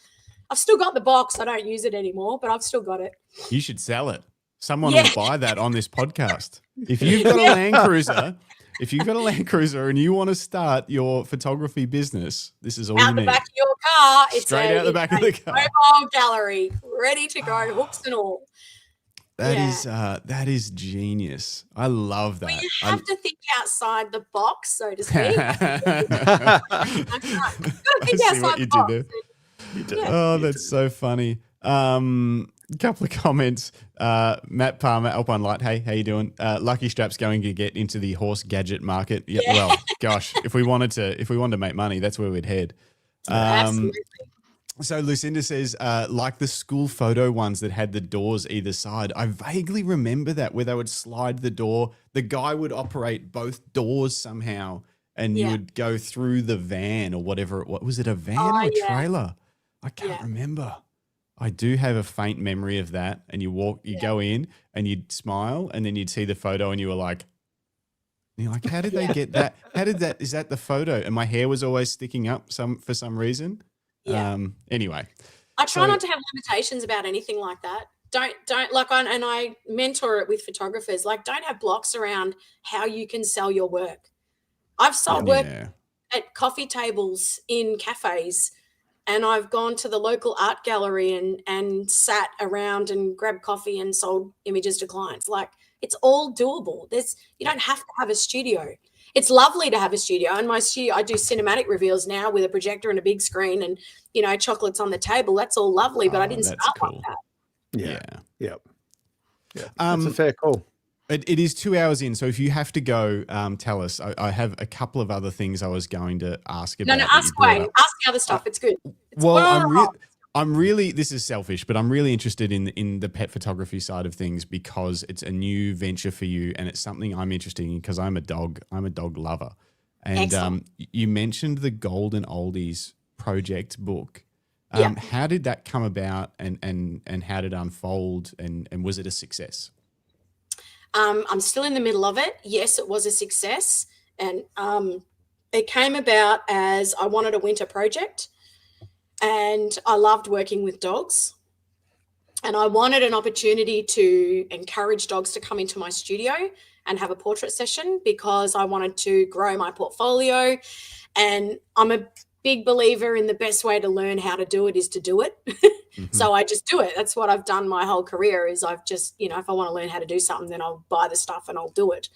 I've still got the box. I don't use it anymore, but I've still got it. You should sell it. Someone will buy that on this podcast. If you've got a Land Cruiser, and you want to start your photography business, this is all you need. Out the back of your car. Straight out the back of the car. Mobile gallery, ready to go, hooks and all. That is genius. I love that. Well, you have to think outside the box, so to speak. That's right. Think outside the box. You did. Oh, that's so funny. Couple of comments. Matt Palmer, Alpine Light. Hey, how you doing? Lucky Strap's going to get into the horse gadget market. Yeah. Well, gosh, if we wanted to make money, that's where we'd head. Absolutely. So Lucinda says, like the school photo ones that had the doors either side. I vaguely remember that, where they would slide the door. The guy would operate both doors somehow, and you would go through the van or whatever. What was it? A van or a trailer? I can't remember. I do have a faint memory of that. And you go in and you'd smile, and then you'd see the photo, and you were like, how did they get that? Is that the photo? And my hair was always sticking up for some reason. Yeah. Anyway. I try not to have limitations about anything like that. Don't and I mentor it with photographers. Like, don't have blocks around how you can sell your work. I've sold work at coffee tables in cafes, and I've gone to the local art gallery and sat around and grabbed coffee and sold images to clients. Like, it's all doable. You don't have to have a studio. It's lovely to have a studio. In my studio, I do cinematic reveals now with a projector and a big screen and, chocolates on the table. That's all lovely, but I didn't start like that. Yeah. That's a fair call. It is 2 hours in, so if you have to go, tell us. I have a couple of other things I was going to ask about. No, ask away. Ask the other stuff. It's good. I'm really, this is selfish, but I'm really interested in the pet photography side of things because it's a new venture for you, and it's something I'm interested in because I'm a dog lover. And you mentioned the Golden Oldies project book. How did that come about, and how did it unfold, and was it a success? I'm still in the middle of it. Yes, it was a success. And it came about as I wanted a winter project, and I loved working with dogs. And I wanted an opportunity to encourage dogs to come into my studio and have a portrait session because I wanted to grow my portfolio. And I'm a big believer in the best way to learn how to do it is to do it. So I just do it. That's what I've done my whole career is I've just, if I want to learn how to do something, then I'll buy the stuff and I'll do it.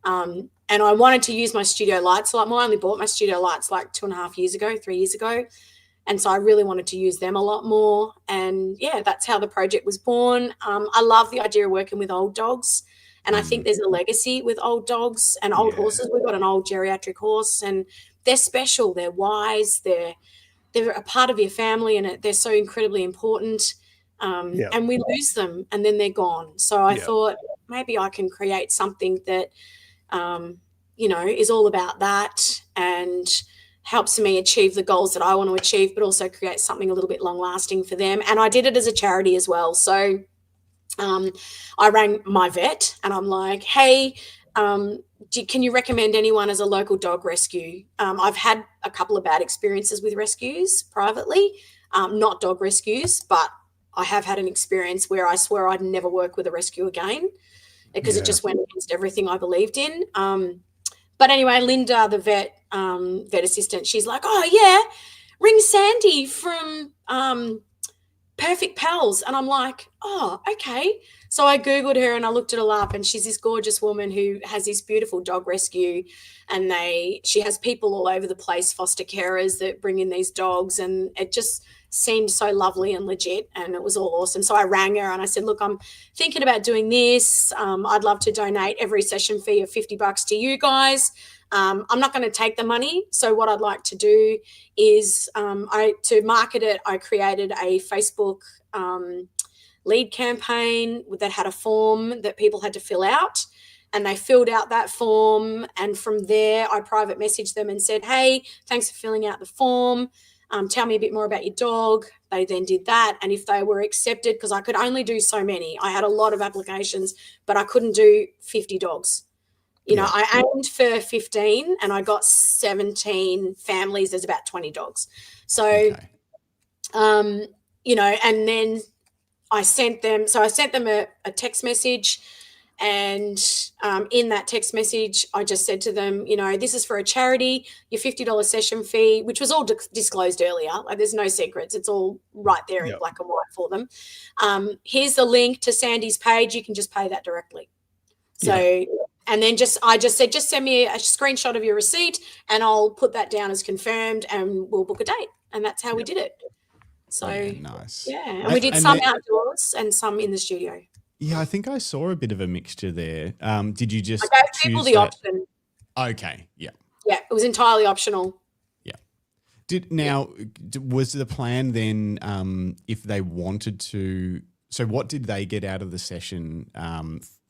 And I wanted to use my studio lights a lot more. I only bought my studio lights like 3 years ago. And so I really wanted to use them a lot more. And that's how the project was born. I love the idea of working with old dogs. And I think there's a legacy with old dogs and old horses. We've got an old geriatric horse, and they're special. They're wise. They're a part of your family, and they're so incredibly important. And we lose them, and then they're gone. So I thought maybe I can create something that, is all about that and helps me achieve the goals that I want to achieve, but also create something a little bit long lasting for them. And I did it as a charity as well. So I rang my vet and I'm like, hey, can you recommend anyone as a local dog rescue? I've had a couple of bad experiences with rescues privately, not dog rescues, but I have had an experience where I swear I'd never work with a rescue again because it just went against everything I believed in. But anyway, Linda, the vet assistant, she's like, oh yeah, ring Sandy from Perfect Pals. And I'm like, oh, okay. So I Googled her and I looked it all up, and she's this gorgeous woman who has this beautiful dog rescue, and she has people all over the place, foster carers that bring in these dogs, and it just seemed so lovely and legit, and it was all awesome. So I rang her and I said, look, I'm thinking about doing this. I'd love to donate every session fee of $50 to you guys. I'm not going to take the money. So what I'd like to do is to market it, I created a Facebook lead campaign that had a form that people had to fill out, and they filled out that form. And from there, I private messaged them and said, hey, thanks for filling out the form. Tell me a bit more about your dog. They then did that. And if they were accepted, because I could only do so many, I had a lot of applications, but I couldn't do 50 dogs. I aimed for 15 and I got 17 families. There's about 20 dogs. So, and then I sent them a text message, and in that text message, I just said to them, this is for a charity, your $50 session fee, which was all disclosed earlier. Like, there's no secrets. It's all right there in black and white for them. Here's the link to Sandy's page. You can just pay that directly. So, and then I just said, just send me a screenshot of your receipt and I'll put that down as confirmed and we'll book a date. And that's how we did it. So, nice. Yeah. And we did some outdoors and some in the studio. Yeah, I think I saw a bit of a mixture there. Did you just I gave people the option? Okay, yeah. Yeah, it was entirely optional. Yeah. Was the plan then if they wanted to – so what did they get out of the session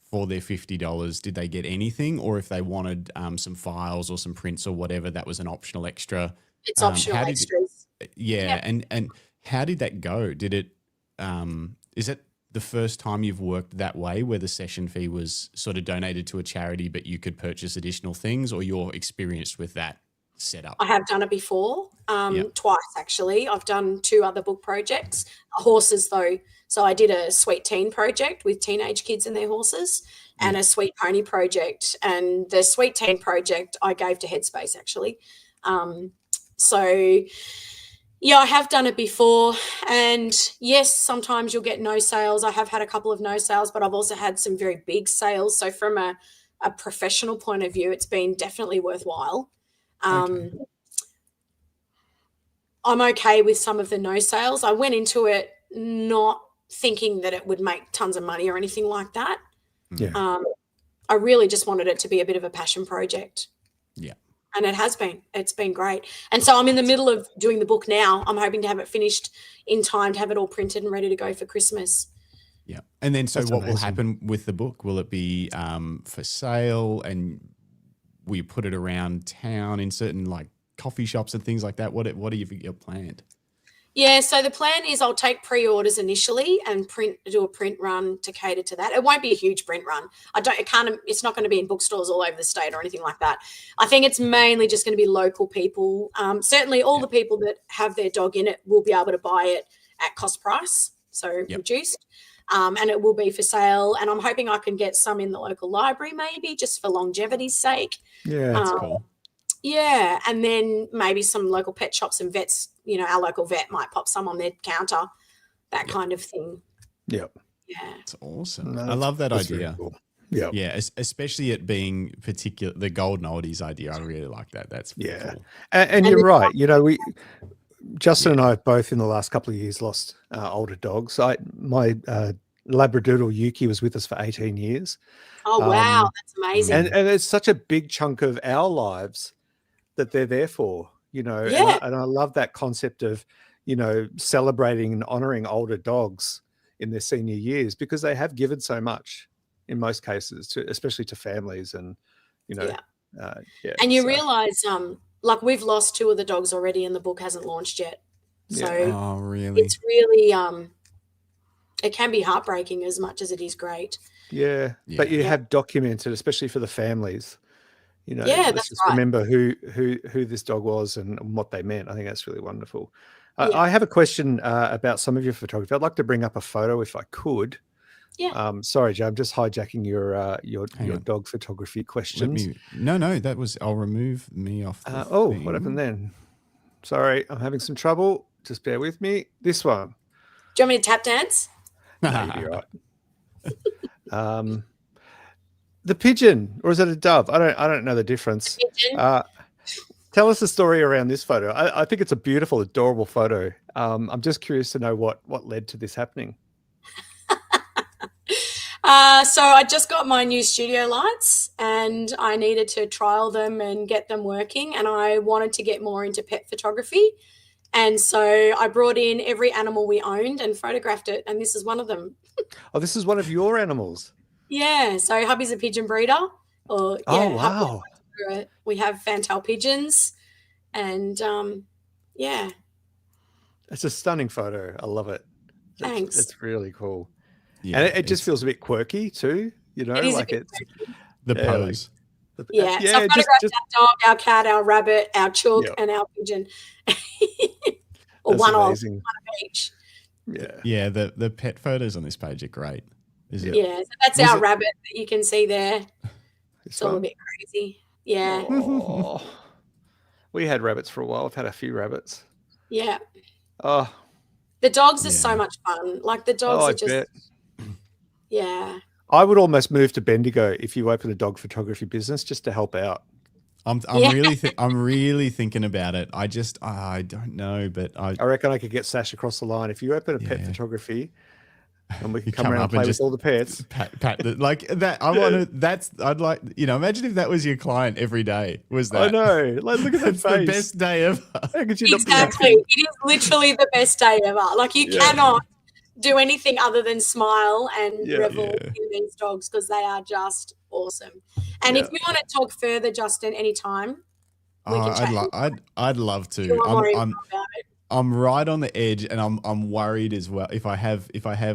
for their $50, did they get anything? Or if they wanted some files or some prints or whatever, that was an optional extra? It's optional extras. And how did that go? Did it, is it the first time you've worked that way where the session fee was sort of donated to a charity, but you could purchase additional things, or you're experienced with that setup? I have done it before, twice actually. I've done 2 other book projects, horses though. So I did a sweet teen project with teenage kids and their horses, and a sweet pony project. And the sweet teen project I gave to Headspace actually. So yeah, I have done it before, and yes, sometimes you'll get no sales. I have had a couple of no sales, but I've also had some very big sales. So from a professional point of view, it's been definitely worthwhile. I'm okay with some of the no sales. I went into it not thinking that it would make tons of money or anything like that. Yeah. I really just wanted it to be a bit of a passion project. Yeah. And it has been. It's been great. And so I'm in the middle of doing the book now. I'm hoping to have it finished in time to have it all printed and ready to go for Christmas. Yeah. And then so That's what will amazing. happen with the book? Will it be for sale, and will you put it around town in certain like coffee shops and things like that? What are you planned? Yeah, so the plan is I'll take pre-orders initially and do a print run to cater to that. It won't be a huge print run. It's not going to be in bookstores all over the state or anything like that. I think it's mainly just going to be local people. Certainly all the people that have their dog in it will be able to buy it at cost price, so reduced. And it will be for sale. And I'm hoping I can get some in the local library maybe just for longevity's sake. Yeah, that's cool. Yeah, and then maybe some local pet shops and vets, our local vet might pop some on their counter, that kind of thing. Yep. Yeah. It's awesome. No, I love that that's idea. really cool. Yeah. Yeah, especially it being the golden oldies idea. I really like that. That's really cool. And you're right. Justin and I have both in the last couple of years lost older dogs. My Labradoodle Yuki was with us for 18 years. Oh, wow. That's amazing. And it's such a big chunk of our lives that they're there for, and I love that concept of, celebrating and honoring older dogs in their senior years, because they have given so much in most cases, especially to families and, And you realize, like we've lost 2 of the dogs already and the book hasn't launched yet. So oh, really? It's really, it can be heartbreaking as much as it is great. Yeah. But you have documented, especially for the families, that's just right. remember who this dog was and what they meant. I think that's really wonderful. I have a question about some of your photography. I'd like to bring up a photo if I could. Yeah. Sorry, Joe, I'm just hijacking your dog photography questions. I'll remove me off. What happened then? Sorry, I'm having some trouble. Just bear with me. This one. Do you want me to tap dance? No, you'd be right. The pigeon, or is it a dove? I don't know the difference. Tell us the story around this photo. I think it's a beautiful, adorable photo. I'm just curious to know what led to this happening. So I just got my new studio lights and I needed to trial them and get them working, and I wanted to get more into pet photography. And so I brought in every animal we owned and photographed it, and this is one of them. Oh, this is one of your animals. Yeah, so hubby's a pigeon breeder. Wow. We have fantail pigeons, and It's a stunning photo. I love it. Thanks. It's really cool. Yeah, and it just feels a bit quirky too, It is like a bit it's quirky. the pose. So I photographed our dog, our cat, our rabbit, our chook, and our pigeon. Or That's one amazing. of each. Yeah, the pet photos on this page are great. Yeah, so that's our rabbit that you can see there. It's all a bit crazy. Yeah. Oh. We had rabbits for a while. I've had a few rabbits. Yeah. Oh. The dogs are so much fun. Like the dogs are just. Bet. Yeah. I would almost move to Bendigo if you open a dog photography business just to help out. I'm really thinking about it. I don't know, but I reckon I could get Sash across the line. If you open a pet photography and we can come around and play with all the pets. Pat like that. I'd like, imagine if that was your client every day. Was that? I know. Like, look at that It's face. the best day ever. Exactly. It is literally the best day ever. Like you cannot do anything other than smile and revel Yeah. in these dogs because they are just awesome. And if you want to talk further, Justin, anytime we can chat. I'd love to. You want more info about it. I'm right on the edge, and I'm worried as well. If I have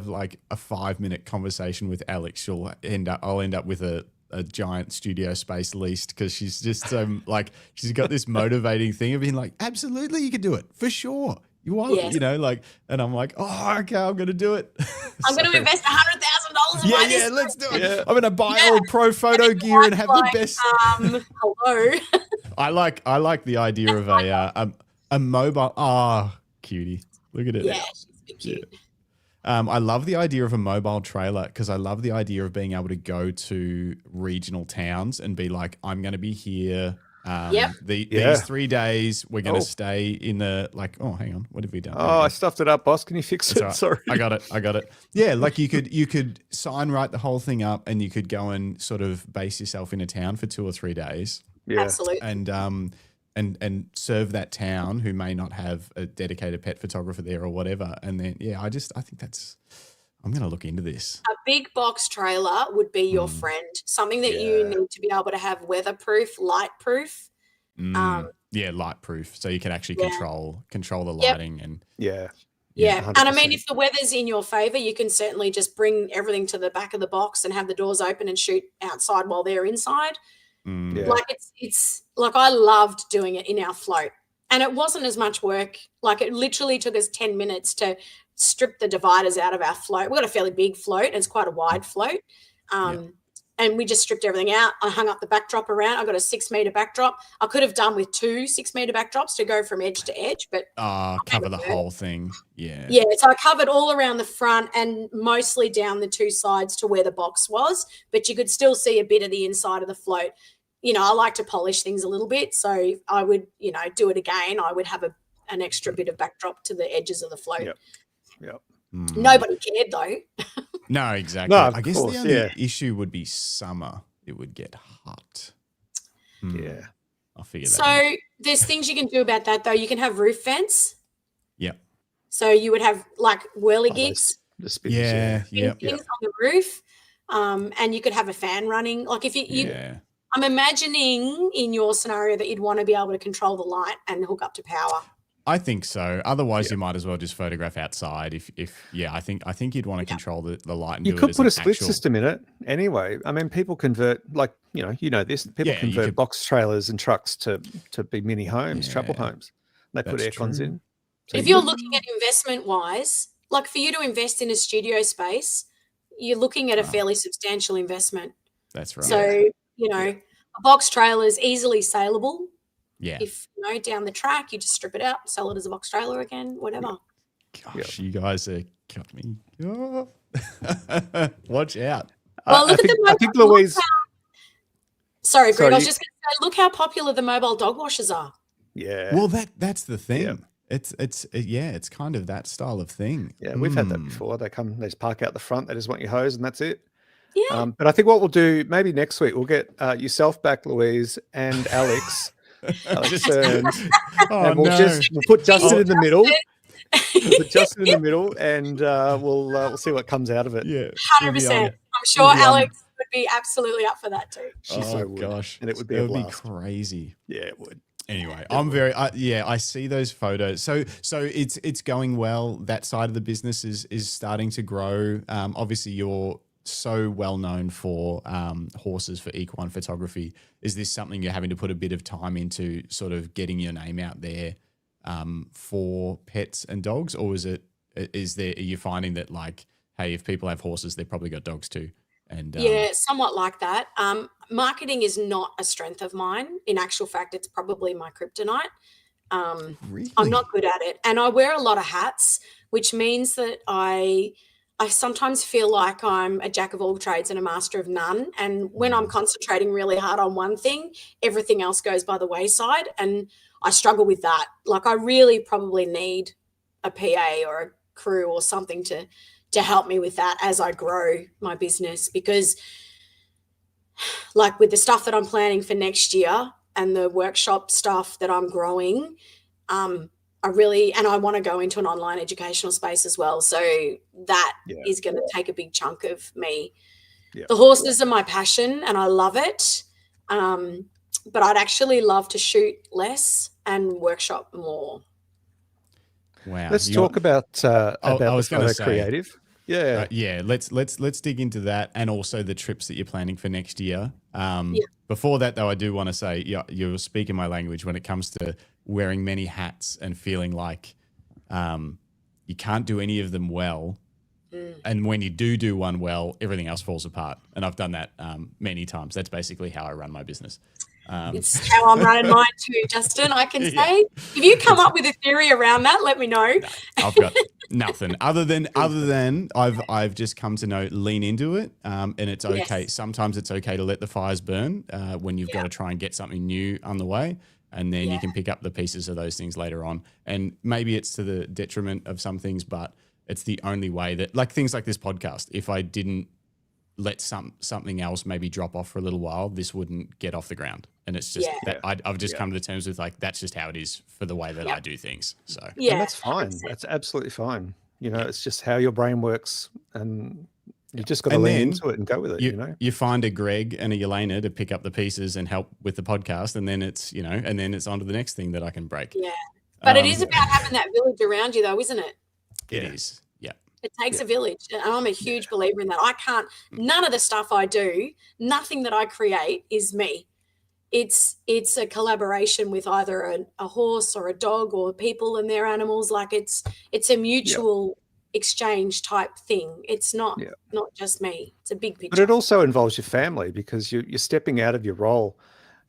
like a 5-minute conversation with Alex, I'll end up with a giant studio space leased because she's just like she's got this motivating thing of being like, absolutely, you can do it for sure. You want, Yes. and I'm like, oh, okay, I'm gonna do it. I'm going to invest $100,000 in my Yeah, let's do it. I'm gonna buy all pro photo gear and have the best. Hello. I like the idea of a mobile. Ah, cutie, look at it. Yeah, she's a bit cute. I love the idea of a mobile trailer because I love the idea of being able to go to regional towns and be like, I'm going to be here. These 3 days, we're going to stay in the oh, hang on. What have we done? Oh, I stuffed it up, boss. Can you fix it? Right. Sorry. I got it. Yeah, like you could sign write the whole thing up and you could go and sort of base yourself in a town for 2 or 3 days. Yeah. Absolutely. And serve that town who may not have a dedicated pet photographer there or whatever. And then, I think that's, I'm going to look into this. A big box trailer would be your friend, something that you need to be able to have weatherproof, lightproof. Lightproof. So you can actually control the lighting and. Yeah. Yeah. And I mean, if the weather's in your favor, you can certainly just bring everything to the back of the box and have the doors open and shoot outside while they're inside. Like it's like I loved doing it in our float, and it wasn't as much work. Like it literally took us 10 minutes to strip the dividers out of our float. We've got a fairly big float, and it's quite a wide float. And we just stripped everything out. I hung up the backdrop around. I got a 6-meter backdrop. I could have done with 2 6-meter backdrops to go from edge to edge, but cover the whole thing. Yeah. Yeah. So I covered all around the front and mostly down the 2 sides to where the box was, but you could still see a bit of the inside of the float. I like to polish things a little bit. So I would, do it again. I would have an extra bit of backdrop to the edges of the float. Yep. Nobody cared though. No, exactly. No, I guess course, the only issue would be summer. It would get hot. Yeah. I'll figure that out. So there's things you can do about that though. You can have roof vents. Yep. So you would have like whirligigs. The spinners, Things on the roof. And you could have a fan running. Like if I'm imagining in your scenario that you'd want to be able to control the light and hook up to power. I think so. Otherwise, you might as well just photograph outside. I think you'd want to control the light and you do could it as put an a split actual system in it anyway. I mean, people convert this. People convert box trailers and trucks to be mini homes, travel homes. They put air cons in. So if you're looking at investment wise, like for you to invest in a studio space, you're looking at a fairly substantial investment. That's right. So, a box trailer is easily saleable. Yeah. If, down the track, you just strip it out, sell it as a box trailer again, whatever. Gosh, you guys are got me. Oh. Watch out. Well, look at I think Louise. Sorry, Greg. I was just going to say, look how popular the mobile dog washers are. Yeah. Well, that's the thing. Yeah. It's kind of that style of thing. Yeah, we've had that before. They just park out the front. They just want your hose, and that's it. Yeah. But I think what we'll do maybe next week, we'll get yourself back, Louise, and Alex. And we'll put Justin in the middle. Put Justin in the middle, and we'll see what comes out of it. Yeah, 100%. I'm sure Alex would be absolutely up for that too. Gosh, and it would be a blast. Be crazy. Yeah, it would. Anyway, I see those photos. So it's going well. That side of the business is starting to grow. Obviously, you're so well known for horses for equine photography. Is this something you're having to put a bit of time into, sort of getting your name out there for pets and dogs, or are you finding that like, hey, if people have horses, they've probably got dogs too? And somewhat like that. Marketing is not a strength of mine. In actual fact, it's probably my kryptonite. Really? I'm not good at it, and I wear a lot of hats, which means that I sometimes feel like I'm a jack of all trades and a master of none. And when I'm concentrating really hard on one thing, everything else goes by the wayside. And I struggle with that. Like I really probably need a PA or a crew or something to help me with that as I grow my business, because like with the stuff that I'm planning for next year and the workshop stuff that I'm growing, I want to go into an online educational space as well. So that is going to take a big chunk of me. Yeah. The horses are my passion and I love it. But I'd actually love to shoot less and workshop more. Wow. Let's talk about the photo creative. Let's dig into that, and also the trips that you're planning for next year. Before that, though, I do want to say, you're speaking my language when it comes to wearing many hats and feeling like you can't do any of them well. And when you do one well, everything else falls apart. And I've done that many times. That's basically how I run my business. It's how I'm running mine too, Justin, I can say. If you come up with a theory around that, let me know. No, I've got nothing other than I've just come to know, lean into it. And it's okay. Yes. Sometimes it's okay to let the fires burn when you've got to try and get something new on the way. And then you can pick up the pieces of those things later on. And maybe it's to the detriment of some things, but it's the only way that, like things like this podcast, if I didn't let something else maybe drop off for a little while, this wouldn't get off the ground. And it's just that I've just come to terms with, like, that's just how it is for the way that I do things. So and that's fine. 100%. That's absolutely fine. You know, it's just how your brain works, and you just got to lean into it and go with it. You find a Greg and a Yelena to pick up the pieces and help with the podcast, and then it's and then it's on to the next thing that I can break. Yeah, but it is about having that village around you, though, isn't it? It is. Yeah. It takes a village, and I'm a huge believer in that. None of the stuff I do, nothing that I create is me. It's a collaboration with either a horse or a dog or people and their animals. Like it's a mutual exchange type thing. It's not just me. It's a big picture. But it also involves your family, because you're stepping out of your role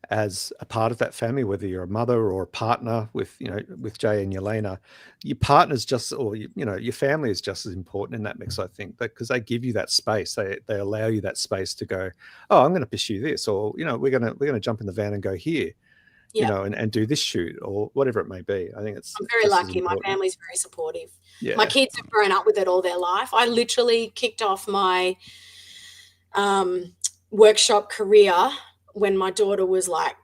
as a part of that family, whether you're a mother or a partner with Jay and Yelena. Your partner's your family is just as important in that mix, I think, because they give you that space. They allow you that space to go, oh, I'm going to pursue this, or we're going to jump in the van and go here, and do this shoot, or whatever it may be. I think I'm very lucky. My family's very supportive. Yeah. My kids have grown up with it all their life. I literally kicked off my workshop career when my daughter was like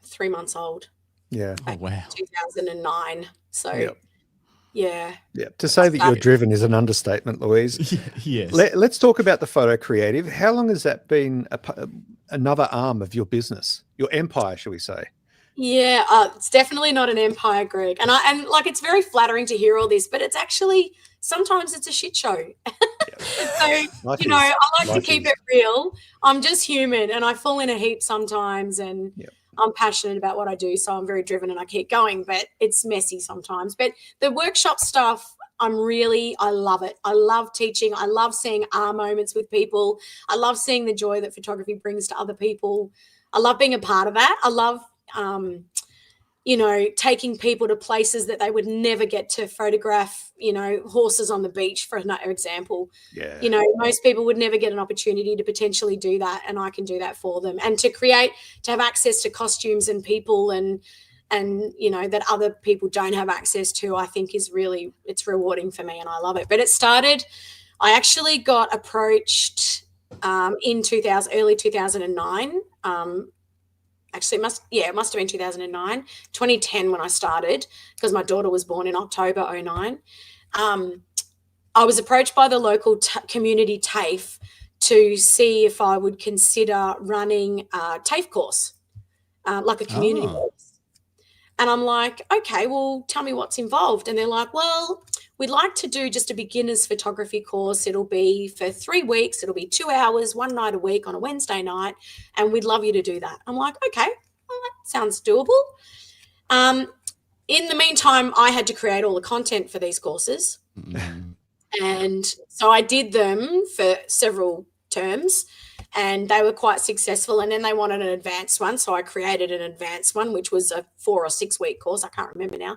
3 months old. Yeah. Oh, wow. 2009. So, yeah. To say that you're driven is an understatement, Louise. Yes. Let's talk about the photo creative. How long has that been another arm of your business, your empire, shall we say? Yeah, it's definitely not an empire, Greg. And it's very flattering to hear all this, but it's actually, sometimes it's a shit show. So, I like to keep it real. I'm just human, and I fall in a heap sometimes, and I'm passionate about what I do, so I'm very driven and I keep going, but it's messy sometimes. But the workshop stuff, I love it. I love teaching. I love seeing our moments with people. I love seeing the joy that photography brings to other people. I love being a part of that. I love taking people to places that they would never get to photograph, horses on the beach, for another example. Yeah. Most people would never get an opportunity to potentially do that, and I can do that for them. And to have access to costumes and people and that other people don't have access to, I think it's rewarding for me, and I love it. But I actually got approached in early 2009. Actually, it must have been 2009, 2010 when I started, because my daughter was born in October 2009. I was approached by the local community TAFE to see if I would consider running a TAFE course, like a community course. And I'm like, okay, well, tell me what's involved. And they're like, well, we'd like to do just a beginner's photography course. It'll be for 3 weeks. It'll be 2 hours, one night a week on a Wednesday night. And we'd love you to do that. I'm like, okay, well, that sounds doable. In the meantime, I had to create all the content for these courses. Mm-hmm. And so I did them for several terms, and they were quite successful. And then they wanted an advanced one. So I created an advanced one, which was a 4 or 6 week course. I can't remember now.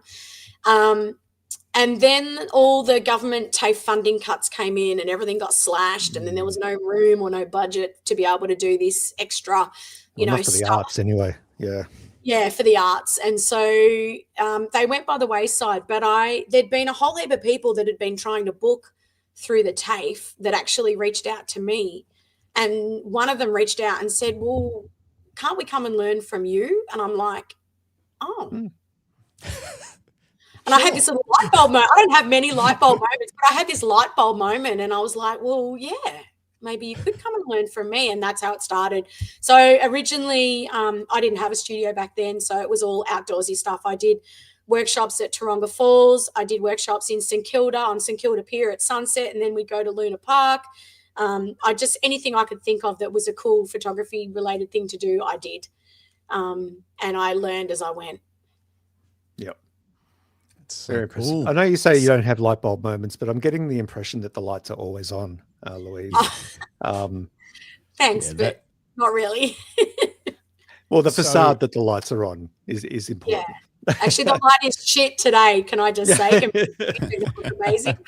And then all the government TAFE funding cuts came in, and everything got slashed. And then there was no room or no budget to be able to do this extra, not for the stuff. arts anyway. Yeah. Yeah, for the arts. And so they went by the wayside. But there'd been a whole heap of people that had been trying to book through the TAFE that actually reached out to me. And one of them reached out and said, well, can't we come and learn from you? And I'm like, oh. And I had this little light bulb moment. I don't have many light bulb moments, but I had this light bulb moment and I was like, well, yeah, maybe you could come and learn from me. And that's how it started. So originally I didn't have a studio back then. So it was all outdoorsy stuff. I did workshops at Taronga Falls. I did workshops in St Kilda on St Kilda Pier at sunset. And then we'd go to Luna Park. Anything I could think of that was a cool photography related thing to do, I did. And I learned as I went. Yep. So Very cool. impressive. I know you say you don't have light bulb moments, but I'm getting the impression that the lights are always on, Louise. Thanks, but not really. Well, the facade that the lights are on is important. Yeah. Actually, the light is shit today, can I just say? It looks amazing.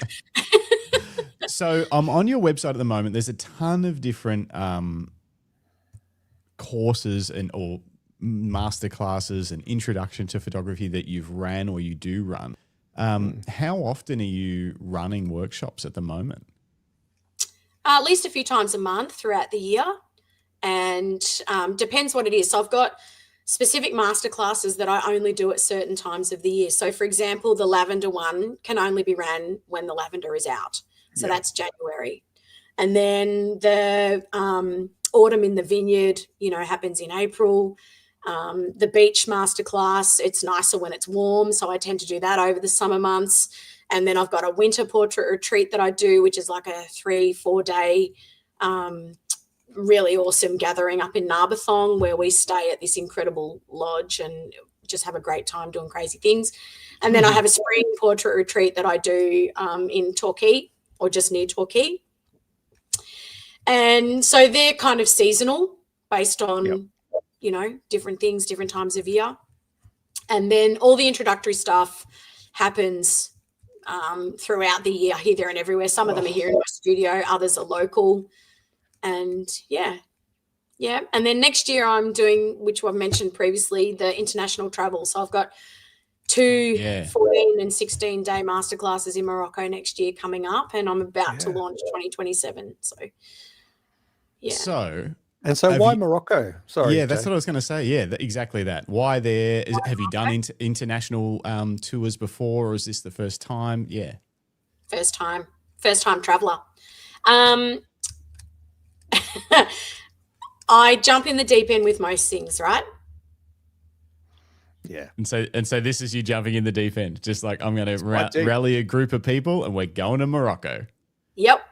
So I'm on your website at the moment. There's a ton of different courses or masterclasses and introduction to photography that you've ran or you do run. How often are you running workshops at the moment? At least a few times a month throughout the year, and depends what it is. So I've got specific masterclasses that I only do at certain times of the year. So for example, the lavender one can only be ran when the lavender is out. So that's January. And then the autumn in the vineyard, happens in April. The beach masterclass, it's nicer when it's warm. So I tend to do that over the summer months. And then I've got a winter portrait retreat that I do, which is like a 3-4 day really awesome gathering up in Narberthong, where we stay at this incredible lodge and just have a great time doing crazy things. And then I have a spring portrait retreat that I do in Torquay or just near Torquay. And so they're kind of seasonal based on, different things, different times of year. And then all the introductory stuff happens throughout the year, here, there, and everywhere. Some of them are here in my studio, others are local. And yeah. And then next year I'm doing, which I've mentioned previously, the international travel. So I've got 2 14 and 16 day masterclasses in Morocco next year coming up, and I'm about to launch 2027. So yeah. So why Morocco? Sorry. Yeah, that's what I was going to say. Yeah, exactly that. Why there? Have you done international tours before, or is this the first time? Yeah. First time traveler. I jump in the deep end with most things, right? Yeah. And so this is you jumping in the deep end, just like I'm going to rally a group of people and we're going to Morocco. Yep.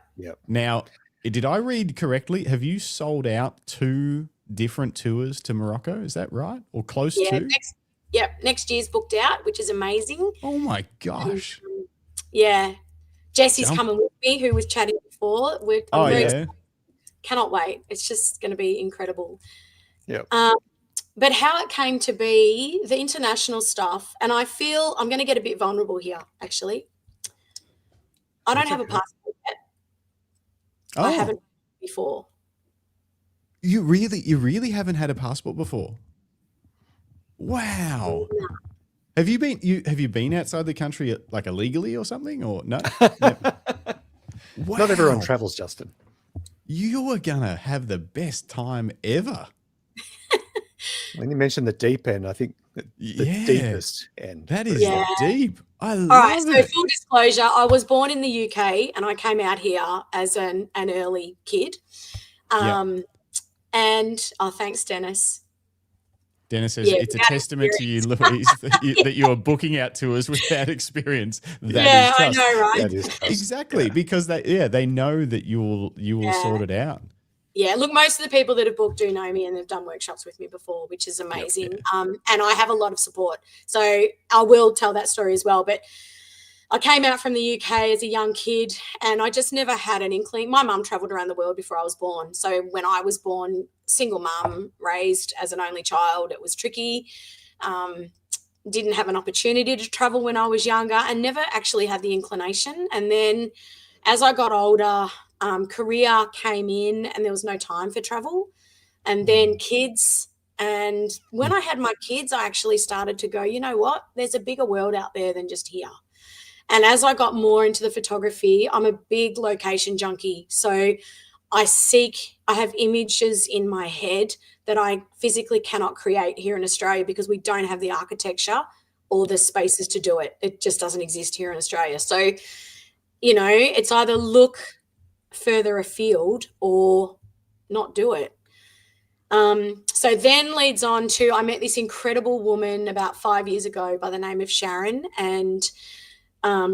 Now, did I read correctly? Have you sold out 2 different tours to Morocco? Is that right? Or close to? Next year's booked out, which is amazing. Oh my gosh. Jesse's coming with me, who was chatting before. I'm very excited. Cannot wait. It's just going to be incredible. Yeah. But how it came to be, the international stuff, and I feel I'm going to get a bit vulnerable here, actually. I don't have a passport yet. I haven't before. You really haven't had a passport before? Wow. No. Have you been outside the country like illegally or something, or no? Wow. Not everyone travels, Justin. You are gonna have the best time ever. When you mentioned the deep end, I think the deepest end. That is deep. I love it. All right, so full disclosure, I was born in the UK and I came out here as an early kid. And thanks, Dennis. Dennis says it's a testament to you, Louise, that you are booking out tours without experience. I know, right? That is exactly, because they know that you will sort it out. Yeah, look, most of the people that have booked do know me and they've done workshops with me before, which is amazing. And I have a lot of support. So I will tell that story as well. But I came out from the UK as a young kid and I just never had an inkling. My mum travelled around the world before I was born. So when I was born, single mum, raised as an only child, it was tricky. Didn't have an opportunity to travel when I was younger and never actually had the inclination. And then as I got older, career came in and there was no time for travel. And then kids. And when I had my kids, I actually started to go, you know what? There's a bigger world out there than just here. And as I got more into the photography, I'm a big location junkie. So I have images in my head that I physically cannot create here in Australia because we don't have the architecture or the spaces to do it. It just doesn't exist here in Australia. So, you know, it's either look further afield or not do it. So then leads on to, I met this incredible woman about 5 years ago by the name of Sharon, and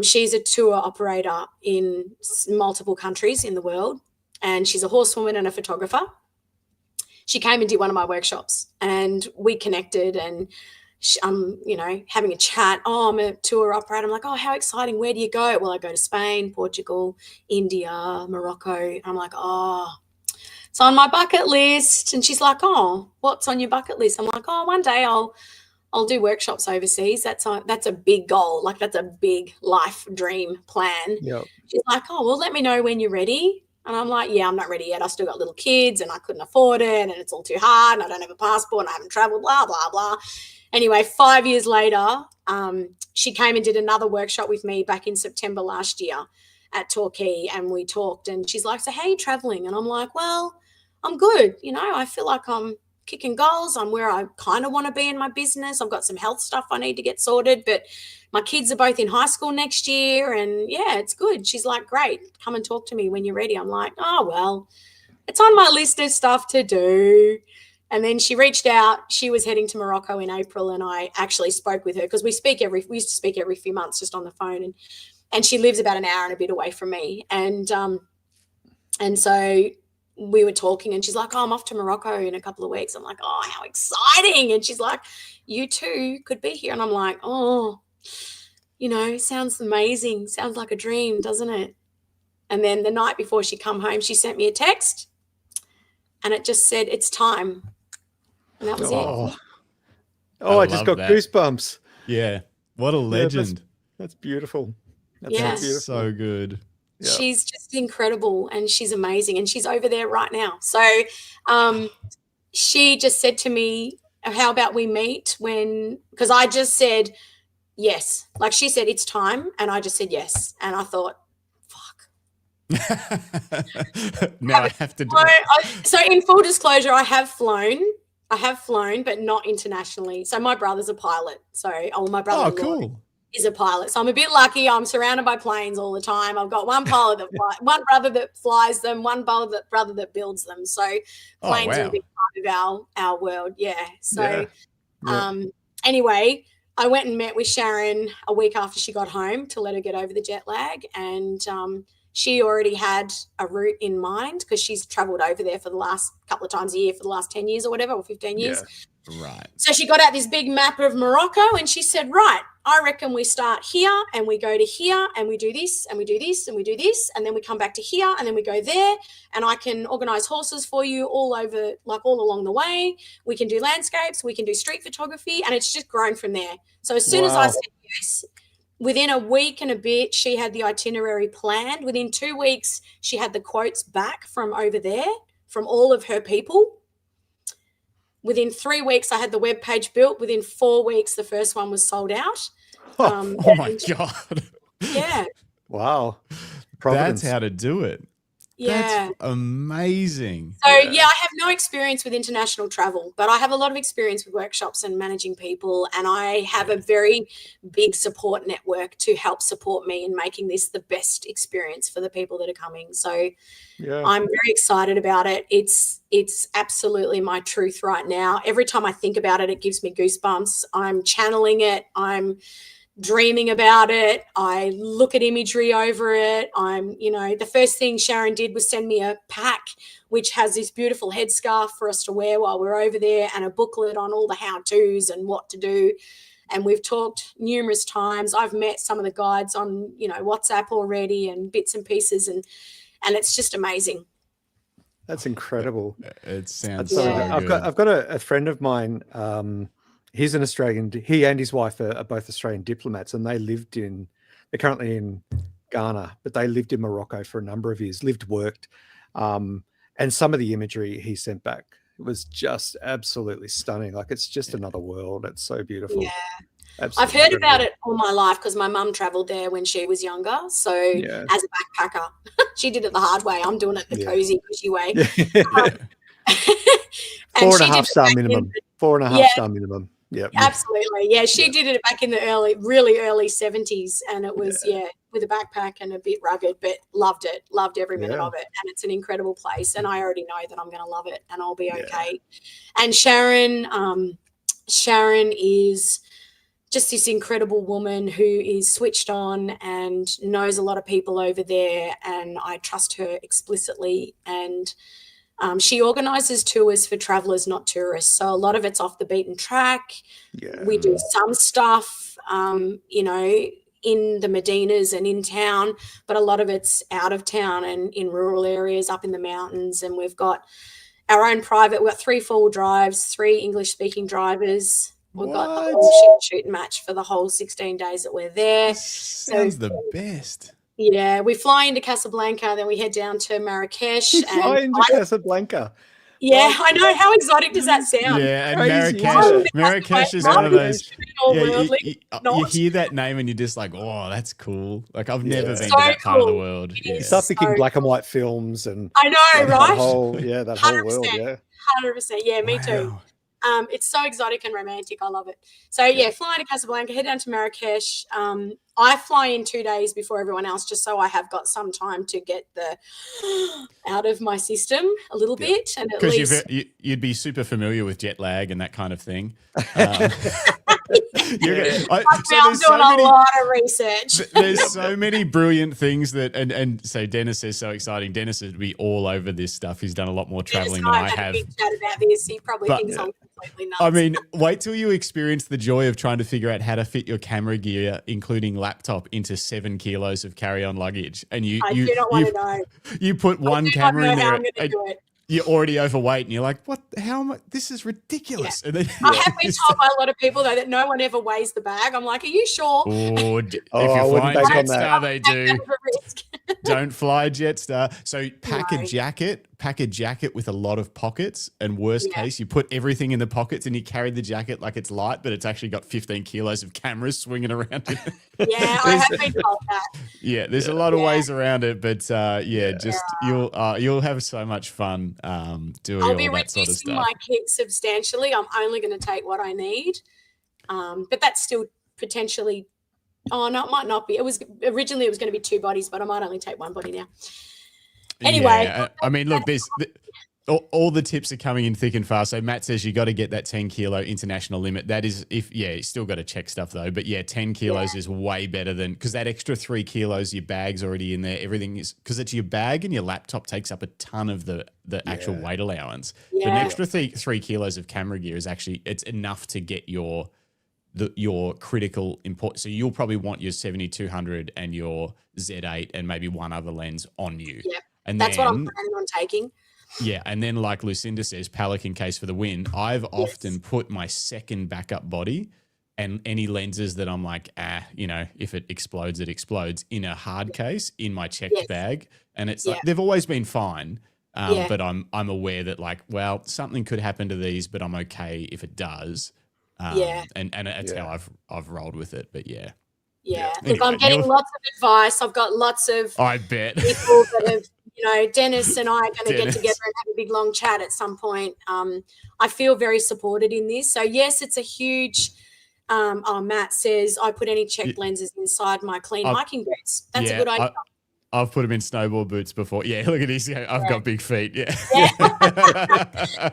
she's a tour operator in multiple countries in the world, and she's a horsewoman and a photographer. She came and did one of my workshops, and we connected, and I'm, you know, having a chat. Oh, I'm a tour operator. I'm like, oh, how exciting. Where do you go? Well, I go to Spain, Portugal, India, Morocco. I'm like, oh, it's on my bucket list. And she's like, oh, what's on your bucket list? I'm like, oh, one day I'll do workshops overseas. That's a big goal. Like, that's a big life dream plan. Yep. She's like, oh, well, let me know when you're ready. And I'm like, yeah, I'm not ready yet. I still got little kids and I couldn't afford it, and it's all too hard, and I don't have a passport and I haven't traveled, blah, blah, blah. Anyway, 5 years later, she came and did another workshop with me back in September last year at Torquay, and we talked, and she's like, so how are you traveling? And I'm like, well, I'm good. You know, I feel like I'm kicking goals. I'm where I kind of want to be in my business. I've got some health stuff I need to get sorted, but my kids are both in high school next year, and yeah, it's good. She's like, great, come and talk to me when you're ready. I'm like, oh, well, it's on my list of stuff to do. And then she reached out. She was heading to Morocco in April, and I actually spoke with her because we used to speak every few months just on the phone, and she lives about an hour and a bit away from me. And so we were talking, and she's like, oh, I'm off to Morocco in a couple of weeks. I'm like, oh, how exciting. And she's like, you too could be here. And I'm like, oh, you know, sounds amazing. Sounds like a dream, doesn't it? And then the night before she come home, she sent me a text, and it just said, it's time. And that was it. Oh, I just got goosebumps. Yeah. What a legend. Yeah, that's beautiful. That's beautiful. So good. Yeah. She's just incredible, and she's amazing, and she's over there right now. So she just said to me, how about we meet because I just said yes. Like, she said, it's time, and I just said yes. And I thought, now I have to do it. So in full disclosure, I have flown, but not internationally. So my brother's a pilot. My brother is a pilot. So I'm a bit lucky. I'm surrounded by planes all the time. I've got one pilot one brother that flies them, one brother that builds them. So planes are a big part of our world. Yeah. So anyway, I went and met with Sharon a week after she got home to let her get over the jet lag, and she already had a route in mind because she's traveled over there for the last couple of times a year for the last 10 years or whatever, or 15 years. Yeah, right. So she got out this big map of Morocco, and she said, right, I reckon we start here and we go to here and we do this and we do this and we do this, and then we come back to here and then we go there, and I can organize horses for you all over, like all along the way. We can do landscapes, we can do street photography, and it's just grown from there. So as soon as I said yes, within a week and a bit, she had the itinerary planned. Within 2 weeks, she had the quotes back from over there, from all of her people. Within 3 weeks, I had the webpage built. Within 4 weeks, the first one was sold out. Oh my God. Yeah. Wow. Providence. That's how to do it. Yeah. That's amazing. So, yeah, I have no experience with international travel, but I have a lot of experience with workshops and managing people, and I have a very big support network to help support me in making this the best experience for the people that are coming. So I'm very excited about it. It's absolutely my truth right now. Every time I think about it, it gives me goosebumps. I'm channeling it. I'm dreaming about it. I look at imagery over it. The first thing Sharon did was send me a pack which has this beautiful headscarf for us to wear while we're over there, and a booklet on all the how-tos and what to do. And we've talked numerous times. I've met some of the guides on, WhatsApp already, and bits and pieces, and it's just amazing. That's incredible. It sounds so good. I've got a friend of mine. He's an Australian. He and his wife are both Australian diplomats, and they're currently in Ghana, but they lived in Morocco for a number of years, worked. And some of the imagery he sent back was just absolutely stunning. Like, it's just another world. It's so beautiful. Yeah. Absolutely I've heard about it all my life because my mum traveled there when she was younger. So as a backpacker, she did it the hard way. I'm doing it the cozy, cushy way. 4.5 star minimum. 4.5 star minimum. Yep. Absolutely. Yeah, she did it back in the really early 70s, and it was, with a backpack and a bit rugged, but loved it. Loved every minute of it. And it's an incredible place, and I already know that I'm going to love it and I'll be okay. And Sharon is just this incredible woman who is switched on and knows a lot of people over there, and I trust her explicitly. And she organises tours for travellers, not tourists. So a lot of it's off the beaten track. Yeah. We do some stuff, you know, in the Medinas and in town, but a lot of it's out of town and in rural areas up in the mountains. And we've got our own private, we've got 3 4-wheel drives, 3 English-speaking drivers. We've got the whole shoot and match for the whole 16 days that we're there. Sounds the best. Yeah, we fly into Casablanca, then we head down to Marrakesh. Casablanca. Yeah, I know. How exotic does that sound? Yeah, and Marrakesh is one of those. You hear that name and you're just like, oh, that's cool. Like I've never been to that part of the world. You start thinking black and white films and I know, right? That whole world. Yeah, 100%. Yeah, me too. It's so exotic and romantic. I love it. So flying to Casablanca, head down to Marrakesh. I fly in 2 days before everyone else, just so I have got some time to get the out of my system a little bit. And at least you'd be super familiar with jet lag and that kind of thing. I'm doing a lot of research. There's so many brilliant things that, and so Dennis says so exciting. Dennis would be all over this stuff. He's done a lot more traveling than I have. A big chat about this. He probably thinks I'm completely nuts. I mean, wait till you experience the joy of trying to figure out how to fit your camera gear, including laptop, into 7 kilos of carry-on luggage. And I do not want to know. You put one camera in there. Do it. You're already overweight and you're like, what? How am I? This is ridiculous. Yeah. And then, I have been told by a lot of people, though, that no one ever weighs the bag. I'm like, are you sure? Oh, if you're flying Jetstar, they do. Don't fly Jetstar. So pack a jacket with a lot of pockets, and worst case, you put everything in the pockets and you carry the jacket like it's light, but it's actually got 15 kilos of cameras swinging around in it. Yeah, I have been told that. Yeah, there's a lot of ways around it, but you'll have so much fun doing all that sort of stuff. I'll be reducing my kit substantially. I'm only going to take what I need, but that's still potentially. Oh no, it might not be. Originally it was going to be 2 bodies, but I might only take 1 body now. Anyway, I mean, look, all the tips are coming in thick and fast. So Matt says you got to get that 10 kilo international limit. That is, you still got to check stuff though. But 10 kilos is way better than, because that extra 3 kilos, your bag's already in there. Everything is, because it's your bag and your laptop takes up a ton of the actual weight allowance. Yeah. But an extra 3 kilos of camera gear is actually, it's enough to get your critical import. So you'll probably want your 70-200 and your Z8 and maybe one other lens on you. Yeah, and that's what I'm planning on taking. Yeah, and then like Lucinda says, Pelican case for the win. I've often put my second backup body and any lenses that I'm like, if it explodes, it explodes, in a hard case in my checked bag. And it's like, they've always been fine. But I'm aware that like, well, something could happen to these, but I'm okay if it does. And that's how I've rolled with it. But yeah. Look, I'm getting lots of advice. I've got lots of I bet people that have, Dennis and I are going to get together and have a big long chat at some point. I feel very supported in this. So yes, it's a huge. Matt says I put any checked lenses inside my clean hiking boots. That's a good idea. I've put them in snowboard boots before. Yeah, look at these. I've got big feet. Yeah.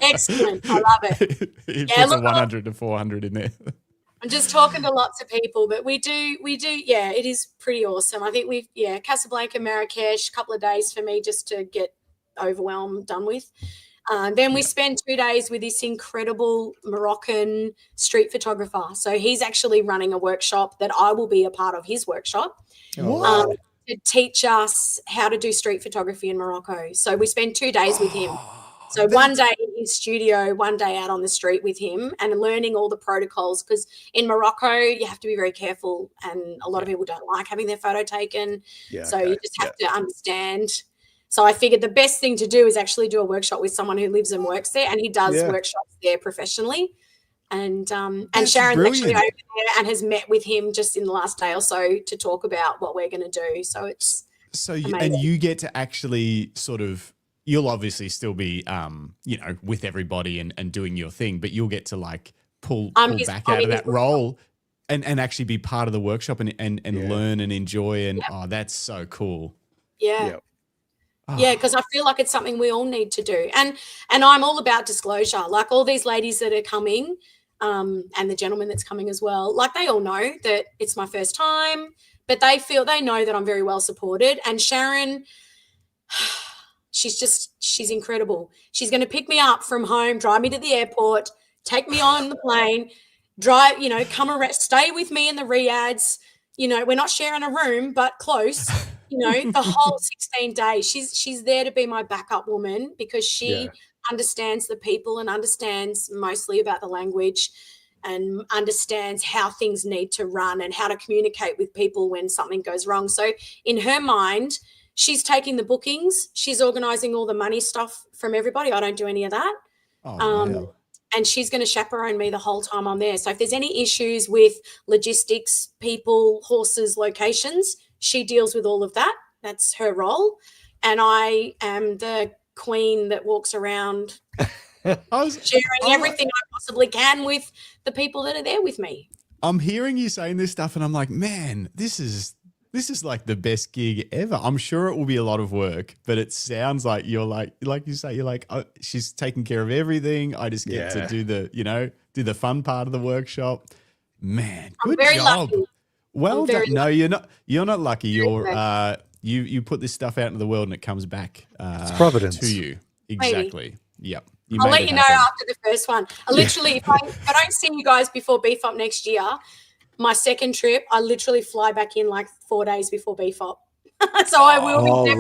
Excellent. I love it. He puts a 100 to 400 in there. I'm just talking to lots of people, but we do. Yeah, it is pretty awesome. I think Casablanca, Marrakesh, a couple of days for me just to get overwhelmed, done with. Then we spend 2 days with this incredible Moroccan street photographer. So he's actually running a workshop that I will be a part of his workshop. To teach us how to do street photography in Morocco. So we spend 2 days with him. So one day in his studio, one day out on the street with him and learning all the protocols, because in Morocco you have to be very careful and a lot of people don't like having their photo taken. You just have to understand. So I figured the best thing to do is actually do a workshop with someone who lives and works there, and he does workshops there professionally. And Sharon's actually over there and has met with him just in the last day or so to talk about what we're going to do. So it's and you get to actually sort of, you'll obviously still be with everybody and doing your thing, but you'll get to like pull I'm back out of that role and actually be part of the workshop and learn and enjoy. And that's so cool. Yeah. Yeah, because I feel like it's something we all need to do. And I'm all about disclosure. Like all these ladies that are coming, and the gentleman that's coming as well, like they all know that it's my first time, but they know that I'm very well supported. And Sharon, she's incredible. She's going to pick me up from home, drive me to the airport, take me on the plane, drive, come around, stay with me in the riads. We're not sharing a room, but close. The whole 16 days, she's there to be my backup woman because she understands the people and understands mostly about the language and understands how things need to run and how to communicate with people when something goes wrong. So in her mind, she's taking the bookings. She's organizing all the money stuff from everybody. I don't do any of that. Wow. And she's going to chaperone me the whole time I'm there. So if there's any issues with logistics, people, horses, locations, she deals with all of that. That's her role. And I am the queen that walks around sharing everything I possibly can with the people that are there with me. I'm hearing you saying this stuff and I'm like, man, this is like the best gig ever. I'm sure it will be a lot of work, but it sounds like you're like you say, you're like, oh, she's taking care of everything. I just get to do the fun part of the workshop. Man, good job. Lucky. Well done. No, you're not lucky. You're you put this stuff out into the world and it comes back it's providence to you. Exactly. Maybe. Yep. I'll let you know after the first one. Literally, if I don't see you guys before BFOP next year, my second trip, I literally fly back in like 4 days before BFOP. So I will be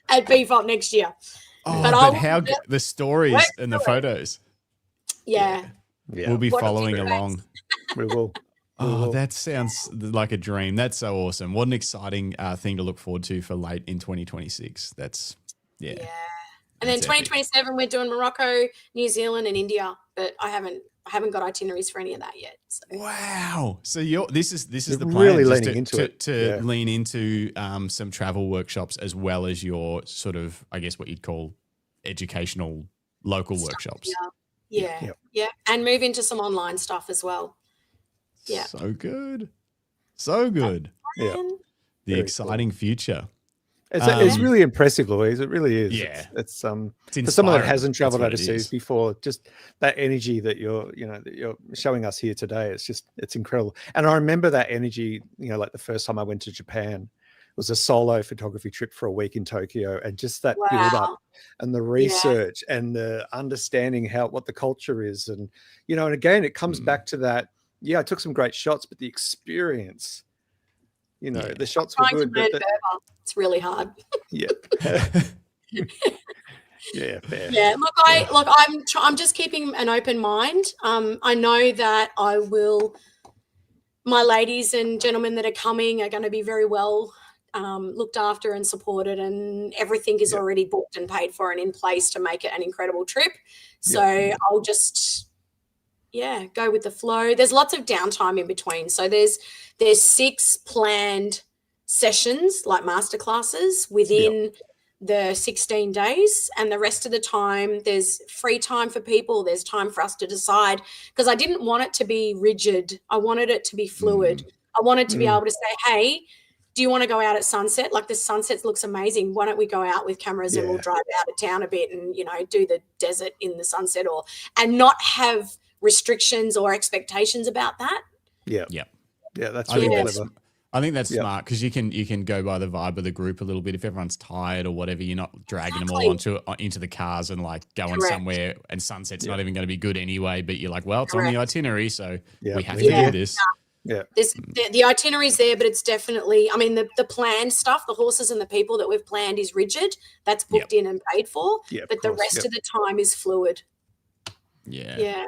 at BFOP next year. Oh, but how the stories and the photos. Yeah. We'll be following along. We will. Oh, that sounds like a dream. That's so awesome. What an exciting thing to look forward to for late in 2026. That's, yeah. And then 2027, we're doing Morocco, New Zealand, and India. But I haven't got itineraries for any of that yet. So. Wow. So this is the plan. Really leaning into it. To lean into some travel workshops as well as your sort of, I guess, what you'd call educational local workshops. Yeah. And move into some online stuff as well. Yeah. So good. Yeah. The exciting future. It's really impressive, Louise. It really is. Yeah. It's for someone that hasn't traveled overseas before, just that energy that you're showing us here today. It's incredible. And I remember that energy, like the first time I went to Japan, it was a solo photography trip for a week in Tokyo, and just that build up and the research and the understanding what the culture is. And, and again, it comes back to that. Yeah, I took some great shots, but the experience, the shots were good. It's really hard. Yeah. Yeah, fair. Yeah, I'm just keeping an open mind. I know that my ladies and gentlemen that are coming are going to be very well looked after and supported, and everything is already booked and paid for and in place to make it an incredible trip. So I'll just go with the flow. There's lots of downtime in between. So there's 6 planned sessions, like masterclasses, within the 16 days, and the rest of the time there's free time for people. There's time for us to decide, because I didn't want it to be rigid. I wanted it to be fluid. I wanted to be able to say, hey, do you want to go out at sunset? Like the sunset looks amazing. Why don't we go out with cameras and we'll drive out of town a bit and, do the desert in the sunset, and not have restrictions or expectations about that. Yeah, that's really clever. I think that's smart, because you can go by the vibe of the group a little bit. If everyone's tired or whatever, you're not dragging them all into the cars and like going somewhere, and sunset's not even going to be good anyway. But you're like, well, it's on the itinerary, so we have to do this. Yeah, the itinerary's there, but it's definitely, the planned stuff, the horses and the people that we've planned is rigid. That's booked in and paid for. But the rest of the time is fluid. Yeah.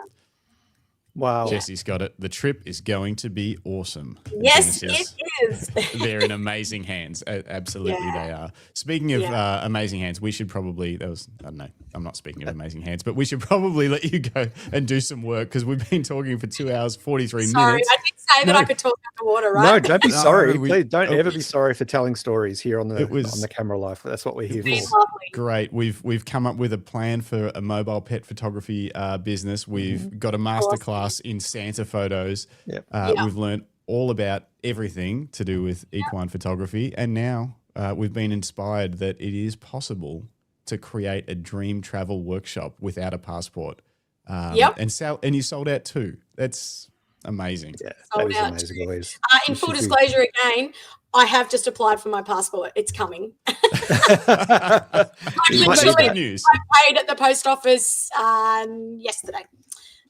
Wow. Jessie's got it. The trip is going to be awesome. Yes, it is. They're in amazing hands. Absolutely they are. Speaking of amazing hands, we should probably, I don't know, I'm not speaking of amazing hands, but we should probably let you go and do some work, because we've been talking for 2 hours, 43 minutes. Sorry, I did say that I could talk the water, No, right? don't be No, sorry. we- Please don't oh, ever be sorry for telling stories here on It was- the Camera Life. That's what we're here It Been was- for. lovely. Great. We've come up with a plan for a mobile pet photography business. We've got a masterclass in Santa photos. Yep. We've learned all about everything to do with equine photography, and now we've been inspired that it is possible to create a dream travel workshop without a passport. And you sold out too. That's amazing. Yeah, Sold that is out amazing, too. Louise. In You full should be- disclosure, again, I have just applied for my passport. It's coming. You Actually, might Which need is believe good news. I paid at the post office yesterday.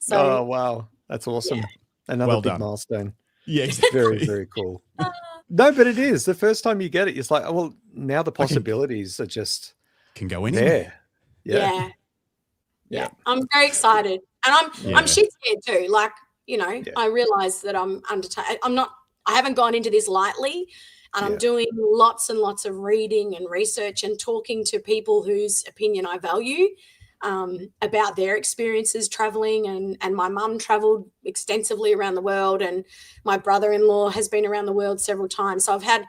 So Oh, wow. That's awesome. Yeah. Another Well big done. milestone. Yeah, exactly. Very, very cool. No, but it is. The first time you get it, it's like, oh, well, now the possibilities are just Can go anywhere. there. yeah. Yeah. I'm very excited. And Yeah. I'm shit scared too. Like, Yeah. I realize that I haven't gone into this lightly, and I'm Yeah. doing lots and lots of reading and research and talking to people whose opinion I value about their experiences traveling. And my mum traveled extensively around the world, and my brother-in-law has been around the world several times. So I've had,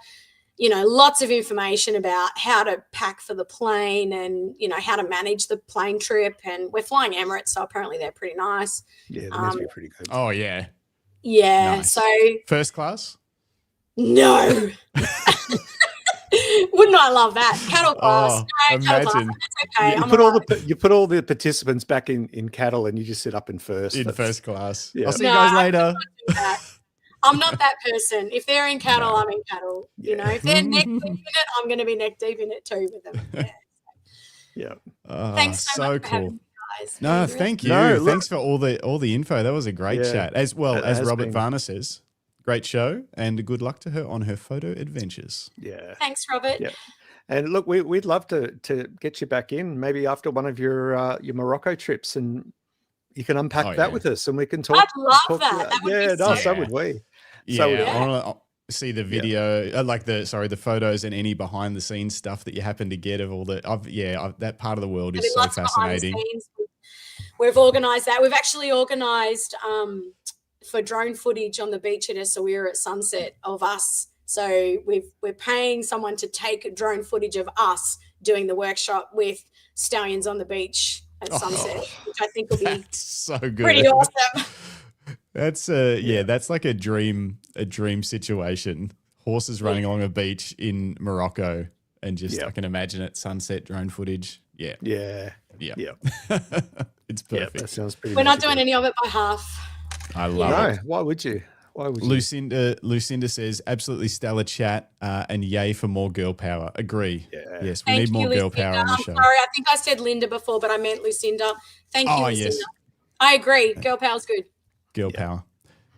lots of information about how to pack for the plane and, how to manage the plane trip. And we're flying Emirates, so apparently they're pretty nice. Yeah, that must be pretty good. Oh yeah. Yeah. Nice. So First class. no. Wouldn't I love that? Cattle class. Oh, No, cattle class. imagine. It's okay. You I'm put all all the participants back in cattle, and you just sit up in first. In That's- first class. Yeah. I'll see you No, guys I later. that. I'm not that person. If they're in cattle, No. I'm in cattle. Yeah. If they're neck deep in it, I'm going to be neck deep in it too with them. Yeah. Yeah. Oh, Thanks so much for having cool. me, guys. No, Really- thank you. No, look- Thanks for all the info. That was a great Yeah, chat. As well it as has Robert been. Varner says, great show and good luck to her on her photo adventures. Yeah. Thanks, Robert. Yeah. And look, we'd love to get you back in, maybe after one of your Morocco trips, and you can unpack Oh, that yeah. with us, and we can talk. I'd love talk to that. That would be yeah, no, so so good. would we. Yeah, So would we. I want to see the video, the photos and any behind the scenes stuff that you happen to get of all the. That part of the world There'll be is so lots of behind the fascinating. scenes. We've organised that. We've actually organised for drone footage on the beach at Essaouira at sunset of us. So we're paying someone to take drone footage of us doing the workshop with stallions on the beach at sunset, which I think will be That's so good. pretty awesome. That's that's like a dream situation. Horses running along a beach in Morocco, and just Yeah. I can imagine it sunset drone footage. Yeah, Yeah. yeah, Yeah. it's Yeah. perfect. That sounds pretty. We're not magical. doing any of it by half. I love No, it. why would you? Why would you? Lucinda says absolutely stellar chat and yay for more girl power. Agree. Yeah. Yes, we Thank need more you, girl Lucinda. power on the I'm show. sorry, I think I said Linda before, but I meant Lucinda. Thank you, Oh, Lucinda. yes. I agree. Girl power's good. Girl Yeah. power.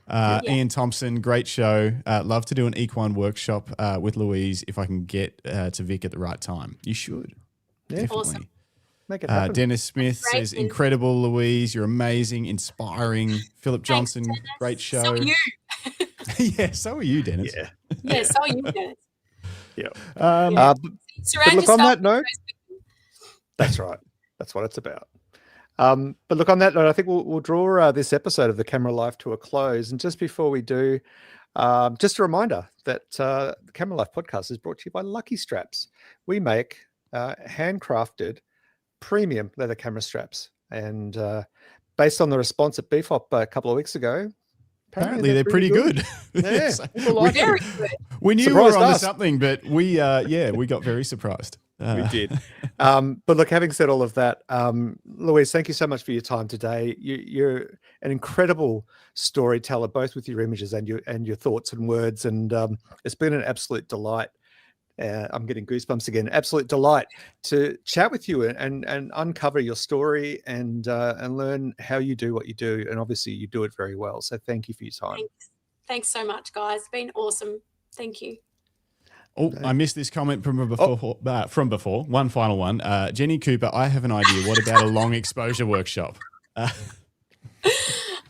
Yeah. Ian Thompson, great show. Love to do an equine workshop with Louise if I can get to Vic at the right time. You should. Yeah. Definitely. Awesome. Make it happen. Dennis Smith Great. says, incredible, Louise. You're amazing, inspiring. Philip Johnson, Dennis. great show. So are you. Yeah, so are you, Dennis. Yeah. Yeah, so are you, Dennis. Yeah. Yeah. Surround look, on yourself that note- with That's right. That's what it's about. But look, on that note, I think we'll draw this episode of the Camera Life to a close. And just before we do, just a reminder that the Camera Life podcast is brought to you by Lucky Straps. We make handcrafted premium leather camera straps. And based on the response at BFOP a couple of weeks ago, Apparently they're pretty good. Yeah. So People like very good. we knew we Surprised were onto us. something, but we got very surprised. We did. But look, having said all of that, Louise, thank you so much for your time today. You're an incredible storyteller, both with your images and your thoughts and words. And it's been an absolute delight. I'm getting goosebumps again. Absolute delight to chat with you and uncover your story and learn how you do what you do. And obviously you do it very well. So thank you for your time. Thanks so much, guys. It's been awesome. Thank you. Oh, I missed this comment from before. One final one. Jenny Cooper, I have an idea. What about a long exposure workshop?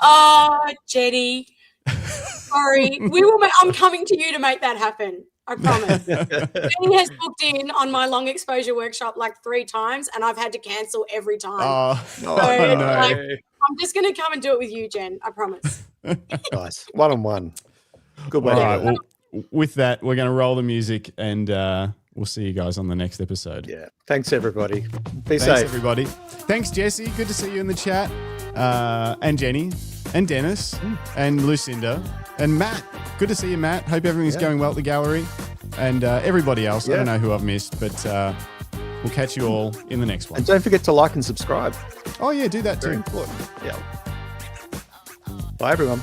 Oh, Jenny. Sorry. I'm coming to you to make that happen. I promise. Jenny has booked in on my long exposure workshop like 3 times, and I've had to cancel every time. Oh, Oh, So, no. like, I'm just going to come and do it with you, Jen. I promise. Nice. One-on-one. Good way All to right. go. Well, with that, we're going to roll the music and we'll see you guys on the next episode. Yeah. Thanks, everybody. Be Thanks, safe. everybody. Thanks, Jesse. Good to see you in the chat. And Jenny and Dennis and Lucinda and Matt. Good to see you, Matt. Hope everything's going well at the gallery. And everybody else. I don't know who I've missed, but we'll catch you all in the next one. And don't forget to like and subscribe. Oh, yeah, do that Very too. important. Yeah. Bye, everyone.